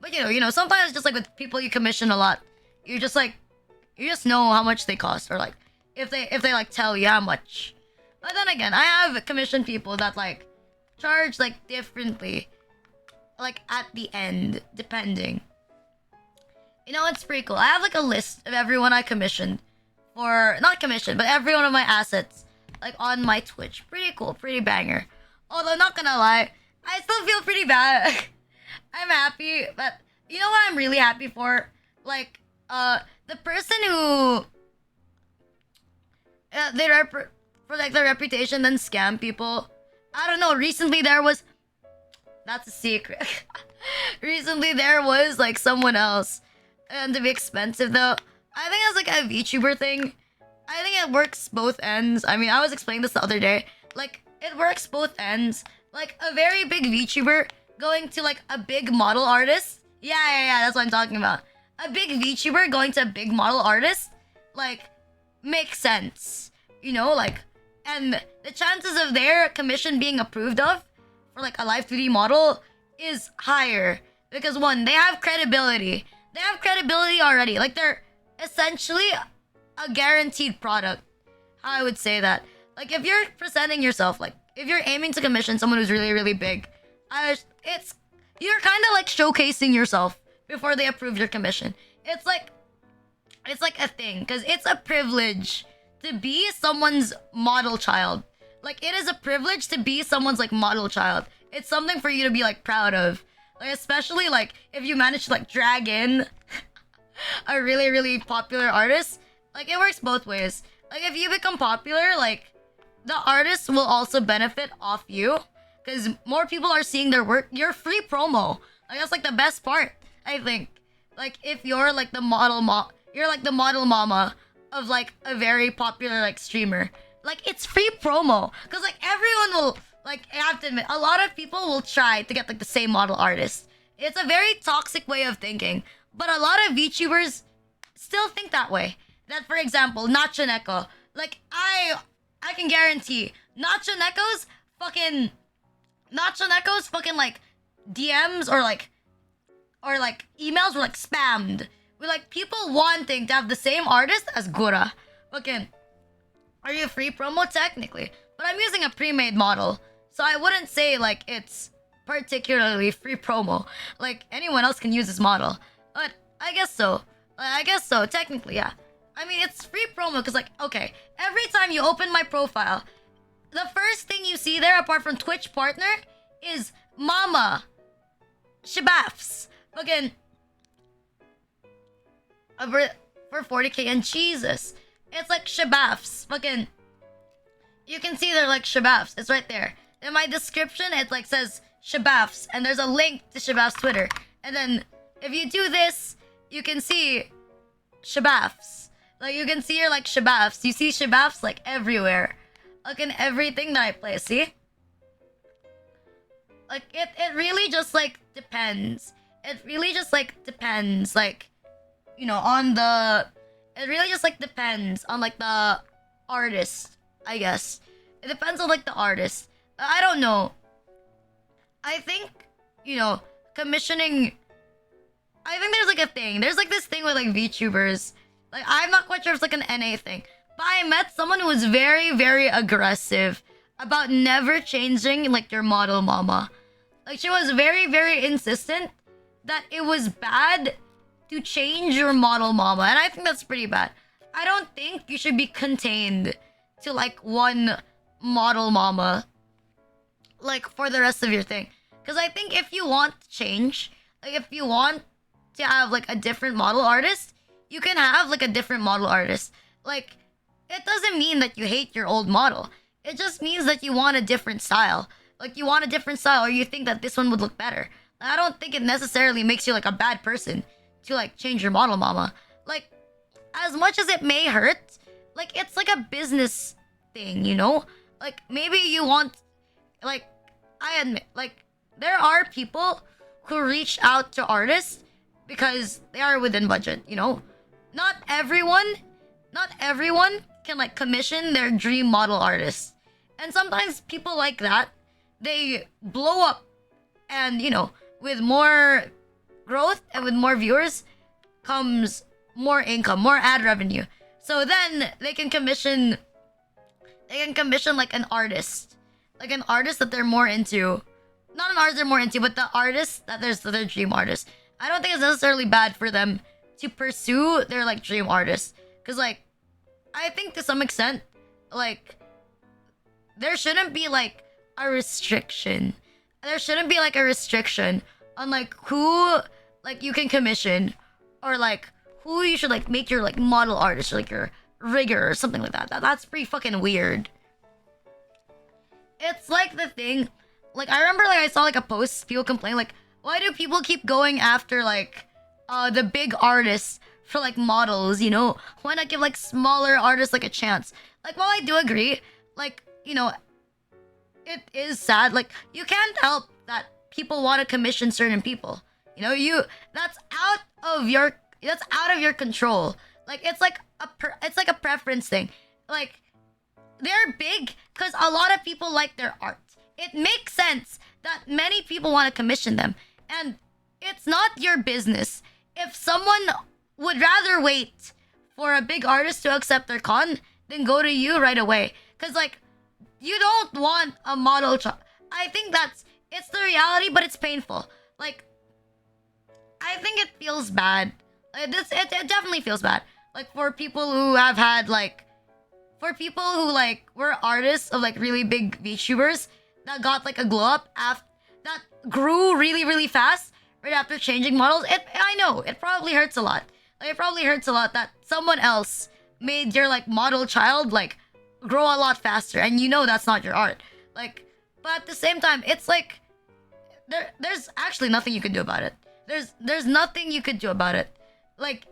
But sometimes just like with people you commission a lot, you just know how much they cost, or like if they like tell you how much. But then again, I have commissioned people that like charge like differently, like at the end, depending. It's pretty cool. I have like a list of everyone I commissioned for, not commissioned, but every one of my assets, like on my Twitch. Pretty cool, pretty banger. Although not gonna lie, I still feel pretty bad. I'm happy, but you know what I'm really happy for? Like, the person who for like their reputation then scam people. I don't know. Recently there was, that's a secret. Recently there was like someone else, and to be expensive though. I think it's like a VTuber thing. I think it works both ends. I mean, I was explaining this the other day. Like, it works both ends. Like, a very big VTuber going to, like, a big model artist. Yeah, that's what I'm talking about. A big VTuber going to a big model artist, like, makes sense. Like, and the chances of their commission being approved of for, like, a live 3D model is higher. Because, one, they have credibility. They have credibility already. Like, they're essentially a guaranteed product. How I would say that. Like, if you're presenting yourself, like, if you're aiming to commission someone who's really, really big, you're kind of like showcasing yourself before they approve your commission. It's like a thing, because it's a privilege to be someone's model child. Like, it is a privilege to be someone's like model child. It's something for you to be like proud of. Like, especially like if you manage to like drag in a really, really popular artist. Like, it works both ways. Like, if you become popular, like, the artist will also benefit off you, because more people are seeing their work. You're free promo. Like, that's like the best part, I think. Like, if you're like the you're like the model mama of like a very popular like streamer. Like, it's free promo, because like everyone will, like, I have to admit, a lot of people will try to get like the same model artist. It's a very toxic way of thinking, but a lot of VTubers still think that way. That, for example, Nacho like, I can guarantee Nacho Neko's fucking like DMs or like emails were like spammed with like people wanting to have the same artist as Gura. Fucking, are you free promo? Technically, but I'm using a pre-made model, so I wouldn't say like it's particularly free promo. Like, anyone else can use this model, but I guess so. Technically, yeah. I mean, it's free promo because, like, okay, every time you open my profile, the first thing you see there, apart from Twitch partner, is Mama Shabafs. Fucking for 40k, and Jesus, it's like Shabafs. Fucking, you can see they're like Shabafs. It's right there. In my description, it like says Shabafs, and there's a link to Shabaf's Twitter. And then if you do this, you can see Shabafs. Like, you can see her like Shabafs. You see Shabafs like everywhere. Like, in everything that I play, see? Like, it really just like depends. It really just like depends, like, on the... It really just like depends on like the artist, I guess. It depends on like the artist. I don't know. I think, commissioning... I think there's like a thing. There's like this thing with like VTubers. Like, I'm not quite sure if it's like an NA thing. But I met someone who was very, very aggressive about never changing like your model mama. Like, she was very, very insistent that it was bad to change your model mama. And I think that's pretty bad. I don't think you should be contained to like one model mama, like, for the rest of your thing. Because I think if you want change, like, if you want to have like a different model artist, you can have like a different model artist. Like, it doesn't mean that you hate your old model. It just means that you want a different style. Like you want a different style, or you think that this one would look better. I don't think it necessarily makes you like a bad person to like change your model, mama. Like, as much as it may hurt, like it's like a business thing, you know? Like maybe you want, like, I admit, like there are people who reach out to artists because they are within budget, you know? Not everyone, not everyone can like commission their dream model artist. And sometimes people like that, they blow up, and you know, with more growth and with more viewers comes more income, more ad revenue. So then they can commission like an artist. Like an artist that they're more into. Not an artist they're more into, but the artist that there's their dream artist. I don't think it's necessarily bad for them to pursue their like dream artist. Cause like I think to some extent, like there shouldn't be like a restriction. There shouldn't be like a restriction on like who like you can commission, or like who you should like make your like model artist, or like your rigger or something like that. That's pretty fucking weird. It's like the thing, like I remember like I saw like a post, people complain like, why do people keep going after like the big artists for like models, you know? Why not give like smaller artists like a chance? Like, while I do agree, like, you know, it is sad. Like, you can't help that people want to commission certain people. You know, that's out of your control. Like, it's like a preference thing. Like, they're big because a lot of people like their art. It makes sense that many people want to commission them, and it's not your business if someone would rather wait for a big artist to accept their con than go to you right away. Because, like, you don't want a model I think it's the reality, but it's painful. Like, I think it feels bad. It definitely feels bad. Like, for people who have had, like, for people who, like, were artists of, like, really big VTubers that got, like, a glow up that grew really, really fast right after changing models. I know, it probably hurts a lot. Like, it probably hurts a lot that someone else made your, like, model child, like, grow a lot faster, and you know that's not your art. Like, but at the same time, it's like there's actually nothing you can do about it. There's nothing you could do about it. Like,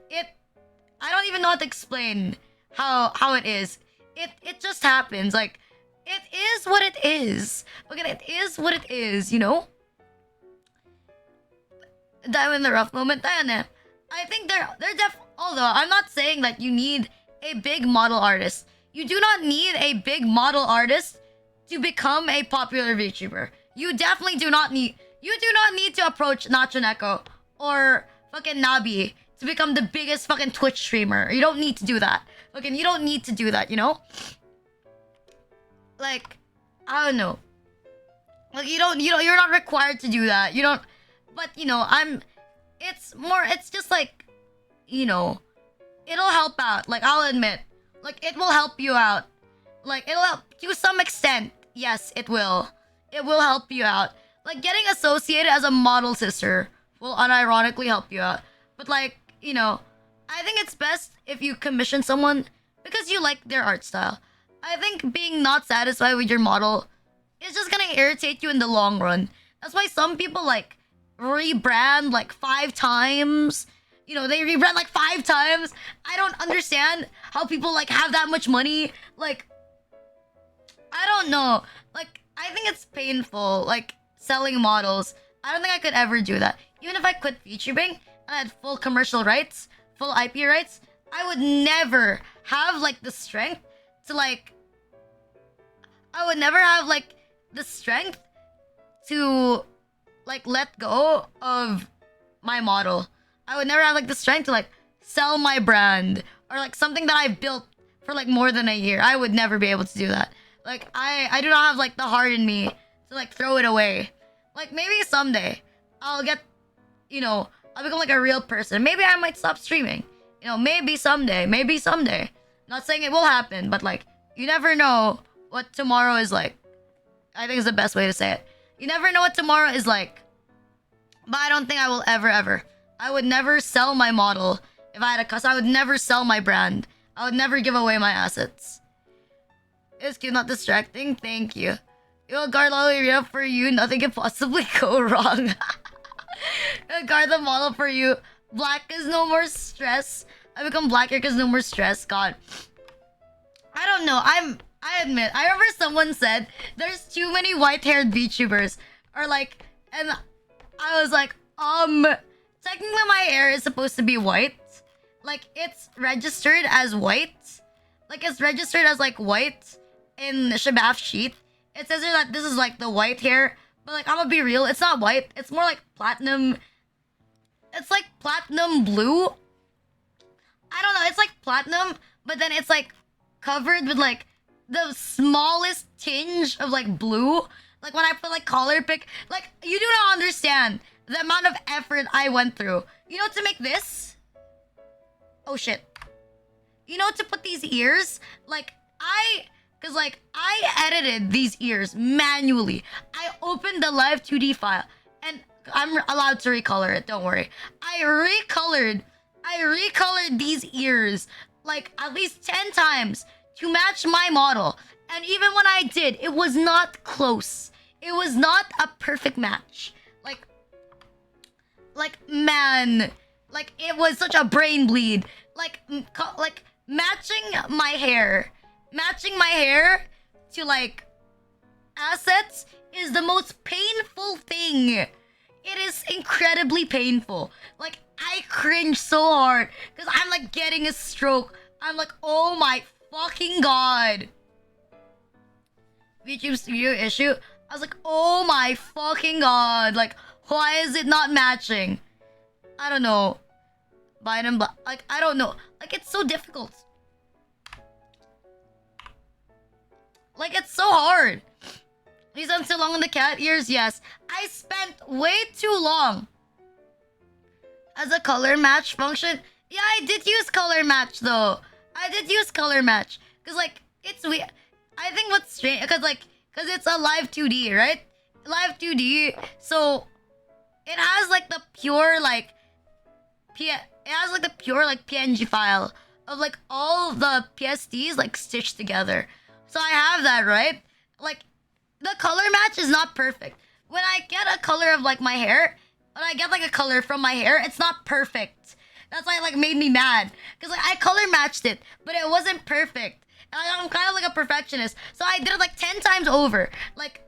I don't even know how to explain how it is. It just happens. Like, it is what it is. Okay, it is what it is, you know? Dive in the rough moment. Diana, I think they're although I'm not saying that you need a big model artist. You do not need a big model artist to become a popular VTuber. You definitely do not need to approach Nachoneko or fucking Nabi to become the biggest fucking Twitch streamer. You don't need to do that. Fucking, you don't need to do that, you know? Like, I don't know. Like, you're not required to do that. You don't, but, you know, it's just like, you know, it'll help out. Like, I'll admit. Like, it will help you out. Like, it'll help to some extent. Yes, it will. It will help you out. Like, getting associated as a model sister will unironically help you out. But, like, you know, I think it's best if you commission someone because you like their art style. I think being not satisfied with your model is just gonna irritate you in the long run. That's why some people, like, rebrand, like, 5 times. You know, they rebrand, like, 5 times. I don't understand how people, like, have that much money. Like, I don't know. Like, I think it's painful, like, selling models. I don't think I could ever do that. Even if I quit VTubing and I had full commercial rights, full IP rights, I would never have, like, the strength to, like... I would never have, like, the strength to, like, let go of my model. I would never have, like, the strength to, like, sell my brand or, like, something that I've built for, like, more than a year. I would never be able to do that. Like, I do not have, like, the heart in me to, like, throw it away. Like, maybe someday I'll get, you know, I'll become, like, a real person. Maybe I might stop streaming. You know, maybe someday. Maybe someday. Not saying it will happen, but, like, you never know what tomorrow is like. I think is the best way to say it. You never know what tomorrow is like. But I don't think I will ever. I would never sell my model if I had a cuss. I would never sell my brand. I would never give away my assets. Is cute not distracting? Thank you. Yo, guard all area for you. Nothing can possibly go wrong. Guard the model for you. Black is no more stress. I become black hair because no more stress. God. I don't know. I admit. I remember someone said there's too many white-haired VTubers. Or like, and I was like, technically my hair is supposed to be white. Like, it's registered as white. Like, it's registered as like white in the Shabaf sheet. It says here that this is like the white hair. But like, I'm gonna be real, it's not white. It's more like platinum. It's like platinum blue. I don't know, it's like platinum, but then it's like covered with like the smallest tinge of like blue. Like when I put like color pick, like you do not understand the amount of effort I went through. You know, to make this? Oh shit. You know, to put these ears, like cause like I edited these ears manually. I opened the live 2D file and I'm allowed to recolor it, don't worry. I recolored these ears like at least 10 times to match my model. And even when I did, it was not close. It was not a perfect match. Like man, like it was such a brain bleed. Like matching my hair to like assets is the most painful thing. It is incredibly painful. Like I cringe so hard because I'm like getting a stroke. I'm like, oh my fucking god. YouTube studio issue. I was like, oh my fucking god. Like, why is it not matching? I don't know. Biden, like, I don't know. Like, it's so difficult. Like, it's so hard. You spent so long on the cat ears? Yes. I spent way too long. As a color match function? Yeah, I did use color match, though. I did use color match. Because, like, it's weird. I think what's strange... Because it's a live 2D, right? Live 2D. So, it has, like, the pure, like... It has, like, the pure, like, PNG file of, like, all the PSDs, like, stitched together. So, I have that, right? Like, the color match is not perfect. When I get a color of, like, my hair... When I get, like, a color from my hair, it's not perfect. That's why it, like, made me mad. Because, like, I color matched it, but it wasn't perfect. And I'm kind of, like, a perfectionist. So, I did it, like, 10 times over. Like,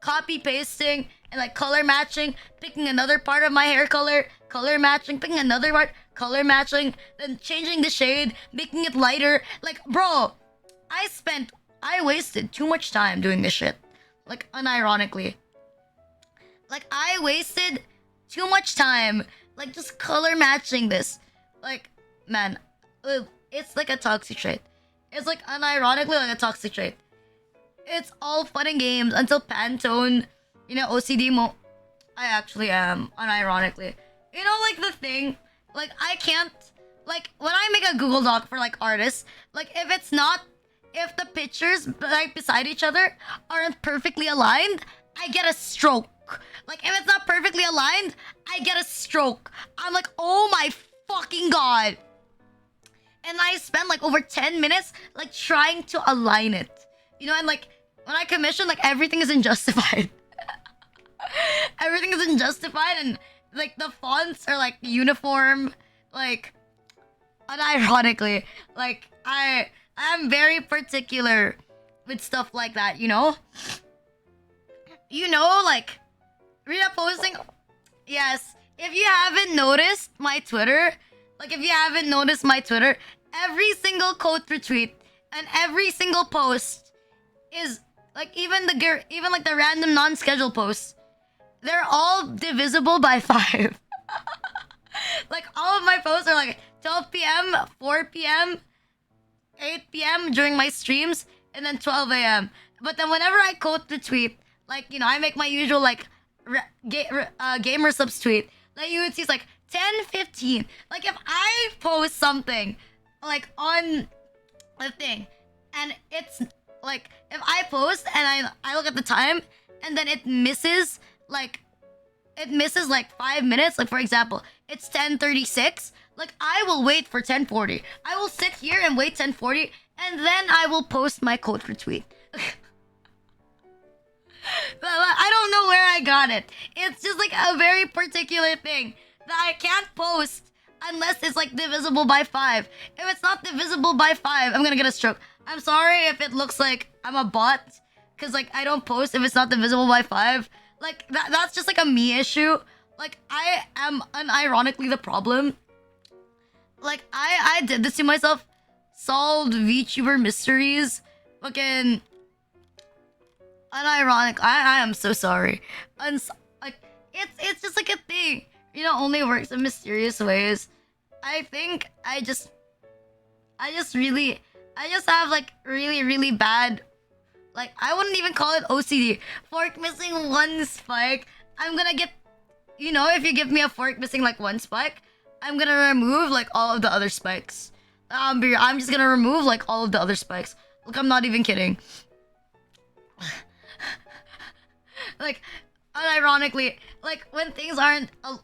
copy-pasting and, like, color matching. Picking another part of my hair color. Color matching. Picking another part. Color matching. Then changing the shade. Making it lighter. Like, bro, I wasted too much time doing this shit. Like, unironically. Like, I wasted too much time, like, just color matching this. Like, man, it's like a toxic trait. It's like, unironically, like a toxic trait. It's all fun and games until Pantone, you know, OCD I actually am, unironically. You know, like, the thing, like, I can't, like, when I make a Google Doc for, like, artists, like, if the pictures, like, beside each other aren't perfectly aligned, I get a stroke. Like, if it's not perfectly aligned, I get a stroke. I'm like, oh my fucking god. And I spend, like, over 10 minutes, like, trying to align it. You know, and, like, when I commission, like, everything is unjustified. Everything is unjustified, and, like, the fonts are, like, uniform. Like, unironically. Like, I'm very particular with stuff like that, you know? You know, like... Rina posting, yes. If you haven't noticed my Twitter, every single quote retweet and every single post is like even like the random non-scheduled posts, they're all divisible by 5. Like all of my posts are like 12 p.m., 4 p.m., 8 p.m. during my streams, and then 12 a.m. But then whenever I quote the tweet, like, you know, I make my usual like gamer subs tweet, like you would see it's like 10:15. Like if I post something like on the thing and it's like if I post and I look at the time and then it misses like 5 minutes, like for example it's 10:36, Like, I will wait for 1040. I will sit here and wait 1040, and then I will post my code for tweet. But I don't know where I got it. It's just like a very particular thing that I can't post unless it's like divisible by 5. If it's not divisible by 5, I'm gonna get a stroke. I'm sorry if it looks like I'm a bot, because like I don't post if it's not divisible by 5. Like that's just like a me issue. Like I am unironically the problem. Like I did this to myself. Solved VTuber mysteries. Fucking unironic. I am so sorry. Like it's just like a thing. You know, only works in mysterious ways. I think I just have like really bad, like I wouldn't even call it OCD. Fork missing one spike. I'm gonna get, you know, if you give me a fork missing like one spike, I'm gonna remove like all of the other spikes. I'm just gonna remove like all of the other spikes. Look, I'm not even kidding. Like, unironically, like when things aren't, I'm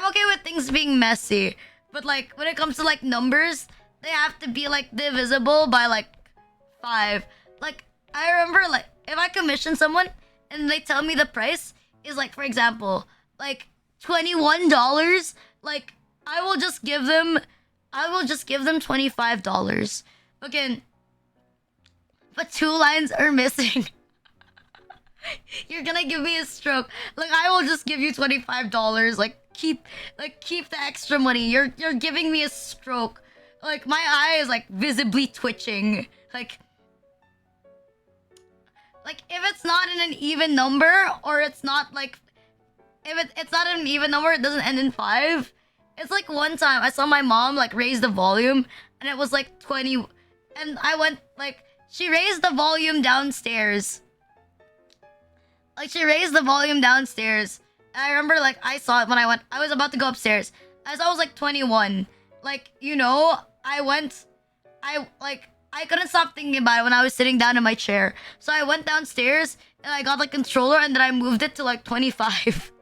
okay with things being messy, but like when it comes to like numbers, they have to be like divisible by like 5. Like I remember, like if I commission someone and they tell me the price is like, for example, like $21, like I will just give them $25. Okay, but 2 lines are missing. You're gonna give me a stroke. Like I will just give you $25. Like keep the extra money. You're giving me a stroke. Like my eye is like visibly twitching. Like if it's not in an even number, or it's not like, if it's not in an even number, it doesn't end in 5. It's like one time I saw my mom like raise the volume and it was like 20, and I went like, she raised the volume downstairs. Like she raised the volume downstairs. And I remember like I saw it when I was about to go upstairs. I saw it was like 21. Like, you know, I couldn't stop thinking about it when I was sitting down in my chair. So I went downstairs and I got the controller and then I moved it to like 25.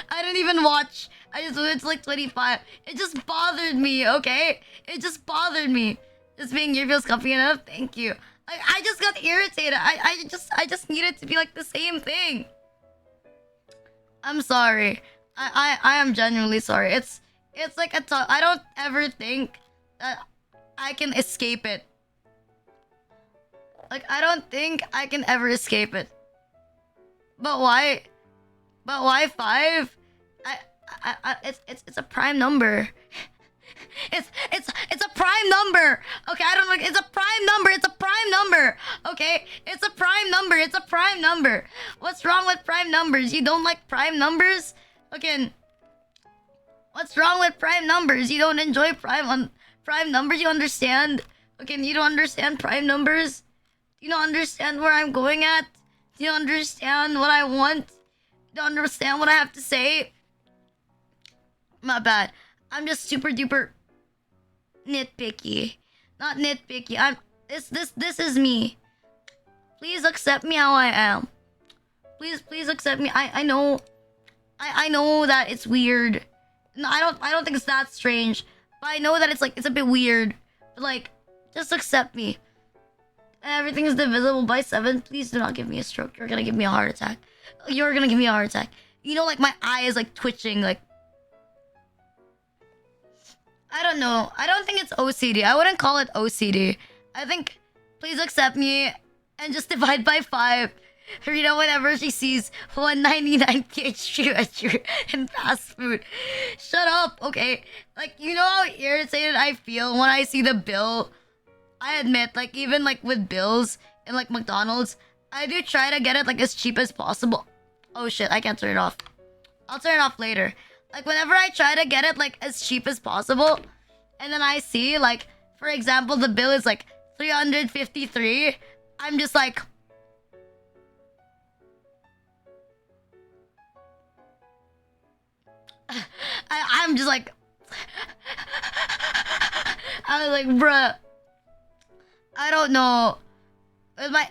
I didn't even watch. I just moved it to like 25. It just bothered me, okay? It just bothered me. Just being here feels comfy enough. Thank you. Like I just got irritated. I just needed to be like the same thing. I'm sorry. I am genuinely sorry. It's like I don't ever think that I can escape it. Like I don't think I can ever escape it. But why? But why 5? It's a prime number. It's a prime number. Okay, I don't know. It's a prime number. It's a prime number. Okay, it's a prime number. It's a prime number. What's wrong with prime numbers? You don't like prime numbers? Okay. What's wrong with prime numbers? You don't enjoy prime numbers? You understand? Okay, you don't understand prime numbers? You don't understand where I'm going at? Do you understand what I want? You don't understand what I have to say? My bad. I'm just super duper nitpicky. Not nitpicky. This is me. Please accept me how I am. Please accept me. I know that it's weird. No, I don't think it's that strange. But I know that it's a bit weird. But like, just accept me. Everything is divisible by 7. Please do not give me a stroke. You're gonna give me a heart attack. You're gonna give me a heart attack. You know, like my eye is like twitching, like, I don't know. I don't think it's OCD. I wouldn't call it OCD. I think, please accept me and just divide by 5. Rita, whenever she sees 199 THQ in fast food. Shut up, okay? Like, you know how irritated I feel when I see the bill? I admit, like, even like with bills in like McDonald's, I do try to get it like as cheap as possible. Oh shit, I can't turn it off. I'll turn it off later. Like, whenever I try to get it, like, as cheap as possible, and then I see, like, for example, the bill is, like, 353, I'm just like, I'm just like, I was like, bruh, I don't know. I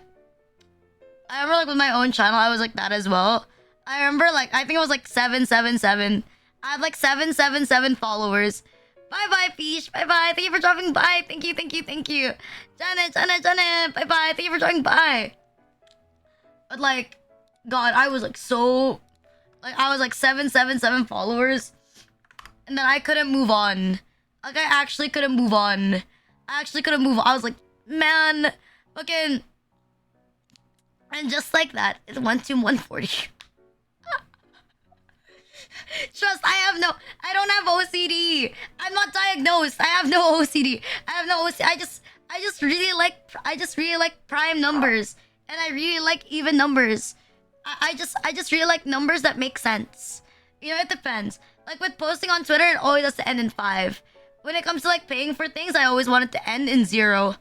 remember, like, with my own channel, I was like that as well. I remember, like, I think it was, like, 777. I have like 777 followers. Bye bye, Fish. Bye bye. Thank you for dropping by. Thank you, thank you, thank you. Janet. Bye bye. Thank you for dropping by. But like, God, I was like so, like I was like 777 followers, and then I couldn't move on. Like I actually couldn't move on. I actually couldn't move on. I was like, man, fucking, and just like that, it went to 140. Trust, I don't have OCD. I'm not diagnosed. I have no OCD. I have no OCD. I just really like prime numbers, and I really like even numbers. I just really like numbers that make sense. You know, it depends. Like with posting on Twitter, it always has to end in 5. When it comes to like paying for things, I always want it to end in 0.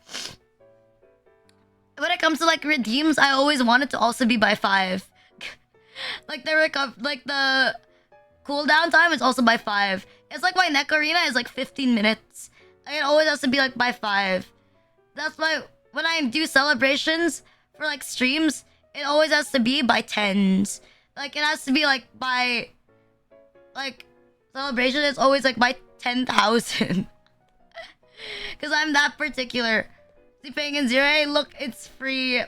When it comes to like redeems, I always want it to also be by 5. Like the cooldown time is also by 5. It's like my neck arena is like 15 minutes. Like, it always has to be like by 5. That's why when I do celebrations for like streams, it always has to be by 10s. Like it has to be like by like celebration is always like by 10,000. Cause I'm that particular. See, paying in 0. Hey, look, it's free.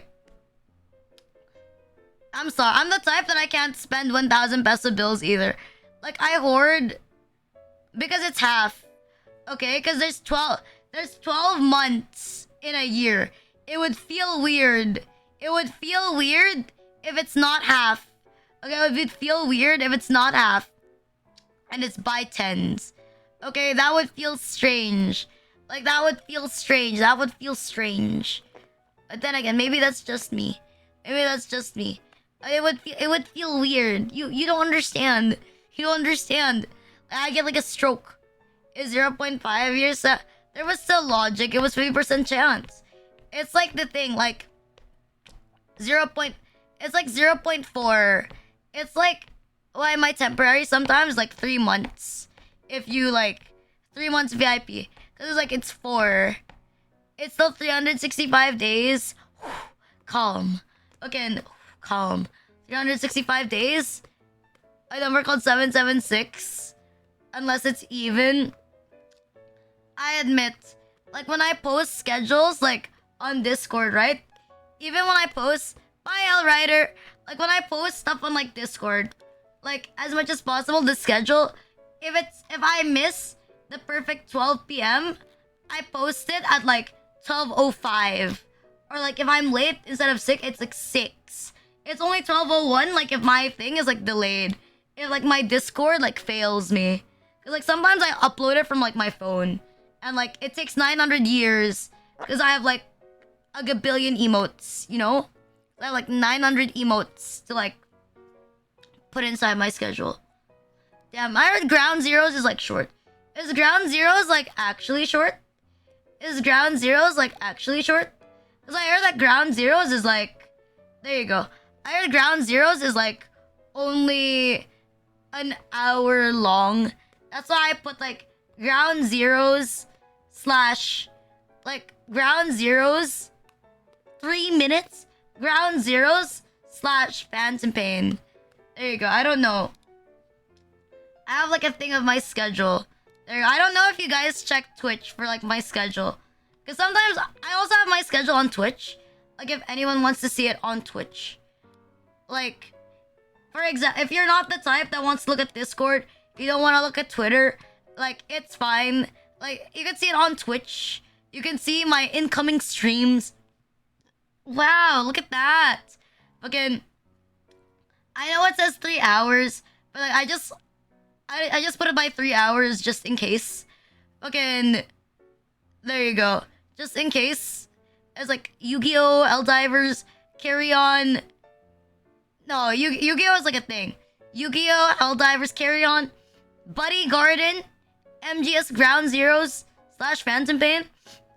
I'm sorry. I'm the type that I can't spend 1,000 peso bills either. Like I hoard because it's half. Okay, because there's 12 months in a year. It would feel weird. It would feel weird if it's not half. Okay, it would feel weird if it's not half. And it's by 10s. Okay, that would feel strange. Like that would feel strange. That would feel strange. But then again, maybe that's just me. Maybe that's just me. It would feel weird. You don't understand. You don't understand. I get like a stroke. It's 0.5 years. There was still logic. It was 50% chance. It's like the thing, like it's like 0.4. It's like, why am I temporary? Sometimes like 3 months. If you like 3 months VIP. Cause it's like it's 4. It's still 365 days. Calm. Again, calm. 365 days. A number called 776. Unless it's even. I admit, like when I post schedules like on Discord, right? Even when I post, bye L Rider. Like when I post stuff on like Discord, like as much as possible, the schedule. If I miss the perfect 12 p.m., I post it at like 12:05. Or like if I'm late instead of 6, it's like 6. It's only 12:01. Like if my thing is like delayed, if like my Discord like fails me, cause like sometimes I upload it from like my phone, and like it takes 900 years, cause I have like a gabillion emotes, you know? I have like 900 emotes to like put inside my schedule. Damn, I heard Ground Zeroes is like short. Is Ground Zeroes like actually short? Is Ground Zeroes like actually short? Cause I heard that Ground Zeroes is like, there you go. I heard Ground Zeroes is like only an hour long. That's why I put like Ground Zeroes slash like Ground Zeroes 3 minutes. Ground Zeroes slash Phantom Pain. There you go. I don't know. I have like a thing of my schedule. There you go. I don't know if you guys check Twitch for like my schedule. Because sometimes I also have my schedule on Twitch. Like if anyone wants to see it on Twitch. Like, for example, if you're not the type that wants to look at Discord, you don't want to look at Twitter, like it's fine. Like you can see it on Twitch. You can see my incoming streams. Wow, look at that. Fucking, I know it says 3 hours, but like I just put it by 3 hours just in case. Fucking, there you go. Just in case. It's like Yu-Gi-Oh, Eldivers, Carry On. No, Yu-Gi-Oh is like a thing. Yu-Gi-Oh, Eldivers, Carry On, Buddy Garden, MGS Ground Zeroes slash Phantom Pain,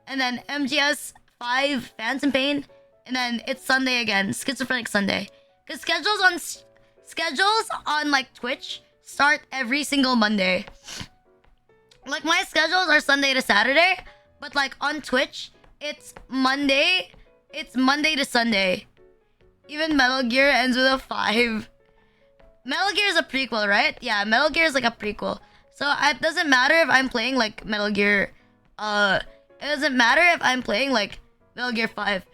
and then MGS 5 Phantom Pain, and then it's Sunday again, Schizophrenic Sunday. Cause schedules on like Twitch start every single Monday. Like my schedules are Sunday to Saturday, but like on Twitch, it's Monday to Sunday. Even Metal Gear ends with a 5. Metal Gear is a prequel, right? Yeah, Metal Gear is like a prequel. So it doesn't matter if I'm playing like Metal Gear. It doesn't matter if I'm playing like Metal Gear 5.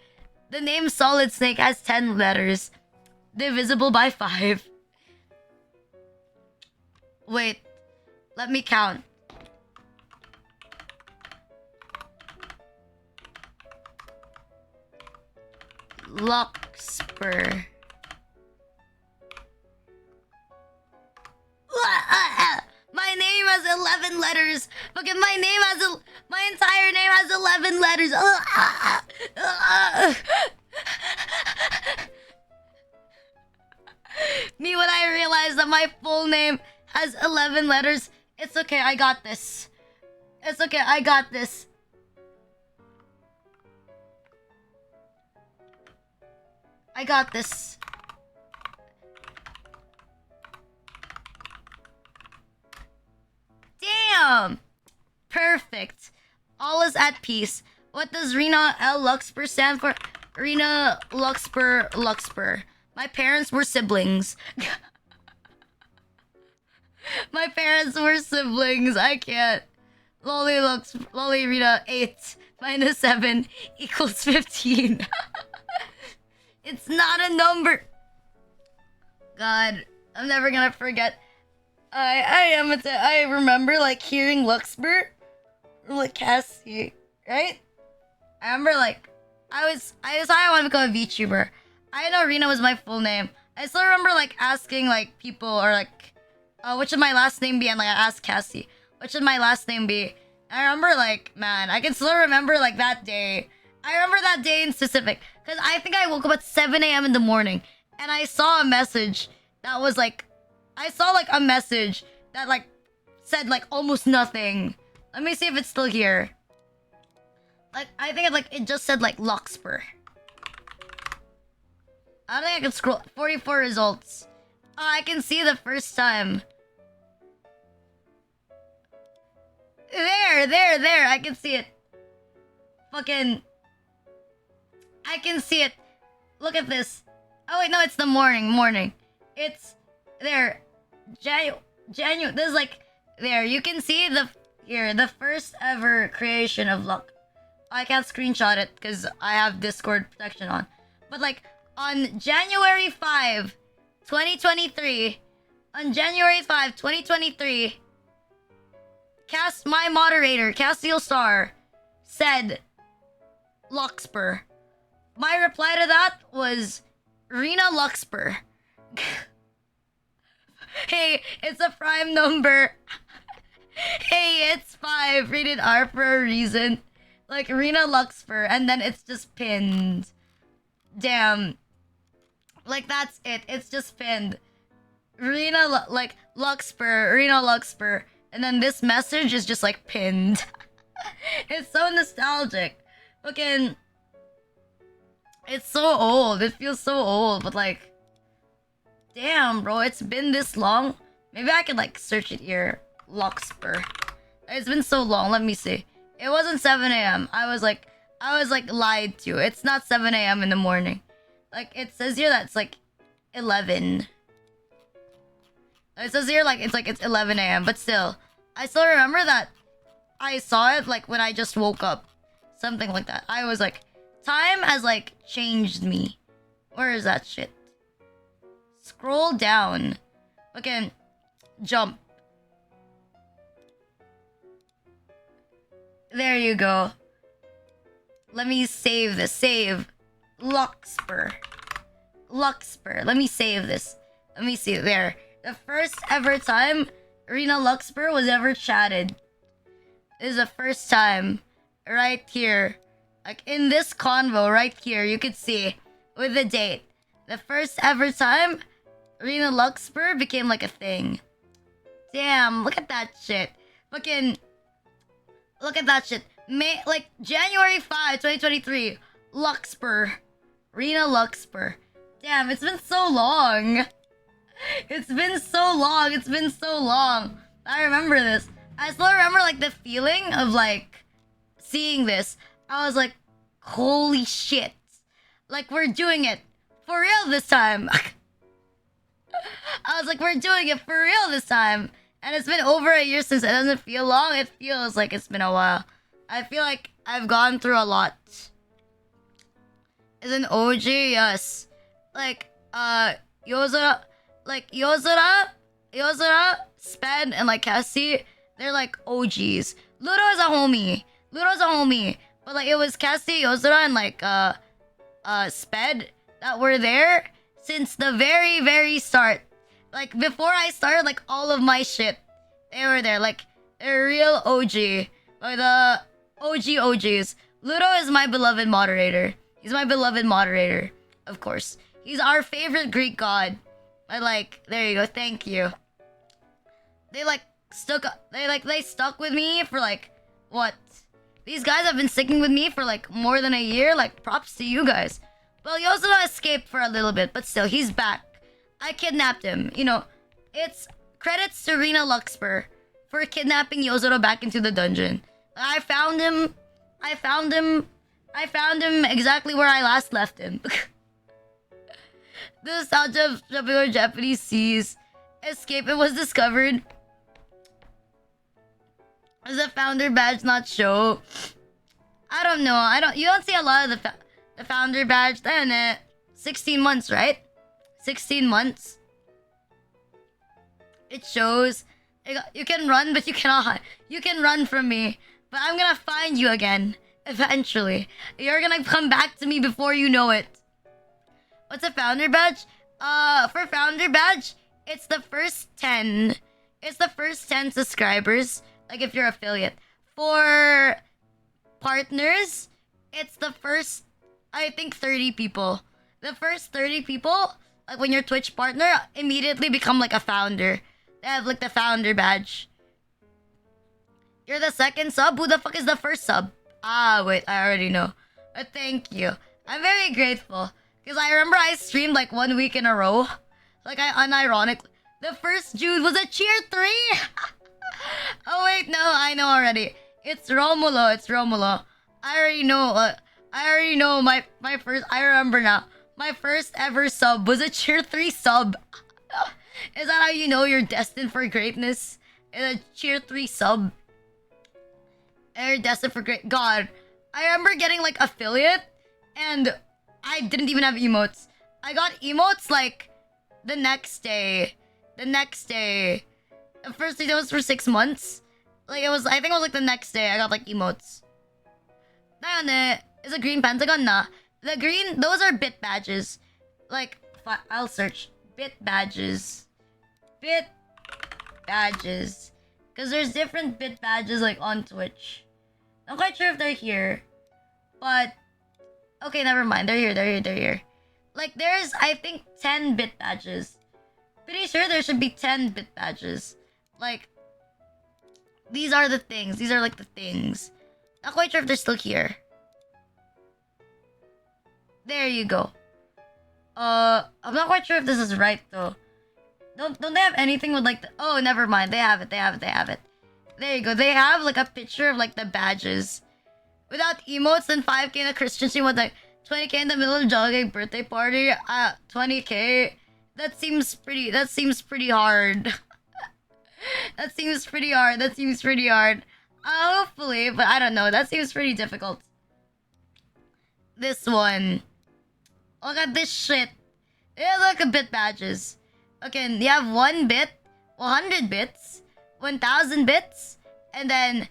The name Solid Snake has 10 letters, divisible by 5. Wait, let me count. Luxper. My name has 11 letters. Fucking my name has my entire name has 11 letters. Me when I realized that my full name has 11 letters. It's okay, I got this. It's okay, I got this. I got this. Damn! Perfect. All is at peace. What does Rina L. Luxper stand for? Rina Luxper Luxper. My parents were siblings. My parents were siblings. I can't. Lolly Rina 8 minus 7 equals 15. It's not a number. God, I'm never gonna forget. I remember like hearing Luxper, like Cassie, right? I remember like I decided I want to become a VTuber. I know Rina was my full name. I still remember like asking like people or like, what should my last name be? And like I asked Cassie, what should my last name be? I remember like, man, I can still remember like that day. I remember that day in specific because I think I woke up at 7 a.m. in the morning and I saw a message that was like, I saw like a message that like said like almost nothing. Let me see if it's still here. Like I think it just said like Luxper. I don't think I can scroll. 44 results. Oh, I can see the first time. There. I can see it. Fucking. I can see it. Look at this. Oh wait, no, it's the morning. It's there. January. This is like there. You can see the first ever creation of Luck. I can't screenshot it because I have Discord protection on. But like on January 5, 2023, on January 5, 2023, my moderator, Castiel Star, said Luxper. My reply to that was Rina Luxper. Hey, it's a prime number. Hey, it's 5, rated R for a reason. Like Rina Luxper, and then it's just pinned. Damn. Like that's it. It's just pinned. Rina Luxper, and then this message is just like pinned. It's so nostalgic. Fucking. It's so old. It feels so old, but like, damn, bro, it's been this long. Maybe I could like search it here. Luxper. It's been so long. Let me see. It wasn't 7 a.m. I was like lied to. It's not 7 a.m. in the morning. Like it says here that it's like 11. It says here like it's 11 a.m. But still, I still remember that I saw it like when I just woke up, something like that. I was like, time has like changed me. Where is that shit? Scroll down. Okay, jump. There you go. Let me save this. Save. Luxper. Let me save this. Let me see. There. The first ever time Rina Luxper was ever chatted. This is the first time. Right here. Like in this convo right here. You could see. With the date. The first ever time Rina Luxper became like a thing. Damn. Look at that shit. Fucking... Look at that shit. Like January 5, 2023. Luxper. Rina Luxper. Damn, it's been so long. It's been so long. I remember this. I still remember like the feeling of like seeing this. I was like, holy shit. Like we're doing it. For real this time. I was like, we're doing it for real this time. And it's been over a year since. It doesn't feel long. It feels like it's been a while. I feel like I've gone through a lot. Is an OG? Yes. Like, Yozora, Sped, and like Cassie, they're like OGs. Ludo is a homie. But like, it was Cassie, Yozora, and like, Sped that were there since the very, very start. Like, before I started, like, all of my shit, they were there. Like, they're real OG. Like, the OGs. Ludo is my beloved moderator. He's my beloved moderator, of course. He's our favorite Greek god. I like, there you go, thank you. They stuck with me for like, what? These guys have been sticking with me for like more than a year. Like, props to you guys. Well, Yosuna escaped for a little bit, but still, he's back. I kidnapped him. You know, it's credits to Rina Luxper for kidnapping Yozoro back into the dungeon. I found him exactly where I last left him. The nostalgia of jumping over Japanese seas. Escape, it was discovered. Does the founder badge not show? I don't know. You don't see a lot of the founder badge. Then it 16 months, right? 16 months. It shows. You can run, but you cannot hide. You can run from me, but I'm gonna find you again eventually. You're gonna come back to me before you know it. What's a founder badge? For founder badge, it's the first 10. It's the first 10 subscribers. Like if you're affiliate. For partners, it's the first, I think, 30 people. The first 30 people, like when you're Twitch partner, immediately become like a founder. They have like the founder badge. You're the second sub? Who the fuck is the first sub? Ah, wait, I already know. Thank you. I'm very grateful. Because I remember I streamed like 1 week in a row. Like I unironically. The first Jude was a cheer 3! Oh wait, no, I know already. It's Romulo. I already know my first, I remember now. My first ever sub was a cheer 3 sub. Is that how you know you're destined for greatness? Is a cheer 3 sub? You're destined for great. God, I remember getting like affiliate and I didn't even have emotes. I got emotes like the next day. The first day, that was for 6 months. Like it was, I think it was like the next day I got like emotes. Is a green pentagon? Nah. The green, those are bit badges. Like, I'll search. Bit badges. Because there's different bit badges like on Twitch. I'm quite sure if they're here. But, okay, never mind. They're here. Like, there's, I think, 10 bit badges. Pretty sure there should be 10 bit badges. Like, these are the things. These are like the things. Not quite sure if they're still here. There you go. I'm not quite sure if this is right though. Don't they have anything with like the, oh, never mind. They have it. There you go. They have like a picture of like the badges. Without emotes, then 5k in a Christian stream with like 20k in the middle of jogging birthday party. 20k. That seems pretty hard. That seems pretty hard. Hopefully, but I don't know. That seems pretty difficult. This one. Look at this shit. Yeah, look at bit badges. Okay, you have 1 bit, 100 bits, 1,000 bits, and then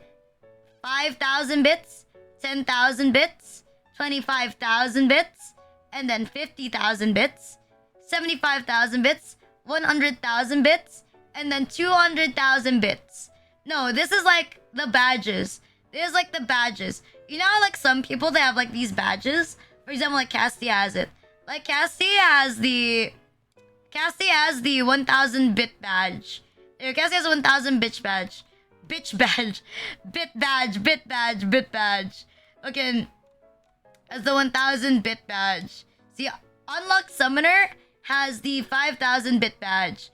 5,000 bits, 10,000 bits, 25,000 bits, and then 50,000 bits, 75,000 bits, 100,000 bits, and then 200,000 bits. No, this is like the badges. This is like the badges. You know how like some people, they have like these badges? For example, like Cassie has it. Like Cassie has the 1,000 bit badge. Cassie has a 1,000 bitch badge. Bitch badge. Bit badge. Okay. As the 1,000 bit badge. See, Unlocked Summoner has the 5,000 bit badge.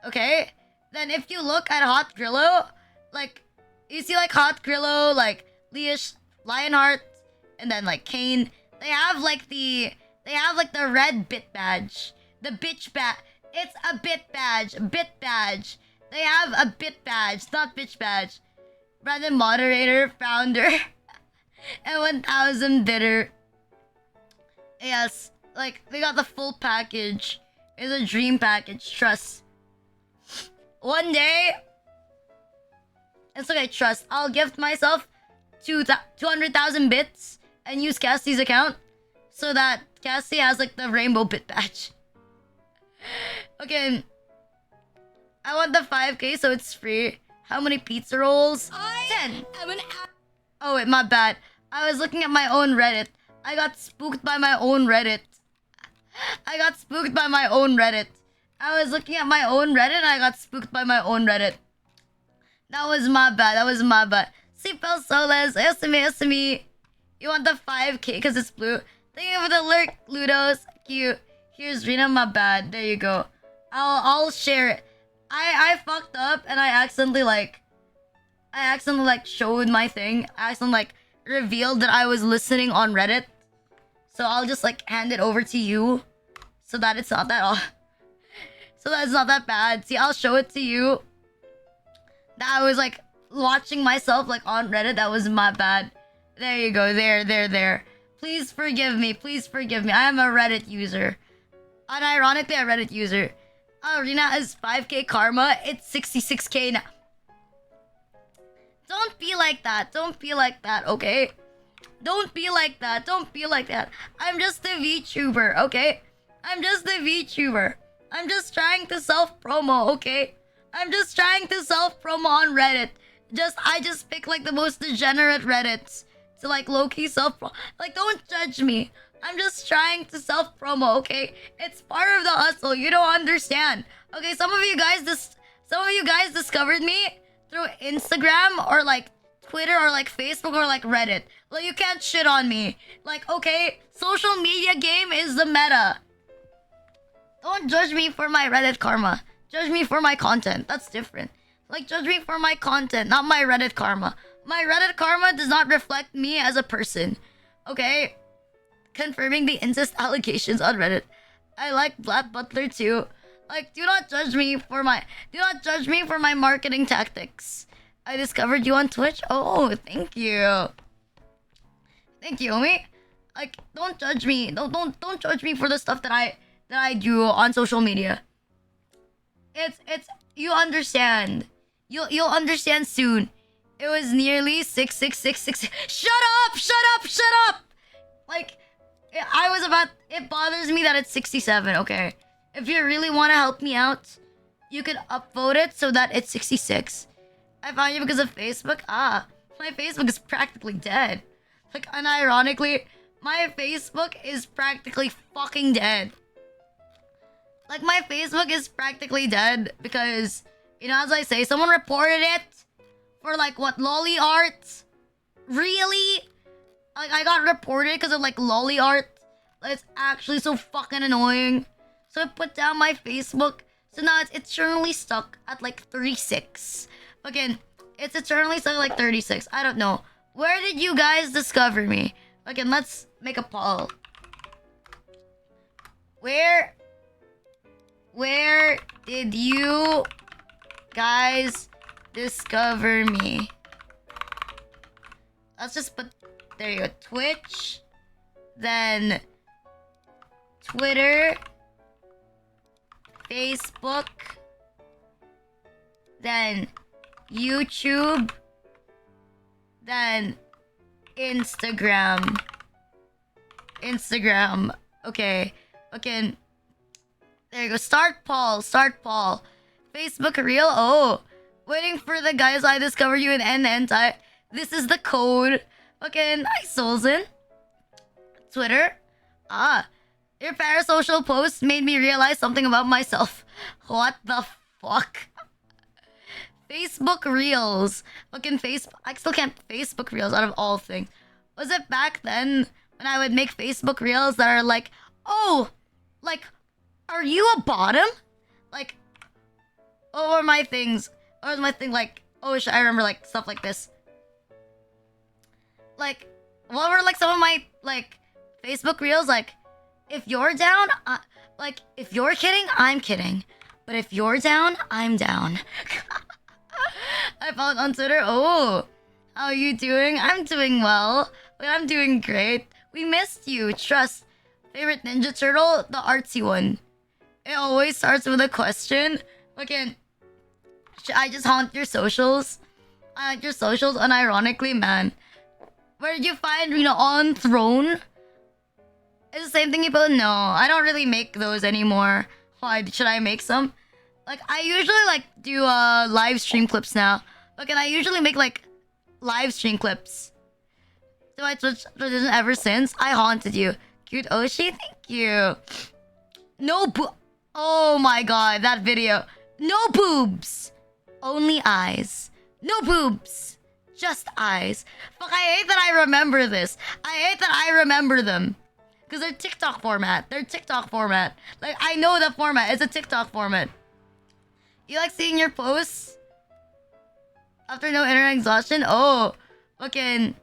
Okay? Then if you look at Hot Grillo, like, you see like Hot Grillo, like Leash, Lionheart, and then like Kane. They have like the red bit badge. The bitch It's a bit badge. Bit badge. They have a bit badge, not bitch badge. Brandon moderator, founder, and 1000 bidder. Yes, like they got the full package. It's a dream package. Trust. One day, it's okay. Trust. I'll gift myself 200,000 bits and use Cassie's account so that Cassie has like the rainbow bit badge. Okay. I want the 5K so it's free. How many pizza rolls? 10. Oh wait, my bad. I was looking at my own Reddit. I got spooked by my own Reddit. I was looking at my own Reddit and I got spooked by my own Reddit. That was my bad. Seatbelt Soles, SME. You want the 5K because it's blue. Thank you for the lurk, Ludos. Cute. Here's Rina, my bad. There you go. I'll share it. I fucked up and I accidentally showed my thing. I accidentally revealed that I was listening on Reddit. So I'll just hand it over to you so that it's not that bad. See, I'll show it to you. That I was watching myself on Reddit. That was my bad. There you go. There. Please forgive me. I am a Reddit user. Unironically a Reddit user. Rina'S 5K karma. It's 66K now. Don't be like that, okay? Don't be like that. I'm just a VTuber, okay? I'm just trying to self-promo, okay? I'm just trying to self-promo on Reddit. I just pick the most degenerate Reddits to low-key self-promo. Don't judge me. I'm just trying to self-promo, okay? It's part of the hustle. You don't understand. Okay, some of you guys discovered me through Instagram or Twitter or Facebook or Reddit. You can't shit on me. Okay, social media game is the meta. Don't judge me for my Reddit karma. Judge me for my content. That's different. Judge me for my content, not my Reddit karma. My Reddit karma does not reflect me as a person. Okay? Confirming the incest allegations on Reddit. I like Black Butler too. Do not judge me for my marketing tactics. I discovered you on Twitch. Oh, thank you. Thank you, homie. Don't judge me. Don't judge me for the stuff that I do on social media. It's you understand. You'll understand soon. It was nearly 6666. Shut up. It bothers me that it's 67, okay? If you really want to help me out, you can upvote it so that it's 66. I found you because of Facebook. My Facebook is practically dead. Unironically, my Facebook is practically fucking dead. My Facebook is practically dead because, as I say, someone reported it for what, lolly art? Really? I got reported because of lolly art. It's actually so fucking annoying. So I put down my Facebook. So now it's eternally stuck at 36. Again, it's eternally stuck at 36. I don't know. Where did you guys discover me? Again, let's make a poll. Where did you guys discover me? Let's just put, there you go, Twitch, then Twitter, Facebook, then YouTube, then Instagram. Okay. There you go. Start Paul. Facebook reel. Oh. Waiting for the guys I discovered you in NN. This is the code. Okay, nice, Solzen. Twitter. Your parasocial post made me realize something about myself. What the fuck? Facebook Reels. Fucking Facebook. I still can't Facebook Reels out of all things. Was it back then when I would make Facebook Reels that are are you a bottom? What were my things? What was my thing oh shit, I remember stuff like this. What were some of my Facebook Reels if you're down, like, if you're kidding, I'm kidding. But if you're down, I'm down. I found on Twitter, oh, how are you doing? I'm doing well. I'm doing great. We missed you. Trust. Favorite Ninja Turtle? The artsy one. It always starts with a question. Okay, should I just haunt your socials? I haunt your socials unironically, man. Where did you find Rena on Throne? It's the same thing you put. No, I don't really make those anymore. Why? Should I make some? Like, I usually like do live stream clips now. Okay, I usually make like live stream clips. So I Twitch tradition ever since. I haunted you. Cute Oshi, thank you. No oh my god, that video. No boobs. Only eyes. No boobs. Just eyes. Fuck, I hate that I remember this. I hate that I remember them. Because they're TikTok format. They're TikTok format. Like, I know the format. It's a TikTok format. You like seeing your posts? After no internet exhaustion? Oh, fucking...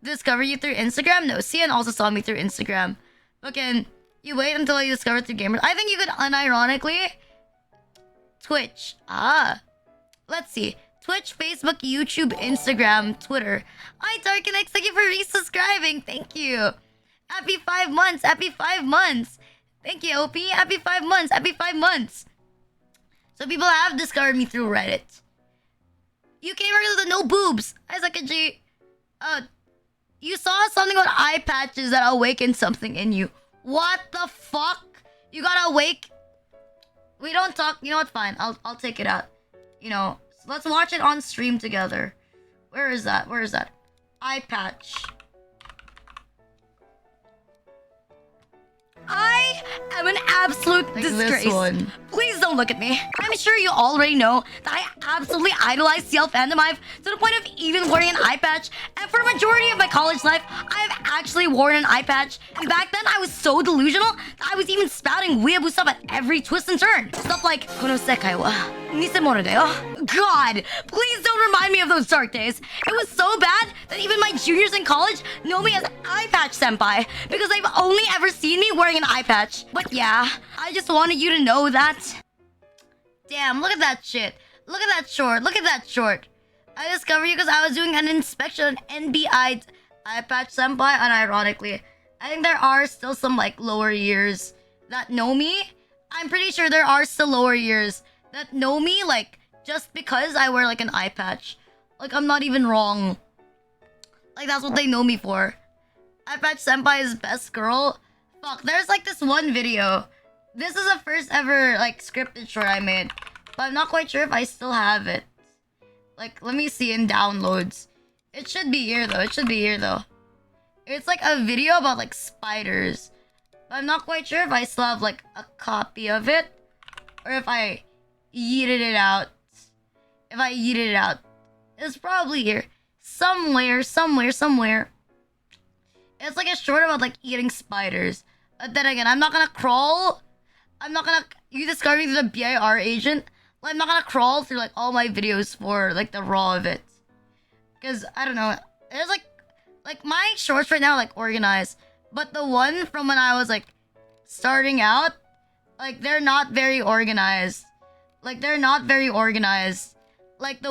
Discover you through Instagram? No, Cian also saw me through Instagram. Fucking... You wait until you discover through gamers. I think you could unironically... Twitch. Ah. Let's see. Twitch, Facebook, YouTube, Instagram, Twitter. Hi, Darkenex. Thank you for resubscribing. Thank you. Happy 5 months. Happy 5 months. Thank you, OP. Happy 5 months. Happy 5 months. So people have discovered me through Reddit. You came here to the no boobs. Isaac G. You saw something on eye patches that awakened something in you. What the fuck? You got awake? We don't talk. You know what? Fine. I'll take it out. You know, so let's watch it on stream together. Where is that? Where is that? Eye patch. I am an absolute disgrace. This one. Please don't look at me. I'm sure you already know that I absolutely idolize CL fandom. I've to the point of even wearing an eye patch. And for a majority of my college life, I've actually worn an eye patch. And back then, I was so delusional that I was even spouting weeaboo stuff at every twist and turn. Stuff like, "Kono sekai wa nisemono da yo." God, please don't remind me of those dark days. It was so bad that even my juniors in college know me as Eye Patch Senpai because they've only ever seen me wearing an eye patch. But yeah, I just wanted you to know that. Damn, look at that shit. Look at that short. Look at that short. I discovered you because I was doing an inspection on NBI Eye Patch Senpai, unironically. I think there are still some like lower years that know me. I'm pretty sure there are still lower years that know me like just because I wear like an eye patch. Like, I'm not even wrong. Like, that's what they know me for. Eye Patch Senpai is best girl. Fuck, there's like this one video. This is the first ever like scripted short I made. But I'm not quite sure if I still have it. Like, let me see in downloads. It should be here though. It should be here though. It's like a video about like spiders. But I'm not quite sure if I still have like a copy of it. Or if I yeeted it out. If I yeeted it out. It's probably here. Somewhere. It's like a short about like eating spiders. But then again, I'm not gonna crawl. You discovered me through the BIR agent. I'm not gonna crawl through like all my videos for like the raw of it. Because, I don't know. There's like my shorts right now are like organized. But the one from when I was like starting out, like they're not very organized. Like the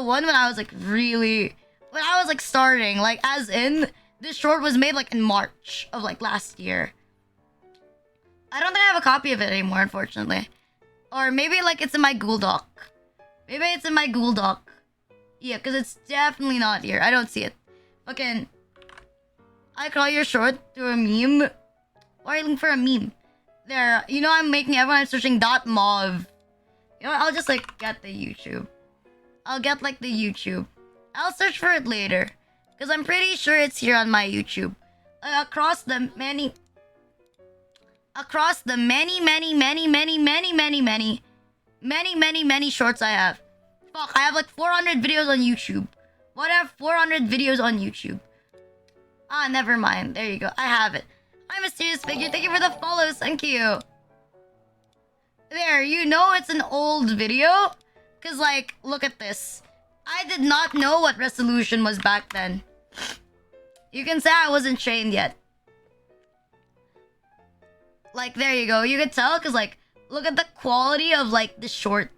one when I was like really, when I was like starting, like as in, this short was made like in March of like last year. I don't think I have a copy of it anymore, unfortunately. Or maybe like it's in my Google Doc. Yeah, because it's definitely not here. I don't see it. Fucking, I call your short through a meme. Why are you looking for a meme? There, you know I'm making everyone searching .mov. You know what, I'll just like get the YouTube. I'll get like the YouTube. I'll search for it later. Because I'm pretty sure it's here on my YouTube. Across the many shorts I have. Fuck, I have like 400 videos on YouTube. What, I have 400 videos on YouTube? Ah, never mind. There you go. I have it. Hi, Mysterious Figure. Thank you for the follows. Thank you. There, you know it's an old video. Because, like, look at this. I did not know what resolution was back then. You can say I wasn't trained yet. Like, there you go. You could tell because, like, look at the quality of, like, the short.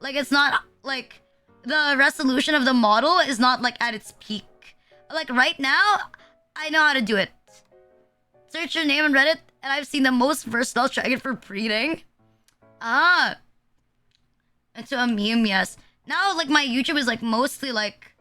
Like, it's not, like, the resolution of the model is not, like, at its peak. Like, right now, I know how to do it. Search your name on Reddit, and I've seen the most versatile dragon for breeding. Ah. Into a meme, yes. Now, like, my YouTube is, like, mostly, like...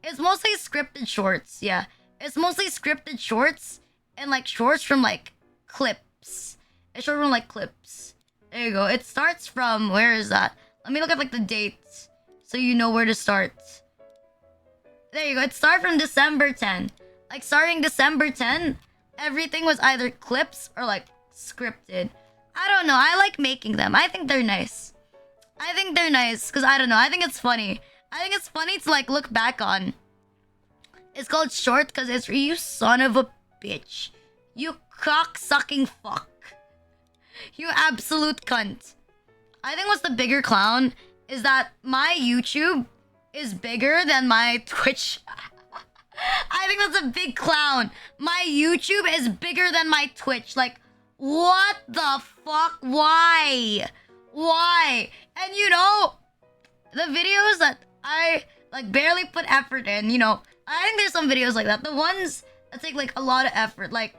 It's mostly scripted shorts, yeah. It's mostly scripted shorts and, like, shorts from, like, clips. It's short from, like, clips. There you go. It starts from... Where is that? Let me look at, like, the dates so you know where to start. There you go. It started from December 10. Like, starting December 10, everything was either clips or, like, scripted. I don't know. I like making them. I think they're nice. I think they're nice because, I don't know. I think it's funny. I think it's funny to, like, look back on. It's called short because it's you son of a bitch. You cock-sucking fuck. You absolute cunt. I think what's the bigger clown is that my YouTube is bigger than my Twitch. I think that's a big clown. My YouTube is bigger than my Twitch. Like, what the fuck? Why? Why? And you know, the videos that I like barely put effort in, you know, I think there's some videos like that. The ones that take like a lot of effort, like,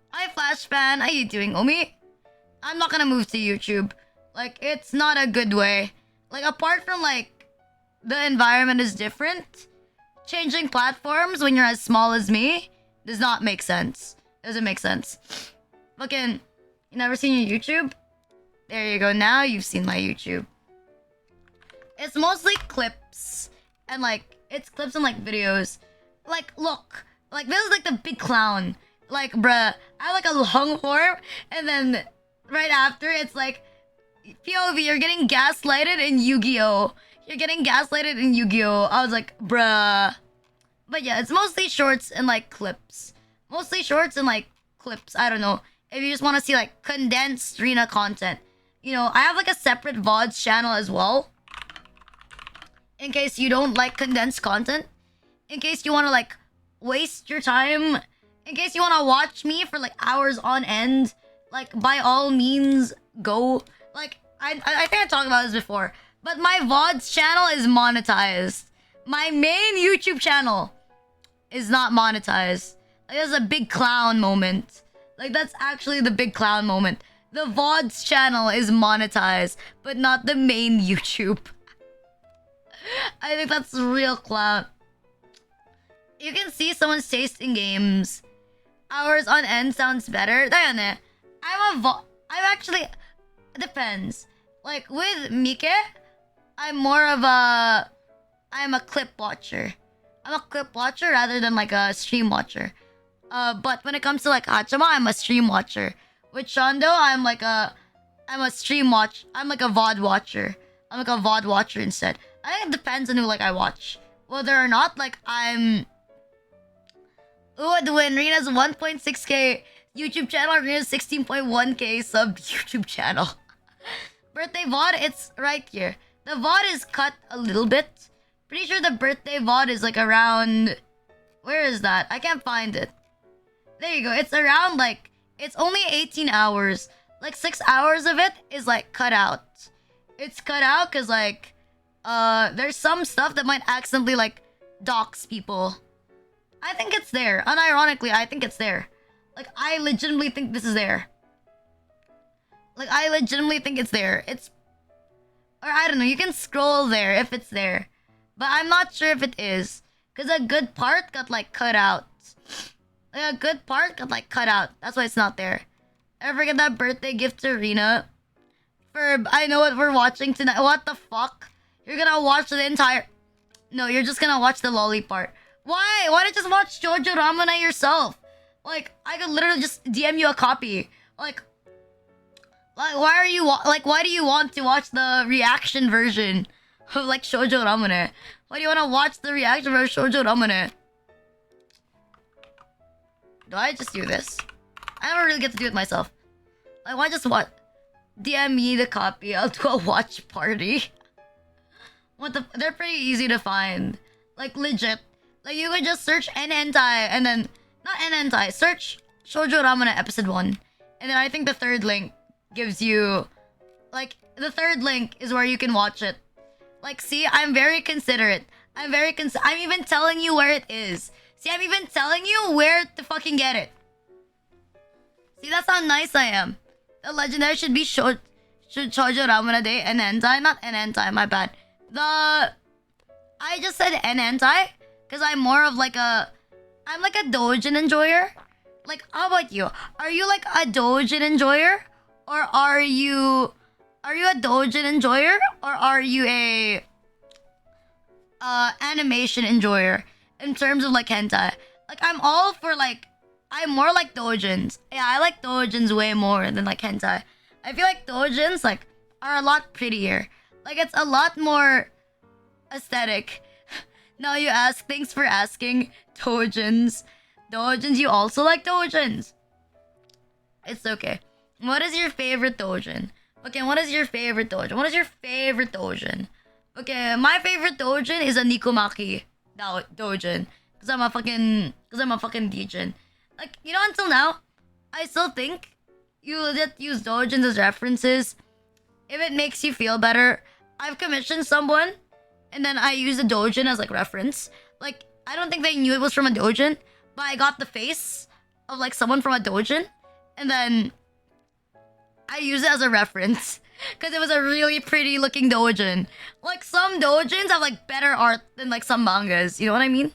hi Flashfan, how you doing, Omi? I'm not gonna move to YouTube. Like, it's not a good way. Like, apart from like the environment is different, changing platforms when you're as small as me does not make sense. Doesn't make sense. Fucking, you never seen your YouTube? There you go. Now you've seen my YouTube. It's mostly clips and like it's clips and like videos. Like, look, like this is like the big clown. Like, bruh, I have like a long form, and then right after it's like POV. You're getting gaslighted in Yu-Gi-Oh. You're getting gaslighted in Yu-Gi-Oh. I was like, bruh. But yeah, it's mostly shorts and like clips. Mostly shorts and like clips. I don't know. If you just want to see like condensed Rina content. You know, I have like a separate VODs channel as well. In case you don't like condensed content. In case you want to like waste your time. In case you want to watch me for like hours on end. Like, by all means, go. Like, I think I talked about this before. But my VODs channel is monetized. My main YouTube channel is not monetized. Like, that's a big clown moment. Like, that's actually the big clown moment. The VODs channel is monetized, but not the main YouTube. I think that's real clown. You can see someone's taste in games. Hours on end sounds better. I'm actually... Depends. Like, with Mike, I'm more of a... I'm a clip watcher. I'm a clip watcher rather than like a stream watcher. But when it comes to like Hachama, I'm a stream watcher. With Shondo, I'm a stream watch. I'm like a VOD watcher. I'm like a VOD watcher instead. I think it depends on who like I watch. Whether or not like I'm... Ooh, to win Rina's 1.6k YouTube channel, Rina's 16.1k sub YouTube channel. Birthday VOD, it's right here. The VOD is cut a little bit. Pretty sure the birthday VOD is like around... Where is that? I can't find it. There you go. It's around like... It's only 18 hours. Like 6 hours of it is like cut out. It's cut out because like... There's some stuff that might accidentally like dox people. I think it's there. Unironically, I think it's there. Like, I legitimately think this is there. Like, I legitimately think it's there. It's... Or I don't know, you can scroll there if it's there. But I'm not sure if it is. Because a good part got, like, cut out. Like, a good part got, like, cut out. That's why it's not there. Ever get that birthday gift to Rina? I know what we're watching tonight. What the fuck? You're gonna watch the entire... No, you're just gonna watch the lolly part. Why? Why don't you just watch Jojo Ramana yourself? Like, I could literally just DM you a copy. Like why are you why do you want to watch the reaction version of like Shoujo Ramune? Why do you want to watch the reaction version of Shoujo Ramune? Do I just do this? I never really get to do it myself. Like, why just what? DM me the copy. I'll do a watch party. What the? They're pretty easy to find. Like, legit. Like, you could just search N hentai and then... Not N hentai. Search Shoujo Ramune episode 1. And then I think the third link gives you, like, the third link is where you can watch it. Like, see, I'm very considerate. I'm even telling you where it is. See, I'm even telling you where to fucking get it. See, that's how nice I am. The legendary should be should shoujo ramen a day and hentai, not an hentai, my bad. I just said an hentai because I'm more of like I'm like a doujin enjoyer. Like, how about you? Are you like a doujin enjoyer, or are you a doujin enjoyer, or are you a animation enjoyer in terms of like hentai? Like, I'm all for like, I'm more like doujins. Yeah, I like doujins way more than like hentai. I feel like doujins like are a lot prettier. Like, it's a lot more aesthetic. Now you ask, thanks for asking. Doujins. Doujins, you also like doujins. It's okay. What is your favorite doujin? Okay, what is your favorite doujin? What is your favorite doujin? Okay, my favorite doujin is a Nikomaki doujin. Cause I'm a fucking Dijin. Like, you know, until now, I still think you legit use doujins as references if it makes you feel better. I've commissioned someone and then I use the doujin as like reference. Like, I don't think they knew it was from a doujin, but I got the face of like someone from a doujin, and then I use it as a reference because it was a really pretty looking doujin. Like, some doujins have like better art than like some mangas. You know what I mean?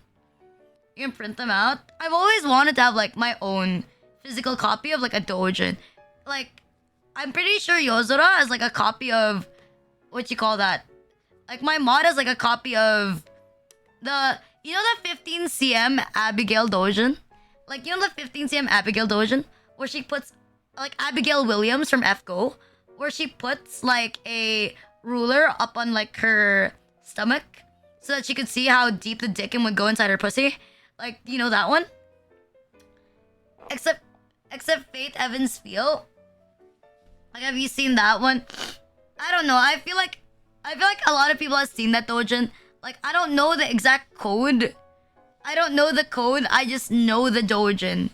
You can print them out. I've always wanted to have like my own physical copy of like a doujin. Like, I'm pretty sure Yozora has like a copy of, what you call that? Like, my mod has like a copy of the, you know, the 15cm Abigail doujin? Like, you know the 15cm Abigail doujin? Where she puts, like, Abigail Williams from FGO, where she puts like a ruler up on like her stomach so that she could see how deep the dickin would go inside her pussy. Like, you know that one? Except Faith Evans Feel. Like, have you seen that one? I don't know. I feel like a lot of people have seen that doujin. Like, I don't know the exact code. I don't know the code. I just know the doujin.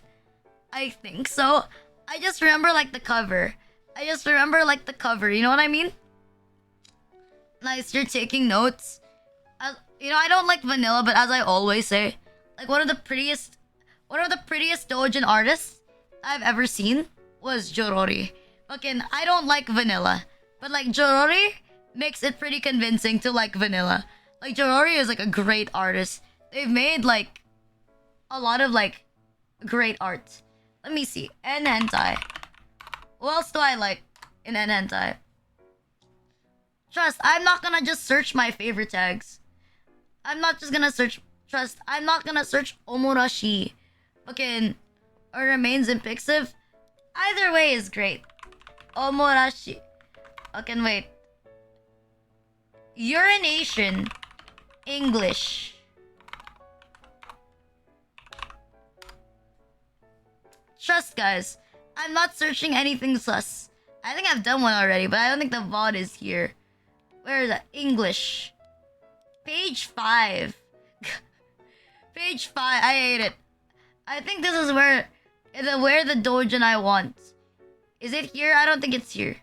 I think so. I just remember like the cover. You know what I mean? Nice, you're taking notes. You know, I don't like vanilla, but as I always say, like, one of the prettiest doujin artists I've ever seen was Jorori. Fucking, I don't like vanilla, but like Jorori makes it pretty convincing to like vanilla. Like, Jorori is like a great artist. They've made like a lot of like great art. Let me see. N hentai. What else do I like in N hentai? Trust, I'm not gonna just search my favorite tags. I'm not gonna search Omorashi. Fucking, or remains in Pixiv. Either way is great. Omorashi. Fucking wait. Urination. English. Trust, guys. I'm not searching anything sus. I think I've done one already, but I don't think the VOD is here. Where is that? English. Page 5. Page 5. I hate it. I think this is where the doujin I want. Is it here? I don't think it's here.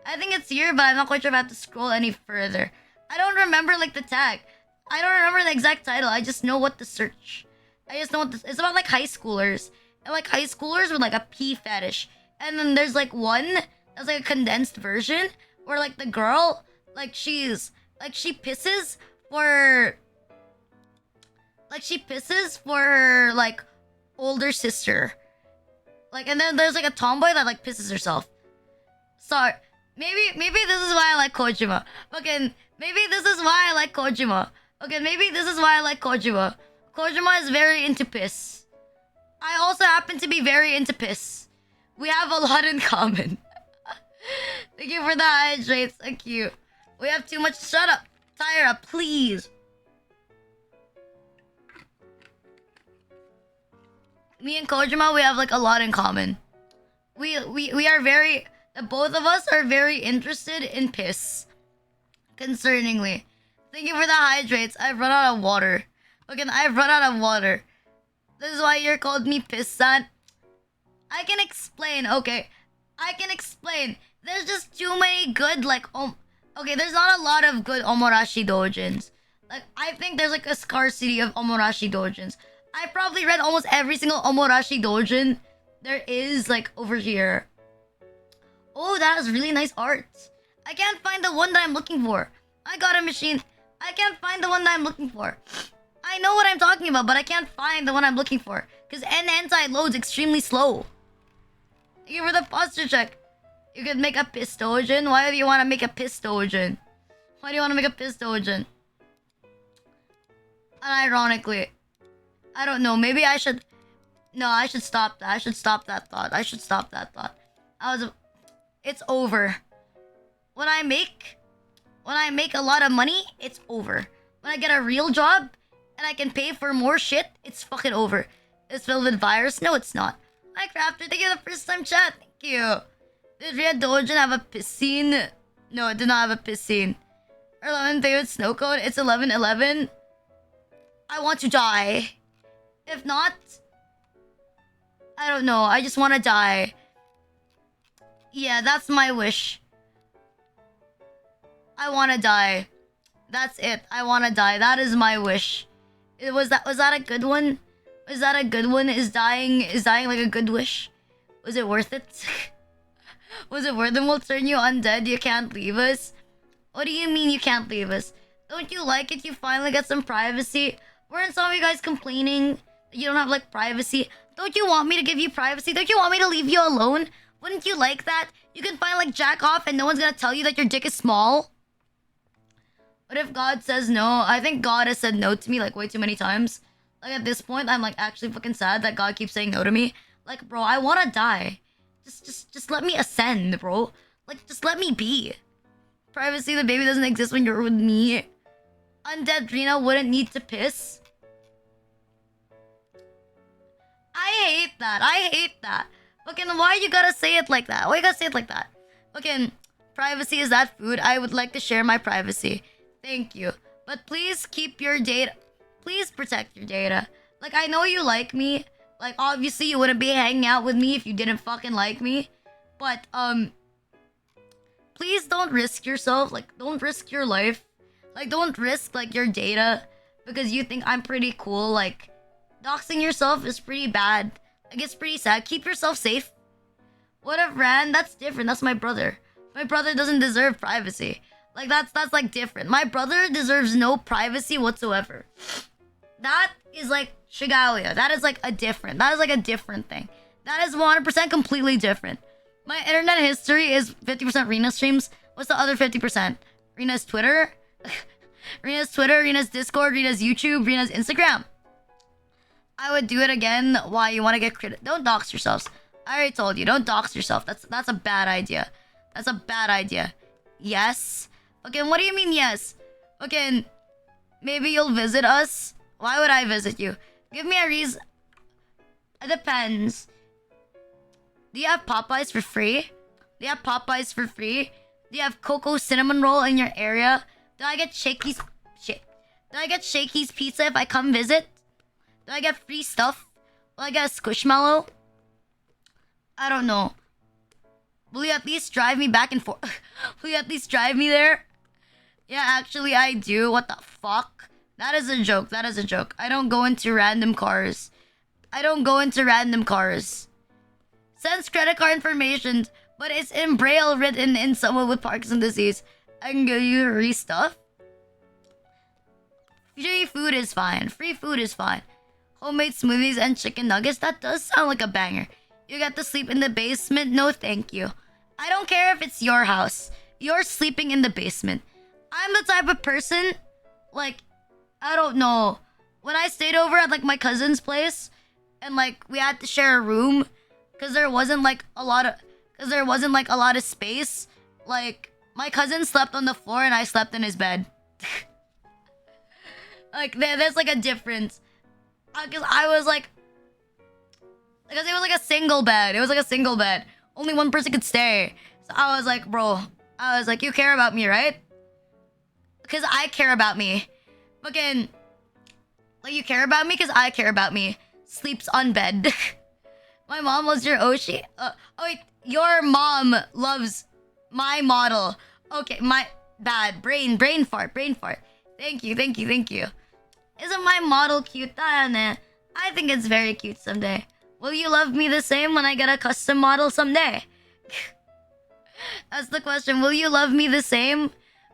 I think it's here, but I'm not quite sure if I have to scroll any further. I don't remember like the tag. I don't remember the exact title. I just know what to search. I just know what it's about, like high schoolers. And like high schoolers with like a pee fetish. And then there's like one that's like a condensed version where like the girl, like she pisses for her like older sister. Like, and then there's like a tomboy that like pisses herself. Sorry. Maybe this is why I like Kojima. Fucking, maybe this is why I like Kojima. Okay, maybe this is why I like Kojima. Kojima is very into piss. I also happen to be very into piss. We have a lot in common. Thank you for the hydrates. Thank you. We have too much. Shut up. Tyra, please. Me and Kojima, we have like a lot in common. We are very... Both of us are very interested in piss. Concerningly. Thank you for the hydrates. I've run out of water. Okay, I've run out of water. This is why you're called me Piss-san. I can explain. Okay, I can explain. There's just too many good, like, okay, there's not a lot of good Omorashi dojins. Like, I think there's like a scarcity of Omorashi dojins. I probably read almost every single Omorashi dojin there is, like, over here. Oh, that has really nice art. I can't find the one that I'm looking for. I got a machine. I can't find the one that I'm looking for. I know what I'm talking about, but I can't find the one I'm looking for. Because N-Hentai loads extremely slow. Thank you for the posture check. You could make a pistogin. Why do you want to make a pistogin? Why do you want to make a pistogin? Unironically, I don't know. Maybe I should... No, I should stop that. I should stop that thought. I should stop that thought. It's over. When I make a lot of money, it's over. When I get a real job and I can pay for more shit, it's fucking over. It's filled with virus? No, it's not. Hi, Crafter. Thank you for the first time chat. Thank you. Did Ria Dojin have a piscine? No, it did not have a piscine. Our 11th favorite snow cone. It's 11/11. I want to die. If not, I don't know. I just want to die. Yeah, that's my wish. I want to die. That's it. I want to die. That is my wish. Was that a good one? Was that a good one? Is dying like a good wish? Was it worth it? Was it worth it? We'll turn you undead. You can't leave us. What do you mean you can't leave us? Don't you like it? You finally get some privacy. Weren't some of you guys complaining that you don't have like privacy? Don't you want me to give you privacy? Don't you want me to leave you alone? Wouldn't you like that? You can find like jack off and no one's gonna tell you that your dick is small. What if God says no? I think God has said no to me like way too many times. Like at this point, I'm like actually fucking sad that God keeps saying no to me. Like, bro, I wanna die. Just let me ascend, bro. Like, just let me be. Privacy, the baby doesn't exist when you're with me. Undead Rina wouldn't need to piss. I hate that. I hate that. Fucking, why you gotta say it like that? Why you gotta say it like that? Fucking, privacy is that food. I would like to share my privacy. Thank you. But please keep your data. Please protect your data. Like, I know you like me. Like, obviously you wouldn't be hanging out with me if you didn't fucking like me. But, please don't risk yourself. Like, don't risk your life. Like, don't risk, like, your data because you think I'm pretty cool. Like, doxing yourself is pretty bad. Like, it's pretty sad. Keep yourself safe. What if Ran? That's different. That's my brother. My brother doesn't deserve privacy. Like, that's like different. My brother deserves no privacy whatsoever. That is like Shigalia. That is like a different thing. That is 100% completely different. My internet history is 50% Rina'S streams. What's the other 50%? Rina'S Twitter? Rina'S Twitter, Rina'S Discord, Rina'S YouTube, Rina'S Instagram. I would do it again. Why? You want to get credit? Don't dox yourselves. I already told you. Don't dox yourself. That's a bad idea. That's a bad idea. Yes. Okay, what do you mean yes? Okay, maybe you'll visit us. Why would I visit you? Give me a reason. It depends. Do you have Popeyes for free? Do you have Popeyes for free? Do you have Cocoa Cinnamon Roll in your area? Do I get Shakey's... Shit. Do I get Shakey's Pizza if I come visit? Do I get free stuff? Will I get a Squishmallow? I don't know. Will you at least drive me back and forth? Will you at least drive me there? Yeah, actually I do. What the fuck? That is a joke. That is a joke. I don't go into random cars. I don't go into random cars. Sends credit card information, but it's in Braille written in someone with Parkinson's disease. I can give you free stuff. Free food is fine. Free food is fine. Homemade smoothies and chicken nuggets. That does sound like a banger. You get to sleep in the basement? No, thank you. I don't care if it's your house. You're sleeping in the basement. I'm the type of person, like, I don't know. When I stayed over at, like, my cousin's place, and, like, we had to share a room, because there wasn't, like, a lot of space, like, my cousin slept on the floor and I slept in his bed. Like, there's, like, a difference. Because I was, like... Because it was, like, a single bed. It was, like, a single bed. Only one person could stay. So I was like, bro... I was like, you care about me, right? Because I care about me. Fucking... Like, you care about me? Because I care about me. Sleeps on bed. My mom was your Oshi. Oh, wait. your mom loves my model. Okay, my bad. Brain fart. Thank you. Isn't my model cute? I think it's very cute someday. Will you love me the same when I get a custom model someday? That's the question. Will you love me the same?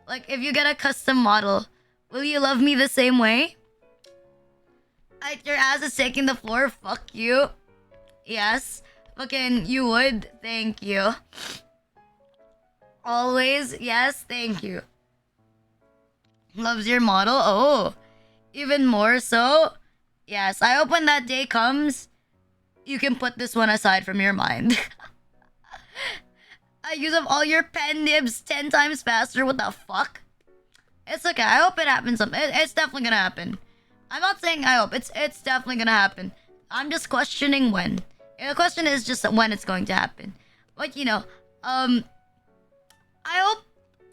Like, if you get a custom model, will you love me the same way? Your ass is taking the floor. Fuck you. Yes. Fucking, you would. Thank you. Always. Yes, thank you. Loves your model? Oh. Even more so? Yes, I hope when that day comes, you can put this one aside from your mind. I use up all your pen nibs 10 times faster. What the fuck? It's okay. I hope it happens. It's definitely gonna happen. I'm not saying I hope. It's definitely gonna happen. I'm just questioning when. The question is just when it's going to happen. But you know, I hope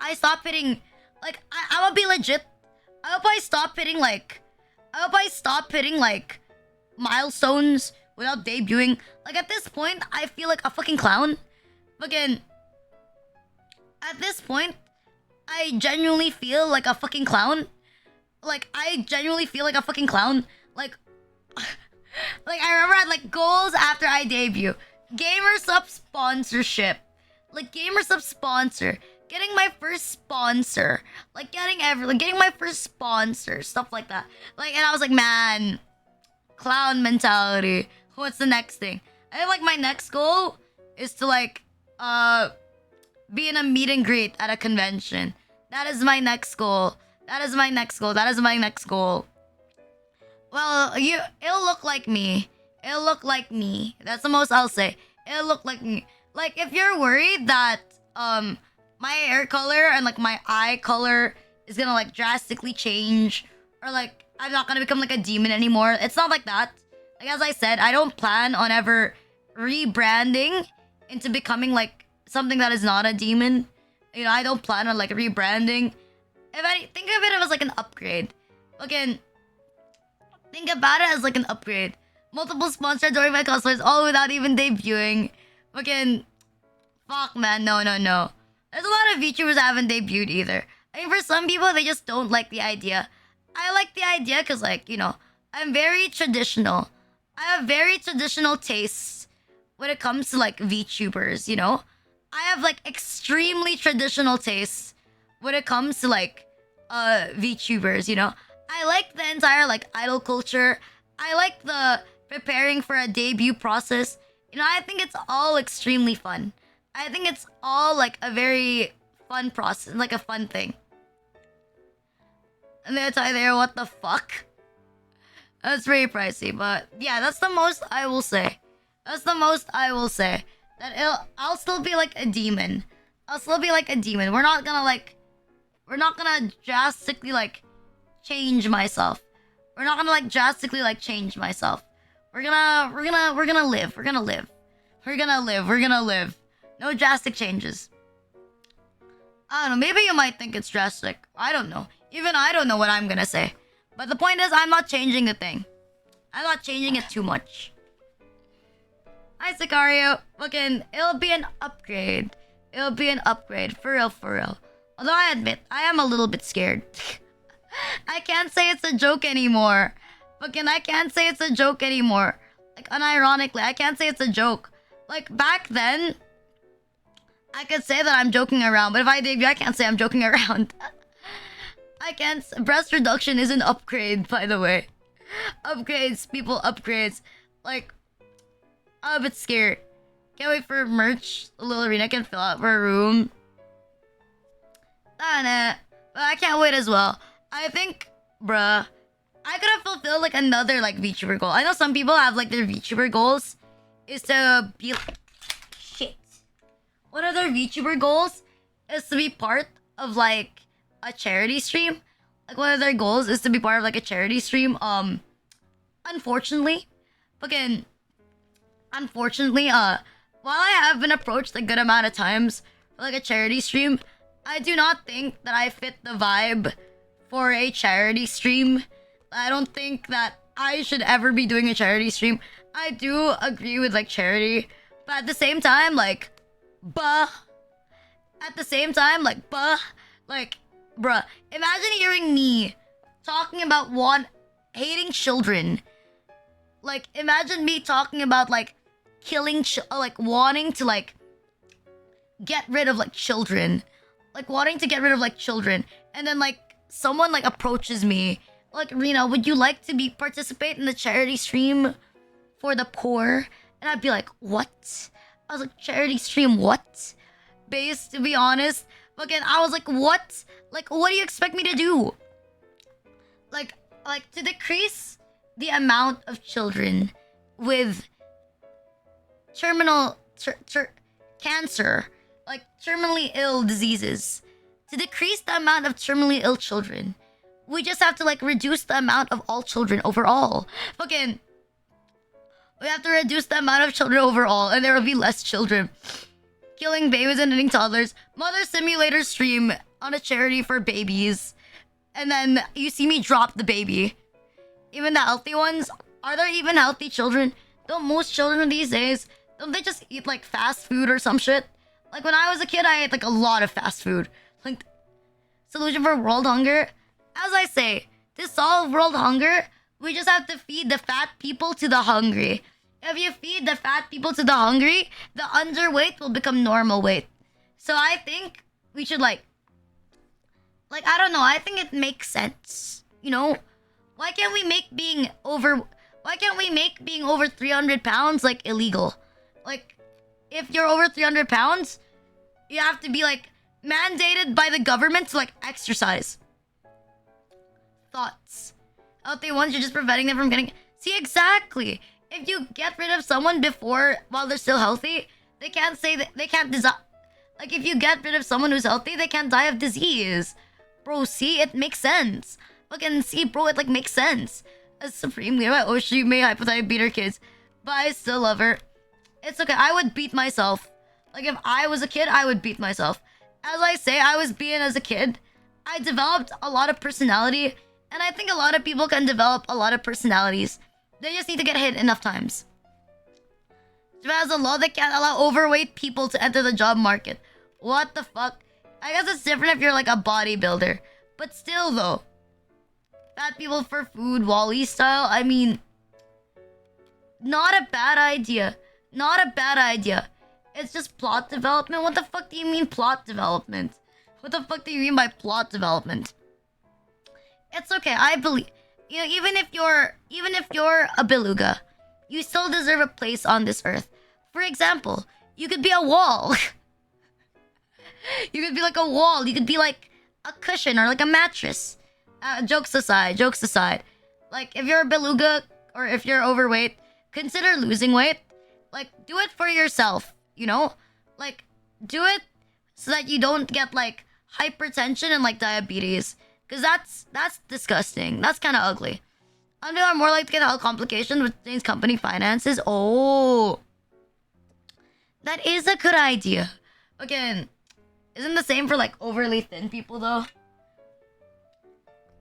I stop hitting. Like, I'm gonna be legit. I hope I stop hitting like milestones without debuting. Like, at this point, I feel like a fucking clown. Fucking. At this point, I genuinely feel like a fucking clown. Like, I genuinely feel like a fucking clown. Like, like I remember I had like goals after I debut. Gamer sub sponsorship. Like, gamer sub sponsor. Getting my first sponsor. Like, getting my first sponsor. Stuff like that. Like, and I was like, man, clown mentality. What's the next thing? I think like my next goal is to like be in a meet and greet at a convention. That is my next goal. That is my next goal. Well, it'll look like me. That's the most I'll say. It'll look like me. Like, if you're worried that my hair color and like my eye color is gonna like drastically change, or like I'm not gonna become like a demon anymore, it's not like that. Like, as I said, I don't plan on ever rebranding into becoming like something that is not a demon. You know, I don't plan on like rebranding. If I think of it as like an upgrade. Again, think about it as like an upgrade. Multiple sponsors during my customers, all without even debuting. Fucking, fuck, man, no. There's a lot of VTubers that haven't debuted either. I mean, for some people, they just don't like the idea. I like the idea because, like, you know, I'm very traditional. I have very traditional tastes when it comes to like VTubers, you know? I have like extremely traditional tastes when it comes to like VTubers, you know? I like the entire like idol culture. I like the preparing for a debut process. You know, I think it's all extremely fun. I think it's all like a very fun process, like a fun thing. And they're telling there, what the fuck? That's very pricey, but yeah, that's the most I will say. That I'll still be like a demon. We're not gonna drastically like change myself. We're gonna live. No drastic changes. I don't know, maybe you might think it's drastic. I don't know. Even I don't know what I'm gonna say. But the point is, I'm not changing a thing. I'm not changing it too much. Hi, Sicario. Fucking, it'll be an upgrade. For real. Although I admit, I am a little bit scared. I can't say it's a joke anymore. Like, unironically, I can't say it's a joke. Like, back then, I could say that I'm joking around, but if I debut, I can't say I'm joking around. I can't. Breast reduction is an upgrade, by the way. Upgrades. Like, I'm a bit scared. Can't wait for merch. A little arena can fill out for a room. But I can't wait as well. I think, bruh, I could have fulfilled like another like VTuber goal. I know some people have like their VTuber goals is to be shit. One of their VTuber goals is to be part of like a charity stream. Like, one of their goals is to be part of like a charity stream. Unfortunately, while I have been approached a good amount of times for like a charity stream, I do not think that I fit the vibe for a charity stream. I don't think that I should ever be doing a charity stream. I do agree with like charity, but at the same time, like, But at the same time, like, like, bruh, imagine hearing me talking about hating children. Like, imagine me talking about like killing, like wanting to like get rid of like children, like wanting to get rid of like children, and then like someone like approaches me, like, Rina, would you like to participate in the charity stream for the poor? And I'd be like, what? I was like, charity stream, what? Based, to be honest, again, I was like, what? Like, what do you expect me to do? Like to decrease the amount of children with terminal cancer, like terminally ill diseases. To decrease the amount of terminally ill children, we just have to like reduce the amount of all children overall. Fucking, we have to reduce the amount of children overall, and there will be less children. Killing babies and eating toddlers. Mother simulator stream on a charity for babies. And then you see me drop the baby. Even the healthy ones. Are there even healthy children? Don't most children these days, don't they just eat like fast food or some shit? Like when I was a kid, I ate like a lot of fast food. Like, solution for world hunger? As I say, to solve world hunger, we just have to feed the fat people to the hungry. If you feed the fat people to the hungry, the underweight will become normal weight. So I think we should like I don't know, I think it makes sense. You know? Why can't we make being over 300 pounds like illegal? Like, if you're over 300 pounds, you have to be like mandated by the government to like exercise. Thoughts? Healthy ones, you're just preventing them from getting. See, exactly. If you get rid of someone while they're still healthy, they can't say that they can't like if you get rid of someone who's healthy, they can't die of disease. Bro, see, it makes sense. Fucking see, bro, it like makes sense. As supreme leader, oh, she may hypothetical beat her kids, but I still love her. It's okay. I would beat myself. Like if I was a kid, I would beat myself. As I say, I was being as a kid. I developed a lot of personality, and I think a lot of people can develop a lot of personalities. They just need to get hit enough times. Japan has a law that can't allow overweight people to enter the job market. What the fuck? I guess it's different if you're like a bodybuilder. But still though. Fat people for food, Wall-E style. I mean, not a bad idea. Not a bad idea. It's just plot development. What the fuck do you mean plot development? What the fuck do you mean by plot development? It's okay. I believe, you know, even if you're a beluga, you still deserve a place on this earth. For example, you could be a wall. You could be like a wall. You could be like a cushion or like a mattress. Jokes aside. Like, if you're a beluga or if you're overweight, consider losing weight. Like, do it for yourself, you know? Like, do it so that you don't get, like, hypertension and, like, diabetes. Because that's disgusting. That's kind of ugly. Some people are more likely to get health complications with things company finances. Oh. That is a good idea. Again, isn't the same for, like, overly thin people, though?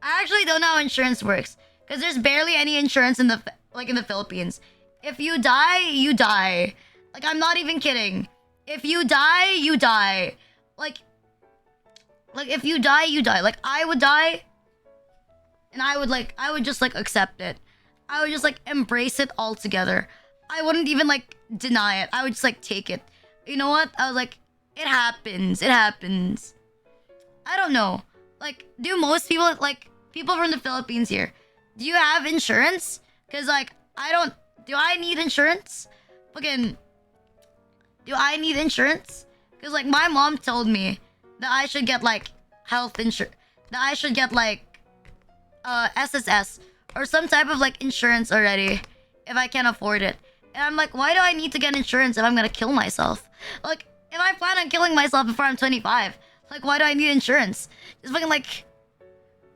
I actually don't know how insurance works. Because there's barely any insurance in the Philippines. If you die, you die. Like, I'm not even kidding. If you die, you die. Like, if you die, you die. Like, I would die. And I would just, like, accept it. I would just, like, embrace it altogether. I wouldn't even, like, deny it. I would just, like, take it. You know what? I was like, it happens. It happens. I don't know. Like, do most people, like, people from the Philippines here, do you have insurance? Because, like, do I need insurance? Fucking, do I need insurance? Because, like, my mom told me that I should get, like, health insurance. That I should get, like, SSS or some type of, like, insurance already if I can't afford it. And I'm like, why do I need to get insurance if I'm gonna kill myself? Like, if I plan on killing myself before I'm 25, like, why do I need insurance? Just fucking, like,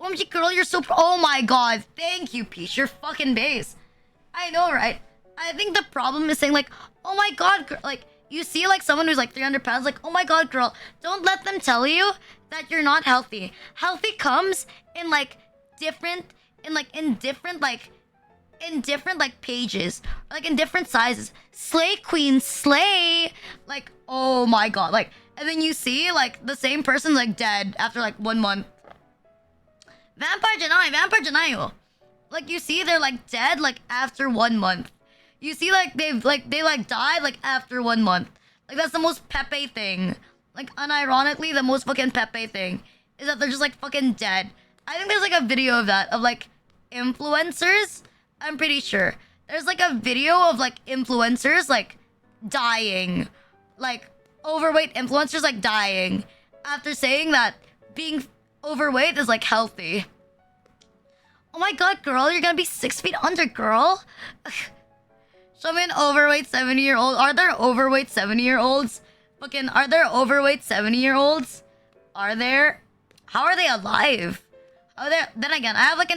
OMG girl, you're so oh my god, thank you, Peach, you're fucking base. I know, right? I think the problem is saying, like, oh my god, girl, like, you see, like, someone who's, like, 300 pounds, like, oh my god, girl, don't let them tell you that you're not healthy. Healthy comes in, like, different, like, in different like pages, like in different sizes. Slay queen, slay. Like, oh my god, like, and then you see like the same person like dead after like 1 month. Vampire Janai. Like you see they're like dead like after 1 month. You see like they died like after 1 month. Like that's the most Pepe thing. Like unironically, the most fucking Pepe thing is that they're just like fucking dead. I think there's like a video of that of like influencers. I'm pretty sure there's like a video of like influencers like dying, like overweight influencers like dying after saying that being overweight is like healthy. Oh my god, girl, you're gonna be 6 feet under, girl. Show me an overweight 70-year-old. Are there overweight 70-year-olds? Fucking, are there overweight 70-year-olds? Are there? How are they alive? Oh, there. Then again, I have like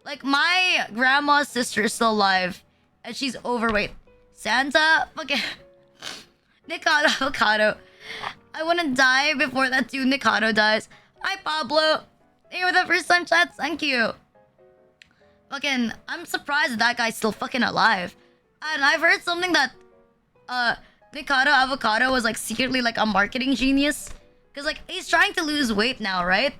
like my grandma's sister is still alive, and she's overweight. Santa, fucking Nikado Avocado. I wouldn't die before that dude Nikado dies. Hi Pablo. Thank you for the first time chats. Thank you. Fucking, I'm surprised that guy's still fucking alive. And I've heard something that Nikado Avocado was like secretly like a marketing genius. Cause like he's trying to lose weight now, right?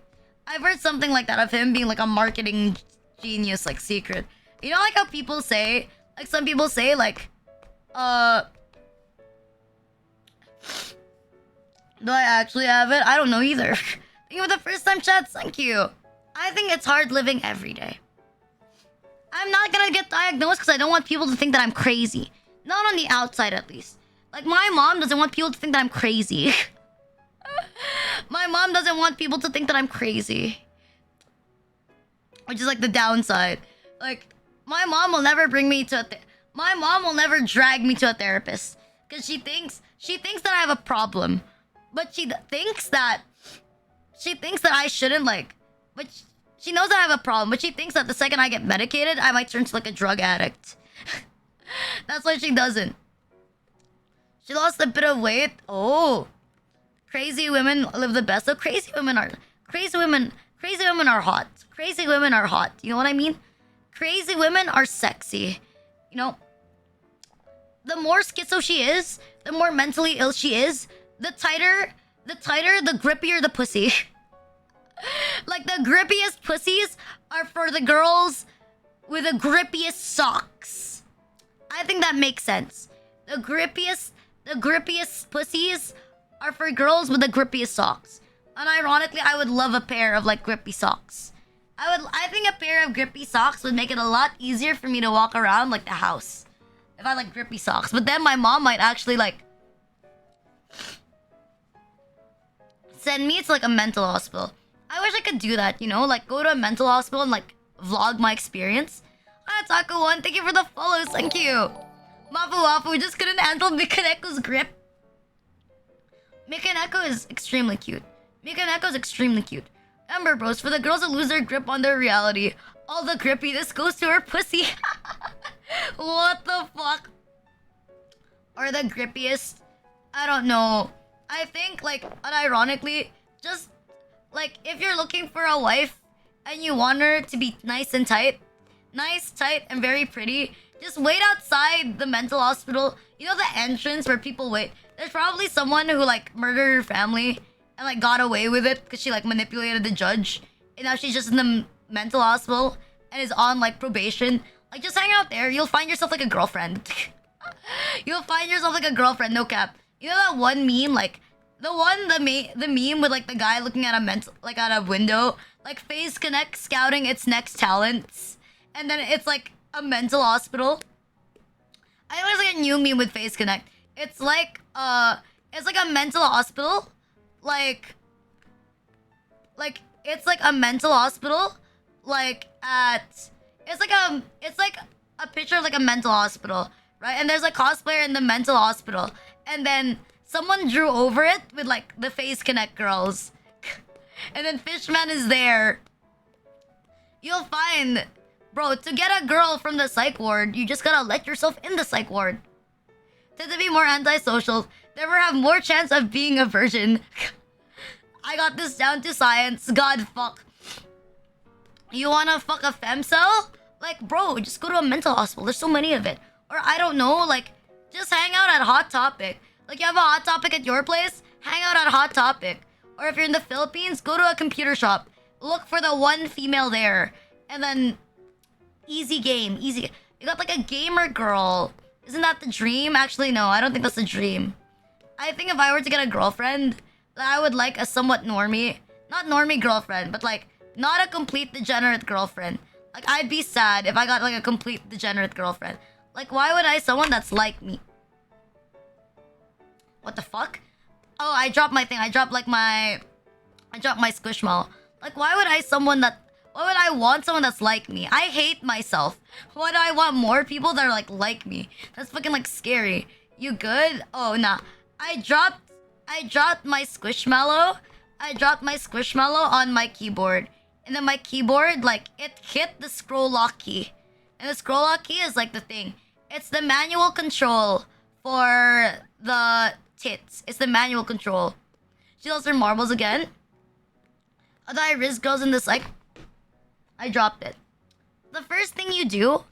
I've heard something like that of him being like a marketing genius, like secret. You know like how people say, like some people say like, do I actually have it? I don't know either. Thank you for the first time chats, thank you. I think it's hard living every day. I'm not gonna get diagnosed because I don't want people to think that I'm crazy. Not on the outside, at least. Like, my mom doesn't want people to think that I'm crazy. My mom doesn't want people to think that I'm crazy. Which is, like, the downside. Like, my mom will never bring me to my mom will never drag me to a therapist. Because she thinks that I have a problem. But she thinks that I shouldn't, like... But she knows that I have a problem, but she thinks that the second I get medicated, I might turn to like a drug addict. That's why she doesn't. She lost a bit of weight. Oh, crazy women live the best. So crazy women are hot. Crazy women are hot. You know what I mean? Crazy women are sexy. You know, the more schizo she is, the more mentally ill she is, the tighter, the grippier the pussy. Like, the grippiest pussies are for the girls with the grippiest socks. I think that makes sense. The grippiest pussies are for girls with the grippiest socks. And ironically, I would love a pair of, like, grippy socks. I think a pair of grippy socks would make it a lot easier for me to walk around, like, the house. If I had, like, grippy socks. But then my mom might actually, like... send me to, like, a mental hospital. I wish I could do that, you know? Like, go to a mental hospital and, like, vlog my experience. Hi, Taco1. Thank you for the follows. Thank you. Mafu Wafu just couldn't handle Mikaneko's grip. Mikaneko is extremely cute. Ember Bros, for the girls that lose their grip on their reality, all the grippiness goes to her pussy. What the fuck? Or the grippiest? I don't know. I think, like, unironically, just... like, if you're looking for a wife and you want her to be nice, tight, and very pretty, just wait outside the mental hospital. You know the entrance where people wait? There's probably someone who, like, murdered her family and, like, got away with it because she, like, manipulated the judge. And now she's just in the mental hospital and is on, like, probation. Like, just hang out there. You'll find yourself, like, a girlfriend. You'll find yourself, like, a girlfriend, no cap. You know that one meme, like... the meme with like the guy looking at at a window, like Phase Connect scouting its next talents, and then it's like a mental hospital. I think there's like a new meme with Phase Connect. It's like a mental hospital, like it's like a mental hospital, like it's like a picture of like a mental hospital, right? And there's a cosplayer in the mental hospital, and then someone drew over it with, like, the Phase Connect girls. And then Fishman is there. You'll find... Bro, to get a girl from the psych ward, you just gotta let yourself in the psych ward. To be more antisocial, never have more chance of being a virgin. I got this down to science. God, fuck. You wanna fuck a femcel? Like, bro, just go to a mental hospital. There's so many of it. Or I don't know, like, just hang out at Hot Topic. Like, you have a Hot Topic at your place, hang out at Hot Topic. Or if you're in the Philippines, go to a computer shop. Look for the one female there. And then, easy game, easy. You got like a gamer girl. Isn't that the dream? Actually, no, I don't think that's the dream. I think if I were to get a girlfriend, I would like a somewhat normie. Not normie girlfriend, but like, not a complete degenerate girlfriend. Like, I'd be sad if I got like a complete degenerate girlfriend. Like, why would I someone that's like me? What the fuck? Oh, I dropped my thing. I dropped my squishmallow. Like, why would I want someone that's like me? I hate myself. Why do I want more people that are like me? That's fucking like scary. You good? Oh, nah. I dropped my squishmallow. I dropped my squishmallow on my keyboard. And then my keyboard, like, it hit the scroll lock key. And the scroll lock key is like the thing. It's the manual control for the tits. It's the manual control. She lost her marbles again. Although I risk girls in this, like, I dropped it. The first thing you do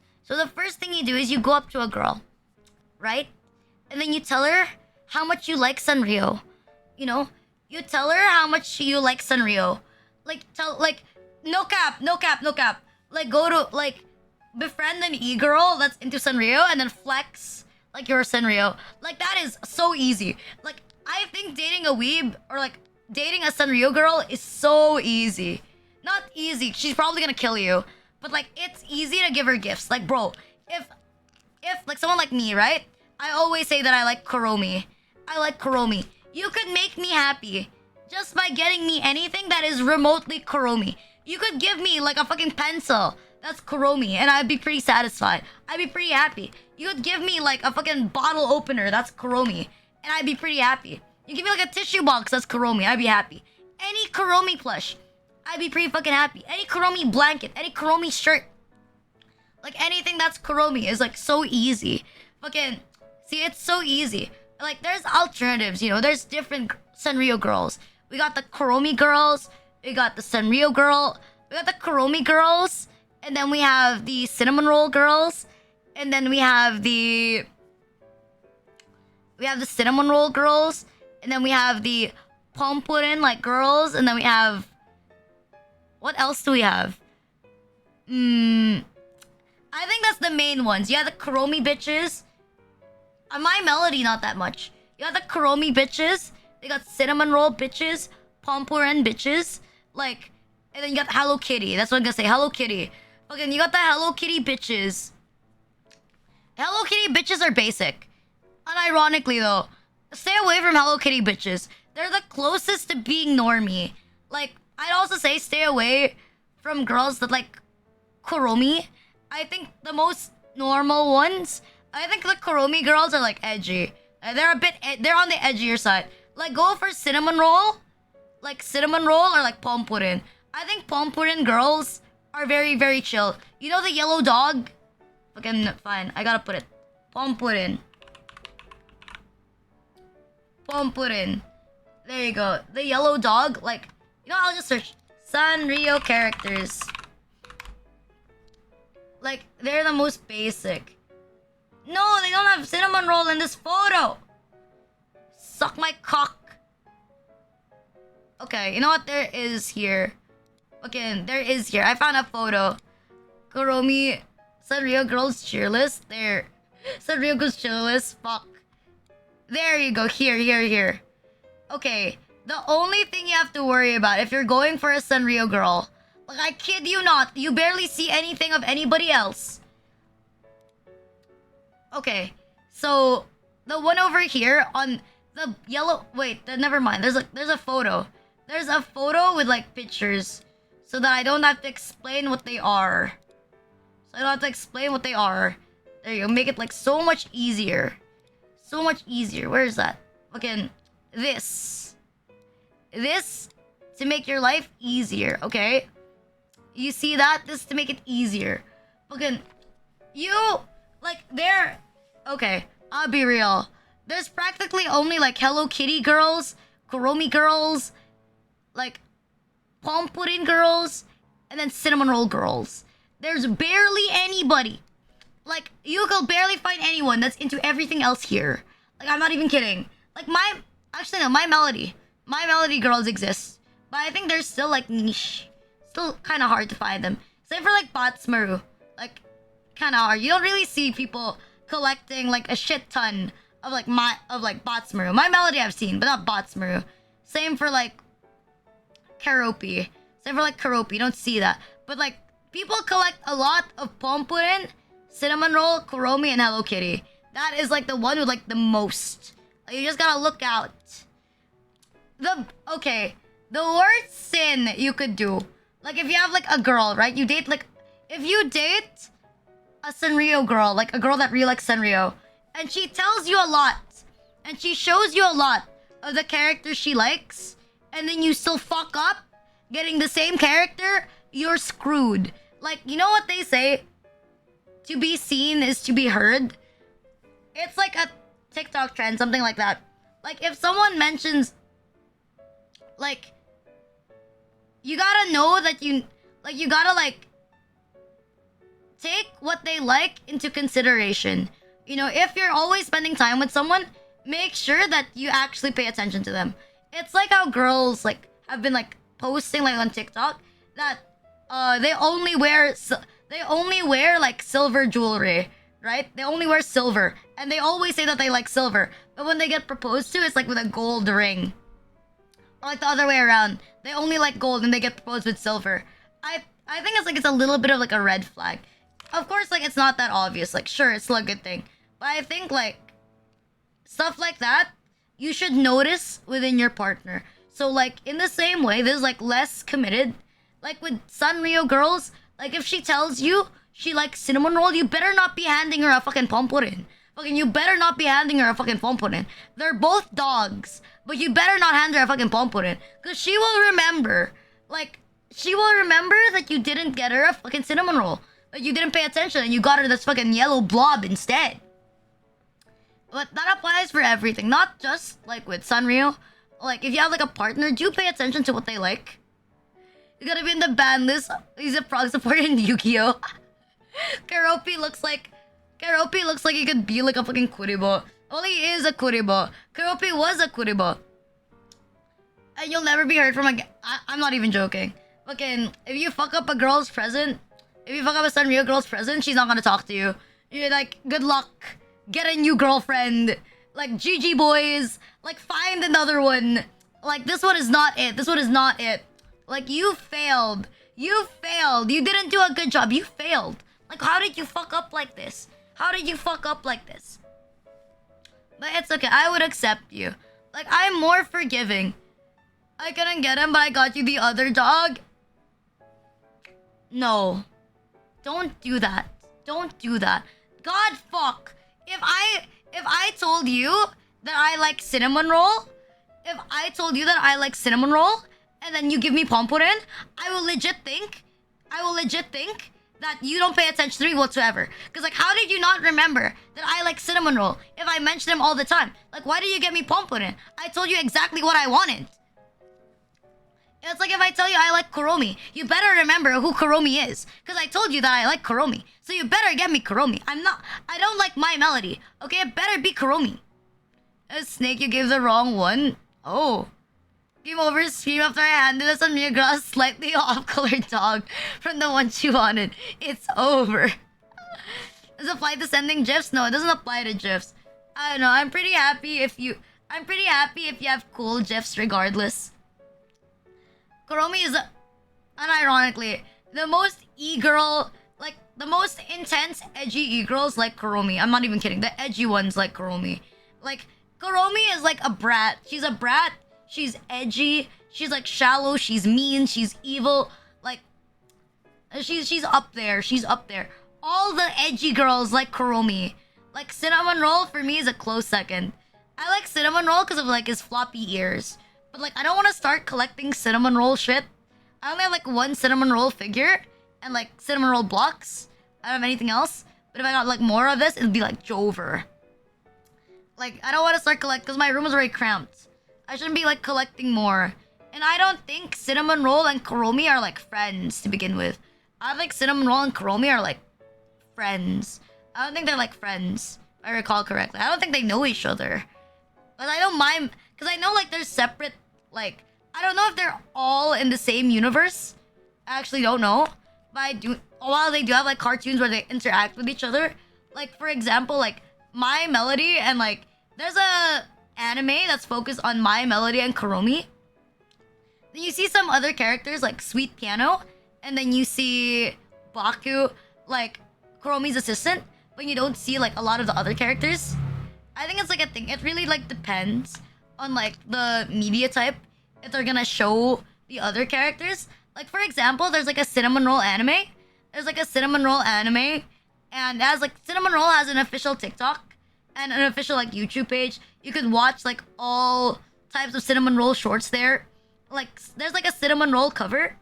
is you go up to a girl, right? And then you tell her how much you like Sanrio. You know? You tell her how much you like Sanrio. Like, no cap. Like, go to, like, befriend an e-girl that's into Sanrio and then flex like you're Sanrio. Like, that is so easy. Like, I think dating a weeb or, like, dating a Sanrio girl is so easy. Not easy. She's probably gonna kill you. But, like, it's easy to give her gifts. Like, bro, if like, someone like me, right? I always say that I like Kuromi. I like Kuromi. You could make me happy just by getting me anything that is remotely Kuromi. You could give me, like, a fucking pencil that's Kuromi, and I'd be pretty satisfied. I'd be pretty happy. You could give me, like, a fucking bottle opener that's Kuromi, and I'd be pretty happy. You give me, like, a tissue box that's Kuromi, I'd be happy. Any Kuromi plush, I'd be pretty fucking happy. Any Kuromi blanket, any Kuromi shirt. Like, anything that's Kuromi is, like, so easy. Fucking, see, it's so easy. Like, there's alternatives, you know? There's different Sanrio girls. We got the Kuromi girls. We got the Sanrio girl. We got the Kuromi girls. And then we have the cinnamon roll girls. And then we have the cinnamon roll girls. And then we have the pompurin, like, girls. And then we have... What else do we have? I think that's the main ones. You have the Kuromi bitches. My melody, not that much. You got the Kuromi bitches. They got cinnamon roll bitches. Pompurin bitches. Like, and then you got Hello Kitty. That's what I'm gonna say. Hello Kitty. Fucking, you got the Hello Kitty bitches. Hello Kitty bitches are basic. Unironically, though. Stay away from Hello Kitty bitches. They're the closest to being normie. Like, I'd also say stay away from girls that like Kuromi. I think the most normal ones... I think the Kuromi girls are like edgy. They're on the edgier side. Like, go for cinnamon roll. Like cinnamon roll or like pompurin. I think pompurin girls are very, very chill. You know the yellow dog? Fucking fine. I gotta put it. Pompurin. Pompurin. There you go. The yellow dog. Like, you know, I'll just search Sanrio characters. Like, they're the most basic. No, they don't have cinnamon roll in this photo. Suck my cock. Okay, you know what? There is here. Okay, there is here. I found a photo. Kuromi, Sanrio girls cheer list. There. Sanrio girls cheer list. Fuck. There you go. Here. Okay, the only thing you have to worry about if you're going for a Sanrio girl, like, I kid you not, you barely see anything of anybody else. Okay, so the one over here on the yellow... Wait, never mind. There's a photo. There's a photo with, like, pictures. So that I don't have to explain what they are. There you go. Make it, like, so much easier. So much easier. Where is that? Fucking this. This to make your life easier, okay? You see that? This to make it easier. Fucking... You... Like, there... Okay, I'll be real. There's practically only, like, Hello Kitty girls, Kuromi girls, like, pompurin girls, and then cinnamon roll girls. There's barely anybody. Like, you could barely find anyone that's into everything else here. Like, I'm not even kidding. Like, actually, no, my melody girls exist. But I think they're still, like, niche. Still kind of hard to find them. Same for, like, Botsmaru. Like, kind of hard. You don't really see people collecting, like, a shit ton of, like, Botsmaru. My melody I've seen, but not Botsmaru. Same for, like, Karopi. Same for, like, Karopi. You don't see that. But, like, people collect a lot of Pompurin, Cinnamon Roll, Kuromi, and Hello Kitty. That is, like, the one with, like, the most. Like, you just gotta look out. Okay, the worst sin you could do, like, if you have, like, a girl, right? You date, like, if you date a Sanrio girl, like, a girl that really likes Sanrio, and she tells you a lot, and she shows you a lot of the characters she likes, and then you still fuck up getting the same character, you're screwed. Like, you know what they say? To be seen is to be heard. It's like a TikTok trend, something like that. Like, if someone mentions, like, you gotta know that you gotta, like, take what they like into consideration. You know, if you're always spending time with someone, make sure that you actually pay attention to them. It's like how girls, like, have been, like, posting, like, on TikTok that they only wear like silver jewelry, right? They only wear silver, and they always say that they like silver, but when they get proposed to, it's like with a gold ring, or like the other way around. They only like gold and they get proposed with silver. I think it's a little bit of, like, a red flag. Of course, like, it's not that obvious. Like, sure, it's still a good thing, but I think, like, stuff like that you should notice within your partner. So, like, in the same way, there's, like, less committed. Like, with Sanrio girls, like, if she tells you she likes cinnamon roll, you better not be handing her a fucking pompurin. Fucking, you better not be handing her a fucking pompurin. They're both dogs, but you better not hand her a fucking pompurin, because she will remember. Like, she will remember that you didn't get her a fucking cinnamon roll. Like, you didn't pay attention and you got her this fucking yellow blob instead. But that applies for everything, not just, like, with Sanrio. Like, if you have, like, a partner, do pay attention to what they like. You gotta be in the ban list. He's a prog support in Yu-Gi-Oh! Karopi looks like he could be like a fucking Kuribo. Well, he is a Kuribo. Karopi was a Kuribo. And you'll never be heard from again. I'm not even joking. Fucking, if you fuck up a girl's present, if you fuck up a Sanrio girl's present, she's not gonna talk to you. You're like, good luck. Get a new girlfriend. Like, GG boys. Like, find another one. Like, this one is not it. This one is not it. Like, you failed. You failed. You didn't do a good job. You failed. Like, how did you fuck up like this? How did you fuck up like this? But it's okay. I would accept you. Like, I'm more forgiving. I couldn't get him, but I got you the other dog. No. Don't do that. Don't do that. God fuck. If I told you that I like cinnamon roll, and then you give me pompurin, I will legit think that you don't pay attention to me whatsoever. Because, like, how did you not remember that I like cinnamon roll if I mention them all the time? Like, why did you get me pompurin? I told you exactly what I wanted. It's like if I tell you I like Kuromi, you better remember who Kuromi is. Because I told you that I like Kuromi. So you better get me Kuromi. I don't like my melody. Okay, it better be Kuromi. A snake, you gave the wrong one. Oh. Game over, scream after I handed us a mere grass slightly off-colored dog from the one she wanted. It's over. Does it apply to sending GIFs? No, it doesn't apply to GIFs. I don't know. I'm pretty happy if you have cool GIFs regardless. Kuromi is, unironically, the most e-girl, like, the most intense, edgy e-girls like Kuromi. I'm not even kidding. The edgy ones like Kuromi. Like, Kuromi is like a brat. She's a brat. She's edgy. She's, like, shallow. She's mean. She's evil. Like, she's up there. She's up there. All the edgy girls like Kuromi. Like, Cinnamon Roll, for me, is a close second. I like Cinnamon Roll because of, like, his floppy ears. But, like, I don't want to start collecting Cinnamon Roll shit. I only have, like, one Cinnamon Roll figure and, like, Cinnamon Roll blocks. I don't have anything else. But if I got, like, more of this, it'd be, like, Jover. Like, I don't want to start collecting because my room is already cramped. I shouldn't be, like, collecting more. And I don't think Cinnamon Roll and Kuromi are, like, friends to begin with. I think cinnamon roll and Kuromi are like friends. I don't think they're like friends, if I recall correctly. I don't think they know each other. But I don't mind, because I know like they're separate, like, I don't know if they're all in the same universe. I actually don't know. But I do, while they do have like cartoons where they interact with each other. Like, for example, like, My Melody and like, there's a anime that's focused on My Melody and Kuromi. Then you see some other characters like Sweet Piano, and then you see Baku, like Kuromi's assistant, but you don't see like a lot of the other characters. I think it's like a thing. It really like depends on like the media type if they're gonna show the other characters. Like for example, there's like a cinnamon roll anime. There's like a cinnamon roll anime, and as like cinnamon roll has an official TikTok and an official like YouTube page. You could watch like all types of cinnamon roll shorts there. Like there's like a cinnamon roll cover,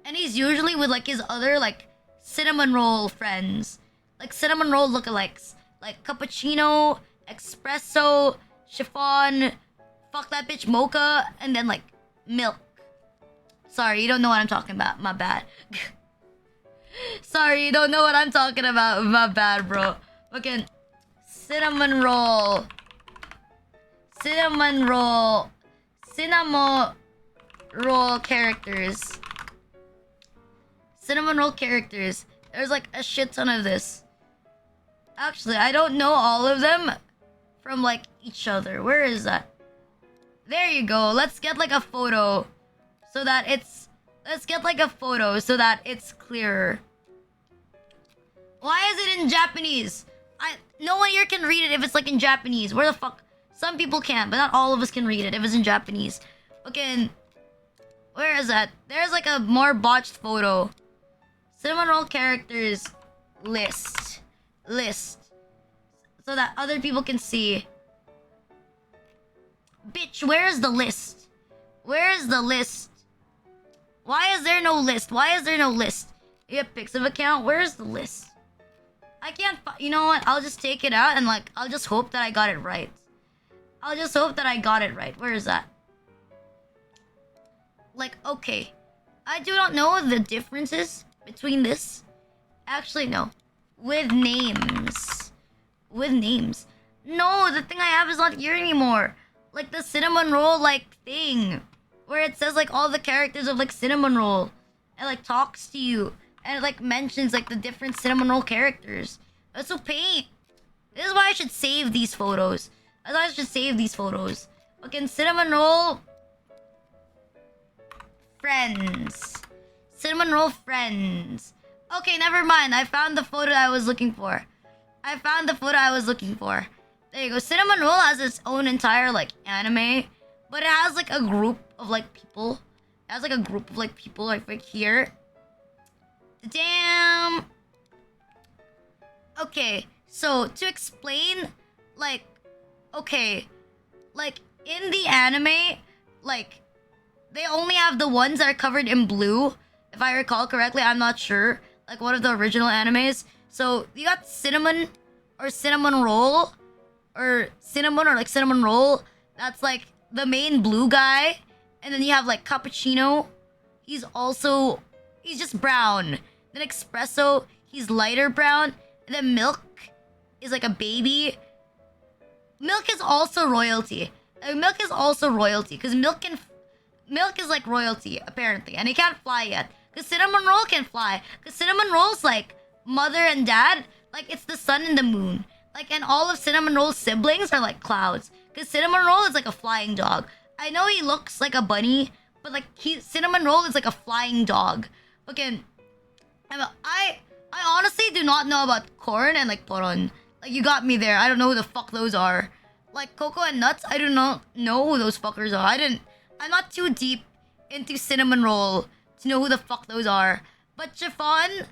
and he's usually with like his other like cinnamon roll friends, like cinnamon roll lookalikes, like cappuccino, espresso, chiffon, fuck that bitch mocha, and then like milk. Sorry, you don't know what I'm talking about. My bad. Sorry, you don't know what I'm talking about. My bad, bro. Fucking cinnamon roll. Cinnamon roll. Cinnamon roll characters. Cinnamon roll characters. There's like a shit ton of this. Actually, I don't know all of them from like each other. Where is that? There you go. Let's get like a photo so that it's... Let's get like a photo so that it's clearer. Why is it in Japanese? No one here can read it if it's like in Japanese. Where the fuck? Some people can, but not all of us can read it if it's in Japanese. Okay, where is that? There's like a more botched photo. Cinnamon roll characters list. So that other people can see. Bitch, where is the list? Where is the list? Why is there no list? Why is there no list? You have Pixiv account? Where's the list? I can't... You know what? I'll just take it out and like... I'll just hope that I got it right. I'll just hope that I got it right. Where is that? Like, okay. I do not know the differences between this. Actually, no. With names. With names. No, the thing I have is not here anymore. Like the cinnamon roll, like, thing. Where it says, like, all the characters of, like, cinnamon roll. And, like, talks to you. And it, like, mentions, like, the different cinnamon roll characters. That's so pain. This is why I should save these photos. That's why I should save these photos. Fucking cinnamon roll... friends. Cinnamon roll friends. Okay, never mind. I found the photo I was looking for. I found the photo I was looking for. There you go. Cinnamon roll has its own entire, like, anime. But it has, like, a group of, like, people. It has, like, a group of, like, people, like, right here. Damn. Okay, so, to explain, like, okay, like, in the anime, like, they only have the ones that are covered in blue. If I recall correctly, I'm not sure. Like, one of the original animes. So, you got cinnamon, or cinnamon roll, or cinnamon, or, like, cinnamon roll. That's, like, the main blue guy. And then you have, like, cappuccino. He's just brown. Then espresso, he's lighter brown. And then milk is, like, a baby. Milk is also royalty. Milk is also royalty. Because milk is, like, royalty, apparently. And it can't fly yet. Because cinnamon roll can fly. Because cinnamon roll's, like, mother and dad. Like, it's the sun and the moon. Like, and all of cinnamon roll's siblings are, like, clouds. Because cinnamon roll is, like, a flying dog. I know he looks like a bunny, but, like, cinnamon roll is, like, a flying dog. Okay, I honestly do not know about corn and, like, poron. Like, you got me there. I don't know who the fuck those are. Like, cocoa and nuts, I do not know who those fuckers are. I'm not too deep into cinnamon roll to know who the fuck those are. But chiffon,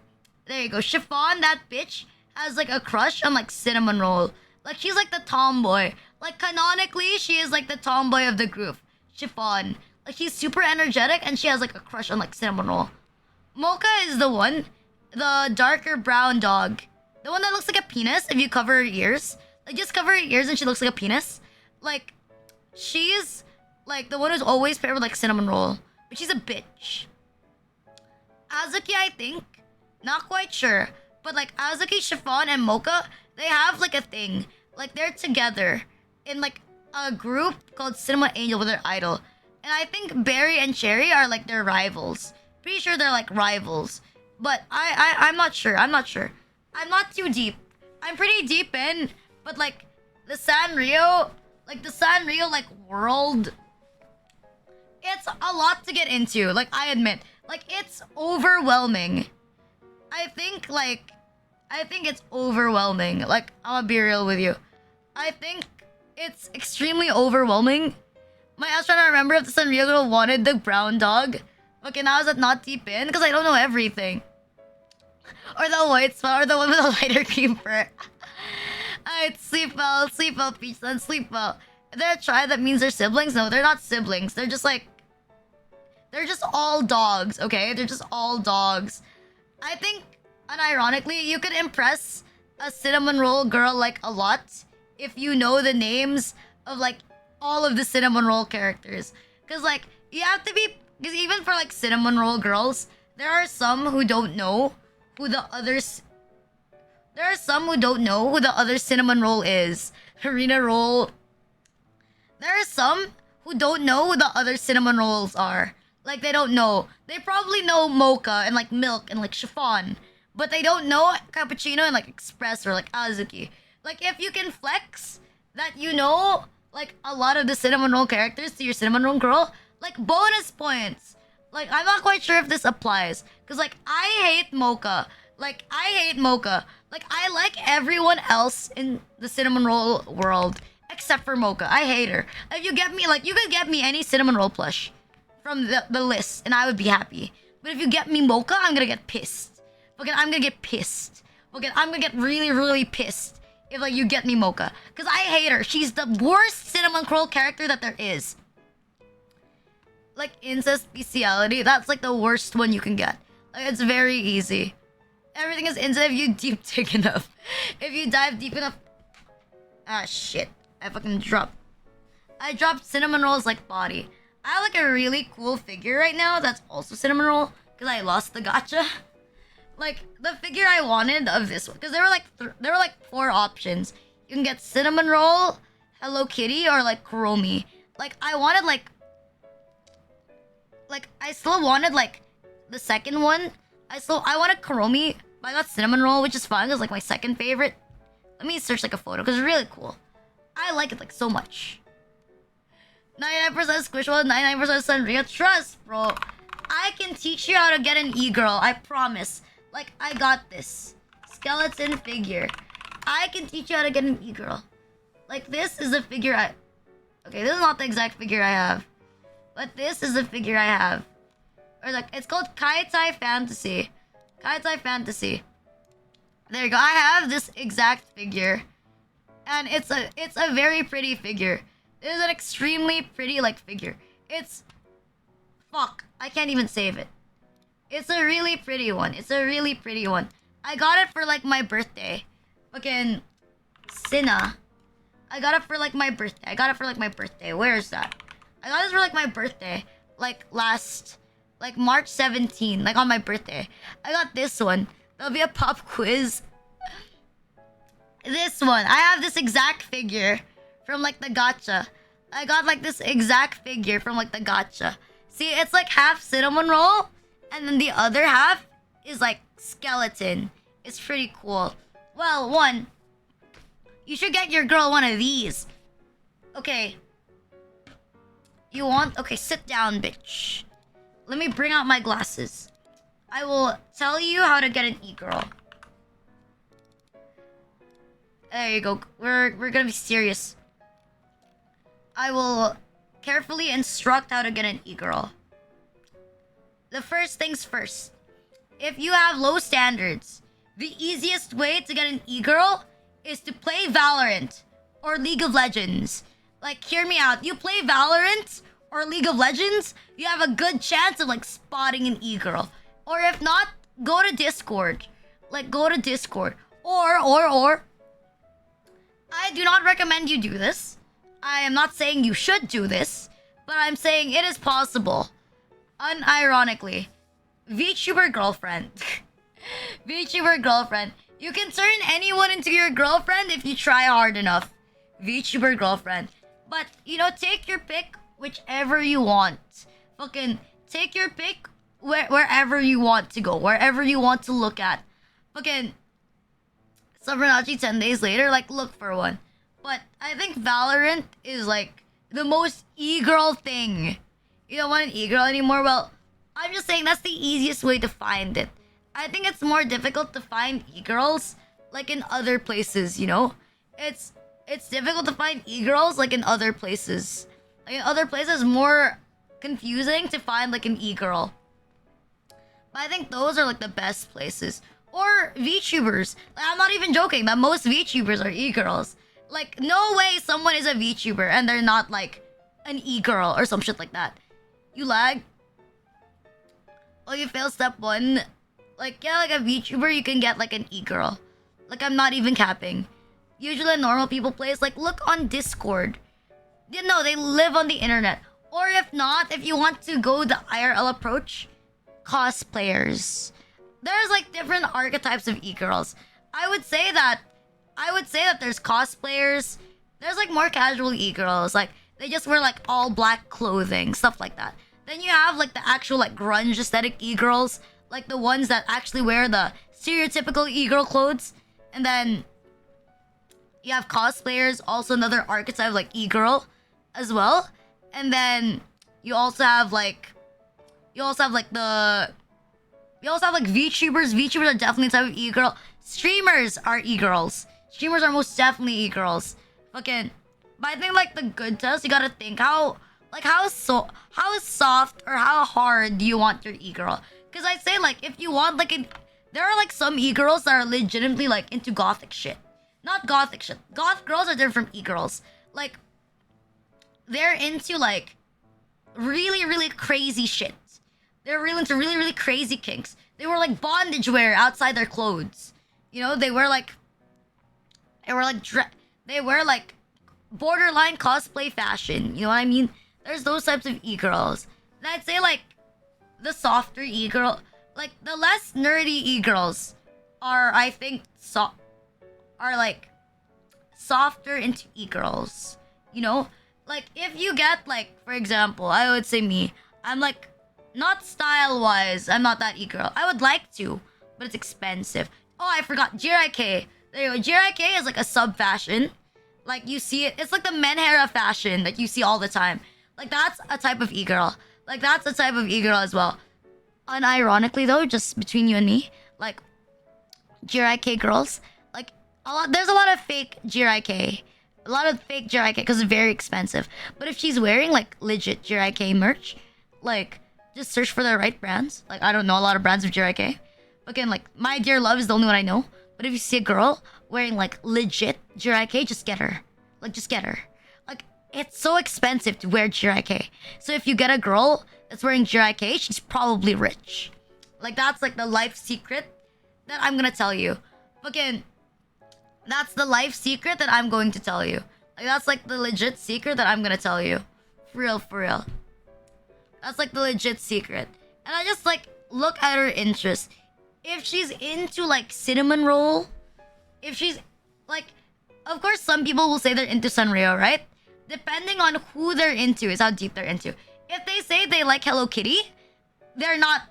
there you go. Chiffon, that bitch, has, like, a crush on, like, cinnamon roll. Like, she's, like, the tomboy. Like, canonically, she is, like, the tomboy of the group. Chiffon. Like, she's super energetic, and she has, like, a crush on, like, cinnamon roll. Mocha is the one. The darker brown dog. The one that looks like a penis if you cover her ears. Like, just cover her ears and she looks like a penis. Like, she's, like, the one who's always paired with, like, cinnamon roll. But she's a bitch. Azuki, I think, not quite sure, but like Azuki, Chiffon, and Mocha, they have like a thing. Like they're together in like a group called Cinema Angel with their idol. And I think Barry and Cherry are like their rivals. Pretty sure they're like rivals. But I'm not sure. I'm not sure. I'm not too deep. I'm pretty deep in, but like the Sanrio like world, it's a lot to get into. Like I admit, like it's overwhelming. I think it's overwhelming. Like I'll be real with you. I think it's extremely overwhelming. I was trying to remember if the Sanrio girl wanted the brown dog. Okay, now is that not deep in? Because I don't know everything. Or the white spot, or the one with the lighter cream fur. Alright, sleep well, Peach Sun, sleep well. Is there a tribe that means they're siblings? No, they're not siblings. They're just like... They're just all dogs, okay? They're just all dogs. I think, unironically, you could impress a cinnamon roll girl like a lot if you know the names of like all of the cinnamon roll characters. Because like, you have to be... Because even for like cinnamon roll girls, there are some who don't know who the others... There are some who don't know who the other cinnamon roll is. Harina roll. There are some who don't know who the other cinnamon rolls are. Like, they don't know. They probably know mocha and like milk and like chiffon. But they don't know cappuccino and like express or like azuki. Like, if you can flex that you know like a lot of the cinnamon roll characters to your cinnamon roll girl, like bonus points. Like, I'm not quite sure if this applies. Because like, I hate mocha. Like, I hate mocha. Like, I like everyone else in the cinnamon roll world except for mocha. I hate her. If you get me, like, you could get me any cinnamon roll plush from the list and I would be happy. But if you get me mocha, I'm gonna get pissed. Okay, I'm gonna get pissed. Okay, I'm gonna get really, really pissed if like you get me mocha. Because I hate her. She's the worst cinnamon roll character that there is. Like, incest bestiality, that's like the worst one you can get. Like, it's very easy. Everything is incest if you deep dig enough. If you dive deep enough... Ah, shit. I fucking dropped. I dropped cinnamon rolls like body. I have like a really cool figure right now that's also cinnamon roll. Because I lost the gacha. Like, the figure I wanted of this one. Because there were like 4 options. You can get cinnamon roll, Hello Kitty, or like Kuromi. Like, I wanted like... Like, I still wanted like the second one. I wanted Kuromi, but I got cinnamon roll, which is fun. It's like my second favorite. Let me search like a photo because it's really cool. I like it like so much. 99% Squishwall, 99% Sanrio. Trust, bro. I can teach you how to get an e-girl. I promise. Like, I got this. Skeleton figure. I can teach you how to get an e-girl. Like, this is a figure I... Okay, this is not the exact figure I have. But this is the figure I have. Or like, it's called Kaitai Fantasy. Kaitai Fantasy. There you go. I have this exact figure. And it's a very pretty figure. It is an extremely pretty like figure. It's... Fuck. I can't even save it. It's a really pretty one. It's a really pretty one. I got it for like my birthday. Fucking... Sinna. I got it for like my birthday. Where is that? I got this for like my birthday. Like last... Like March 17, like on my birthday. I got this one. There'll be a pop quiz. This one. I have this exact figure from like the gacha. I got like this exact figure from like the gacha. See, it's like half cinnamon roll. And then the other half is like skeleton. It's pretty cool. Well, one. You should get your girl one of these. Okay. You want... Okay, sit down, bitch. Let me bring out my glasses. I will tell you how to get an e-girl. There you go. We're gonna be serious. I will carefully instruct how to get an e-girl. The first things first. If you have low standards, the easiest way to get an e-girl is to play Valorant or League of Legends. Like, hear me out. You play Valorant or League of Legends, you have a good chance of like spotting an e-girl. Or if not, go to Discord. Like, go to Discord. Or I do not recommend you do this. I am not saying you should do this, but I'm saying it is possible. Unironically. VTuber girlfriend. VTuber girlfriend. You can turn anyone into your girlfriend if you try hard enough. VTuber girlfriend. But, you know, take your pick whichever you want. Fucking take your pick wherever you want to go. Wherever you want to look at. Fucking Supranachi 10 days later, like, look for one. But I think Valorant is, like, the most e-girl thing. You don't want an e-girl anymore? Well, I'm just saying that's the easiest way to find it. I think it's more difficult to find e-girls, like, in other places, you know? It's difficult to find e-girls, like, in other places. Like, in other places, more confusing to find, like, an e-girl. But I think those are, like, the best places. Or VTubers. Like, I'm not even joking that most VTubers are e-girls. Like, no way someone is a VTuber and they're not, like, an e-girl or some shit like that. You lag? Oh, you failed step 1? Like, yeah, like a VTuber, you can get, like, an e-girl. Like, I'm not even capping. Usually normal people plays, like, look on Discord. You know, they live on the internet. Or if not, if you want to go the IRL approach, cosplayers. There's, like, different archetypes of e-girls. I would say that there's cosplayers. There's, like, more casual e-girls. Like, they just wear, like, all black clothing, stuff like that. Then you have, like, the actual, like, grunge aesthetic e-girls. Like, the ones that actually wear the stereotypical e-girl clothes. And then you have cosplayers, also another archetype, like, e-girl as well. And then you also have, like, VTubers. VTubers are definitely a type of e-girl. Streamers are e-girls. Streamers are most definitely e-girls. Fucking, but I think, like, the good test, you gotta think how soft or how hard do you want your e-girl? Because I'd say, like, if you want, like, there are, like, some e-girls that are legitimately, like, into gothic shit. Not gothic shit. Goth girls are different from e-girls. Like, they're into, like, really, really crazy shit. They're really into really, really crazy kinks. They wear, like, bondage wear outside their clothes. You know, they wear, like, borderline cosplay fashion. You know what I mean? There's those types of e-girls. And I'd say, like, the softer e-girl, like, the less nerdy e-girls are, I think, like, softer into e-girls. You know? Like, if you get, like, for example, I would say me, I'm, like, not style-wise, I'm not that e-girl. I would like to, but it's expensive. Oh, I forgot. Jiraiya. There you go. Jiraiya is like a sub-fashion. Like, you see it. It's like the menhera fashion that you see all the time. Like, that's a type of e-girl. Like, that's a type of e-girl as well. Unironically, though, just between you and me, like, Jiraiya girls, like, there's a lot of fake Jiraiya. A lot of fake Jiraiya because it's very expensive. But if she's wearing, like, legit Jiraiya merch, like, just search for the right brands. Like, I don't know a lot of brands of Jiraiya. Again, like, My Dear Love is the only one I know. But if you see a girl wearing, like, legit Jiraiya, just get her. Like, just get her. Like, it's so expensive to wear Jiraiya. So if you get a girl that's wearing Jiraiya, she's probably rich. Like, that's, like, the life secret that I'm gonna tell you. Again, that's the life secret that I'm going to tell you. Like, that's, like, the legit secret that I'm gonna tell you. For real, for real. That's, like, the legit secret. And I just, like, look at her interests. If she's into, like, cinnamon roll, if she's, like, of course, some people will say they're into Sanrio, right? Depending on who they're into is how deep they're into. If they say they like Hello Kitty, they're not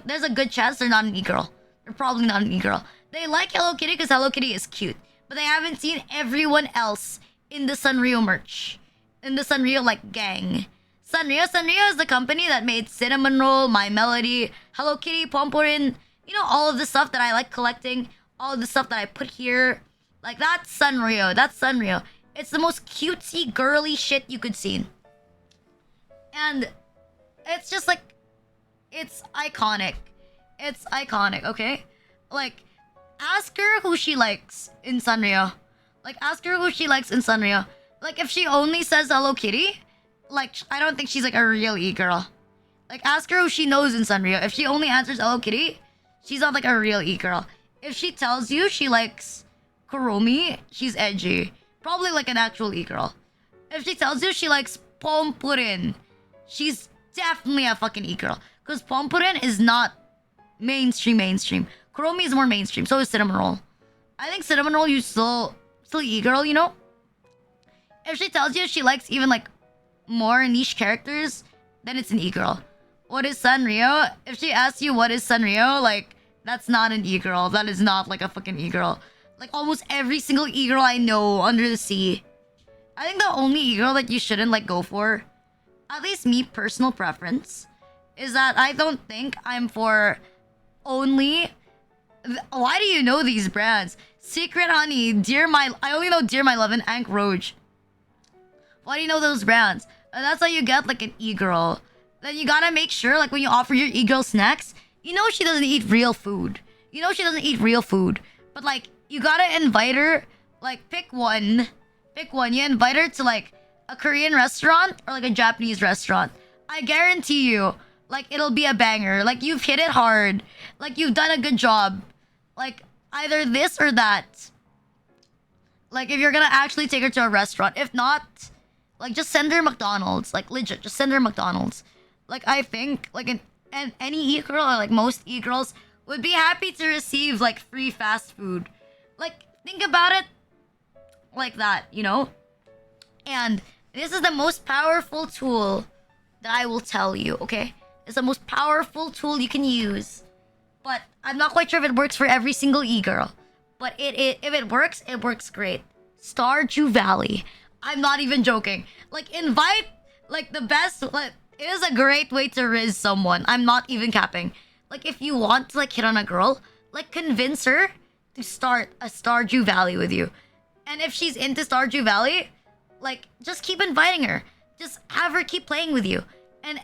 there's a good chance they're not an e-girl. They're probably not an e-girl. They like Hello Kitty because Hello Kitty is cute. But they haven't seen everyone else in the Sanrio merch. In the Sanrio, like, gang. Sanrio is the company that made Cinnamon Roll, My Melody, Hello Kitty, Pomporin. You know, all of the stuff that I like collecting. All of the stuff that I put here. Like, that's Sanrio. That's Sanrio. It's the most cutesy, girly shit you could see. And it's just, like, it's iconic. It's iconic, okay? Like, ask her who she likes in Sanrio. Like, ask her who she likes in Sanrio. Like, if she only says Hello Kitty, like, I don't think she's, like, a real e-girl. Like, ask her who she knows in Sanrio. If she only answers Hello Kitty, she's not, like, a real e-girl. If she tells you she likes Kuromi, she's edgy. Probably, like, an actual e-girl. If she tells you she likes Pompurin, she's definitely a fucking e-girl. Because Pompurin is not mainstream. Kuromi is more mainstream. So is cinnamon roll. I think cinnamon roll you still e-girl, you know? If she tells you she likes even like more niche characters, then it's an e-girl. What is Sanrio? If she asks you what is Sanrio, like that's not an e-girl. That is not like a fucking e-girl. Like almost every single e-girl I know under the sea. I think the only e-girl that you shouldn't like go for, at least me personal preference, is that I don't think I'm for only. Why do you know these brands? Secret Honey, I only know Dear My Love and Ank Roach. Why do you know those brands? And that's how you get like an e-girl. Then you gotta make sure like when you offer your e-girl snacks, you know she doesn't eat real food. You know she doesn't eat real food. But like you gotta invite her, like pick one. Pick one. You invite her to like a Korean restaurant or like a Japanese restaurant. I guarantee you, like it'll be a banger. Like you've hit it hard. Like you've done a good job. Like either this or that. Like if you're gonna actually take her to a restaurant. If not, like just send her McDonald's. Like legit, just send her McDonald's. Like I think like any e-girl or like most e-girls would be happy to receive like free fast food. Like think about it like that, you know? And this is the most powerful tool that I will tell you, okay? It's the most powerful tool you can use. But I'm not quite sure if it works for every single e-girl. But if it works great. Stardew Valley. I'm not even joking. Like invite like the best, like it is a great way to riz someone. I'm not even capping. Like if you want to like hit on a girl, like convince her to start a Stardew Valley with you. And if she's into Stardew Valley, like just keep inviting her. Just have her keep playing with you. And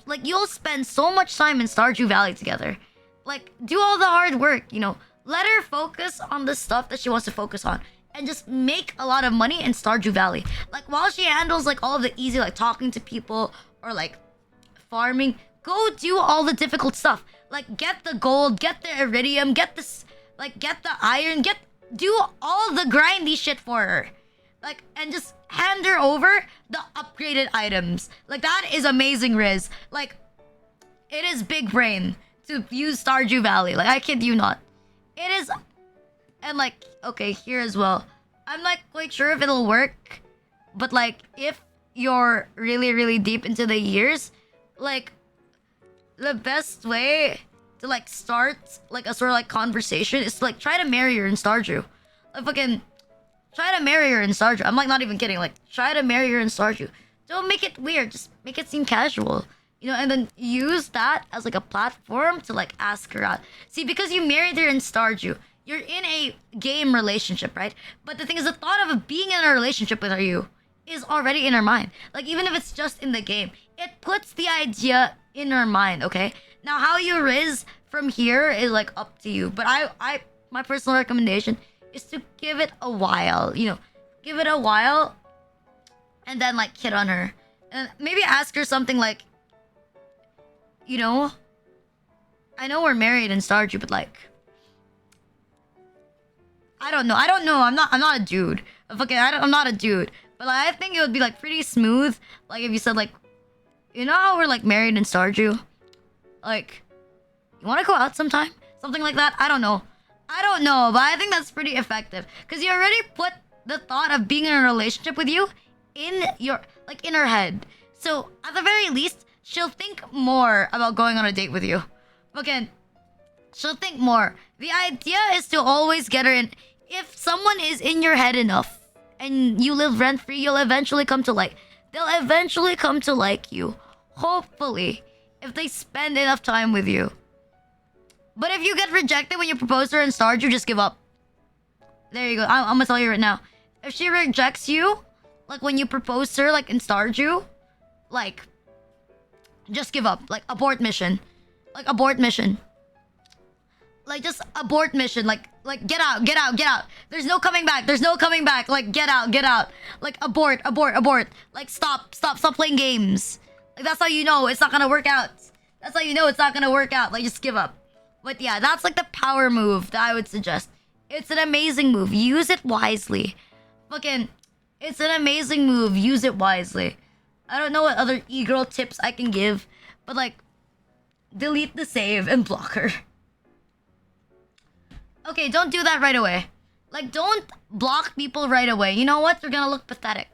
like you'll spend so much time in Stardew Valley together. Like do all the hard work, you know. Let her focus on the stuff that she wants to focus on. And just make a lot of money in Stardew Valley. Like while she handles like all of the easy like talking to people or like farming, go do all the difficult stuff. Like get the gold, get the iridium, get this like get the iron, do all the grindy shit for her. Like and just hand her over the upgraded items. Like that is amazing, Riz. Like it is big brain to use Stardew Valley. Like I kid you not. It is. And like, okay, here as well. I'm not quite sure if it'll work. But like, if you're really, really deep into the years, like, the best way to like start like a sort of like conversation is to like try to marry her in Stardew. Like fucking try to marry her in Stardew. I'm like not even kidding. Like try to marry her in Stardew. Don't make it weird. Just make it seem casual. You know, and then use that as like a platform to like ask her out. See, because you married her in Stardew, you're in a game relationship, right? But the thing is, the thought of being in a relationship with you is already in her mind. Like, even if it's just in the game, it puts the idea in her mind, okay? Now, how you riz from here is, like, up to you. But my personal recommendation is to give it a while, you know? Give it a while, and then, like, hit on her. And maybe ask her something like, you know, I know we're married in Stardew, but, like, I don't know. I'm not a dude. I'm not a dude. But like, I think it would be like pretty smooth. Like if you said like, you know how we're like married in Stardew? Like, you want to go out sometime? Something like that. I don't know. But I think that's pretty effective because you already put the thought of being in a relationship with you in your like in her head. So at the very least, she'll think more about going on a date with you. Again, she'll think more. The idea is to always get her in. If someone is in your head enough and you live rent free, they'll eventually come to like you. Hopefully, if they spend enough time with you. But if you get rejected when you propose to her in Stardew, just give up. There you go. I'm gonna tell you right now. If she rejects you, like when you propose to her, like in Stardew, like, just give up. Like, abort mission. Like, abort mission. Like, just abort mission. Like, get out. There's no coming back. Like, get out. Like, abort. Like, stop playing games. Like, that's how you know it's not gonna work out. Like, just give up. But yeah, that's like the power move that I would suggest. It's an amazing move. Use it wisely. It's an amazing move. Use it wisely. I don't know what other e-girl tips I can give, but like, delete the save and block her. Okay, don't do that right away. Like, don't block people right away. You know what? You're gonna look pathetic.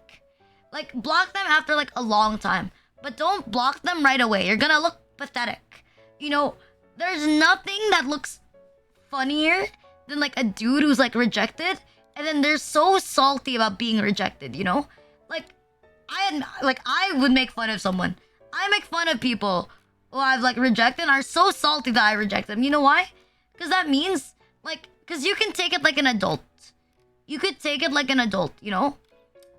Like, block them after like a long time. But don't block them right away. You're gonna look pathetic. You know, there's nothing that looks funnier than like a dude who's like rejected and then they're so salty about being rejected, you know? Like, I would make fun of someone. I make fun of people who I've like rejected and are so salty that I reject them. You know why? Because that means like, because you can take it like an adult. You could take it like an adult, you know?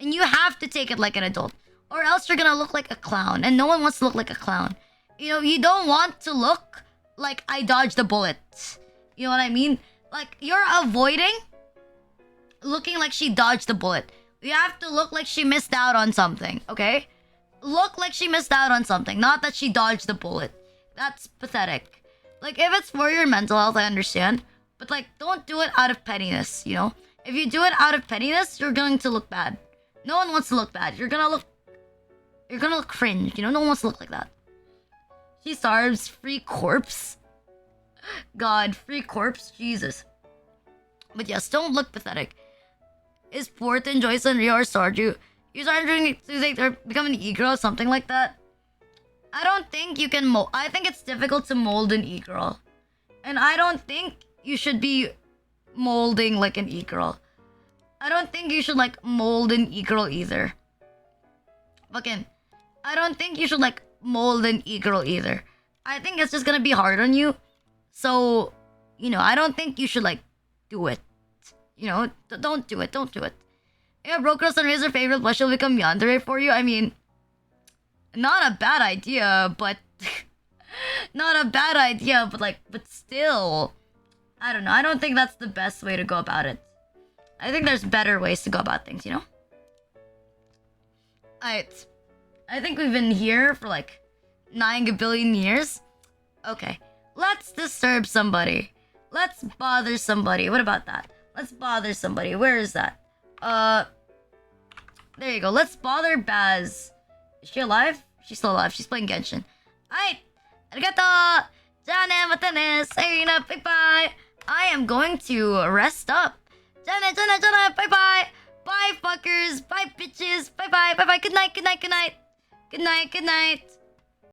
And you have to take it like an adult. Or else you're gonna look like a clown. And no one wants to look like a clown. You know, you don't want to look like I dodged a bullet. You know what I mean? Like, you're avoiding looking like she dodged a bullet. You have to look like she missed out on something, okay? Look like she missed out on something, not that she dodged the bullet. That's pathetic. Like, if it's for your mental health, I understand. But, like, don't do it out of pettiness, you know? If you do it out of pettiness, you're going to look bad. No one wants to look bad. You're gonna look cringe, you know? No one wants to look like that. She starves, free corpse. God, free corpse, Jesus. But yes, don't look pathetic. Is Porton, Joyce, and Rio or Stardew? You started doing to think they're becoming an e-girl, something like that? I don't think you can mold. I think it's difficult to mold an e-girl. And I don't think you should be molding like an e-girl. I don't think you should like mold an e-girl either. Fucking, I don't think you should like mold an e-girl either. I think it's just gonna be hard on you. So, you know, I don't think you should like do it. You know, don't do it. Don't do it. Yeah, Broker Sunray is her favorite, but she'll become yandere for you. I mean, not a bad idea, but not a bad idea, but like, but still, I don't know. I don't think that's the best way to go about it. I think there's better ways to go about things, you know? Alright. I think we've been here for like 9 billion years. Okay. Let's disturb somebody. Let's bother somebody. What about that? Let's bother somebody. Where is that? There you go. Let's bother Baz. Is she alive? She's still alive. She's playing Genshin. Alright. Arigato. Jane, mata Serena, bye-bye. I am going to rest up. Jane, bye-bye. Bye, fuckers. Bye, bitches. Bye-bye. Bye-bye. Good night, good night, good night. Good night, good night.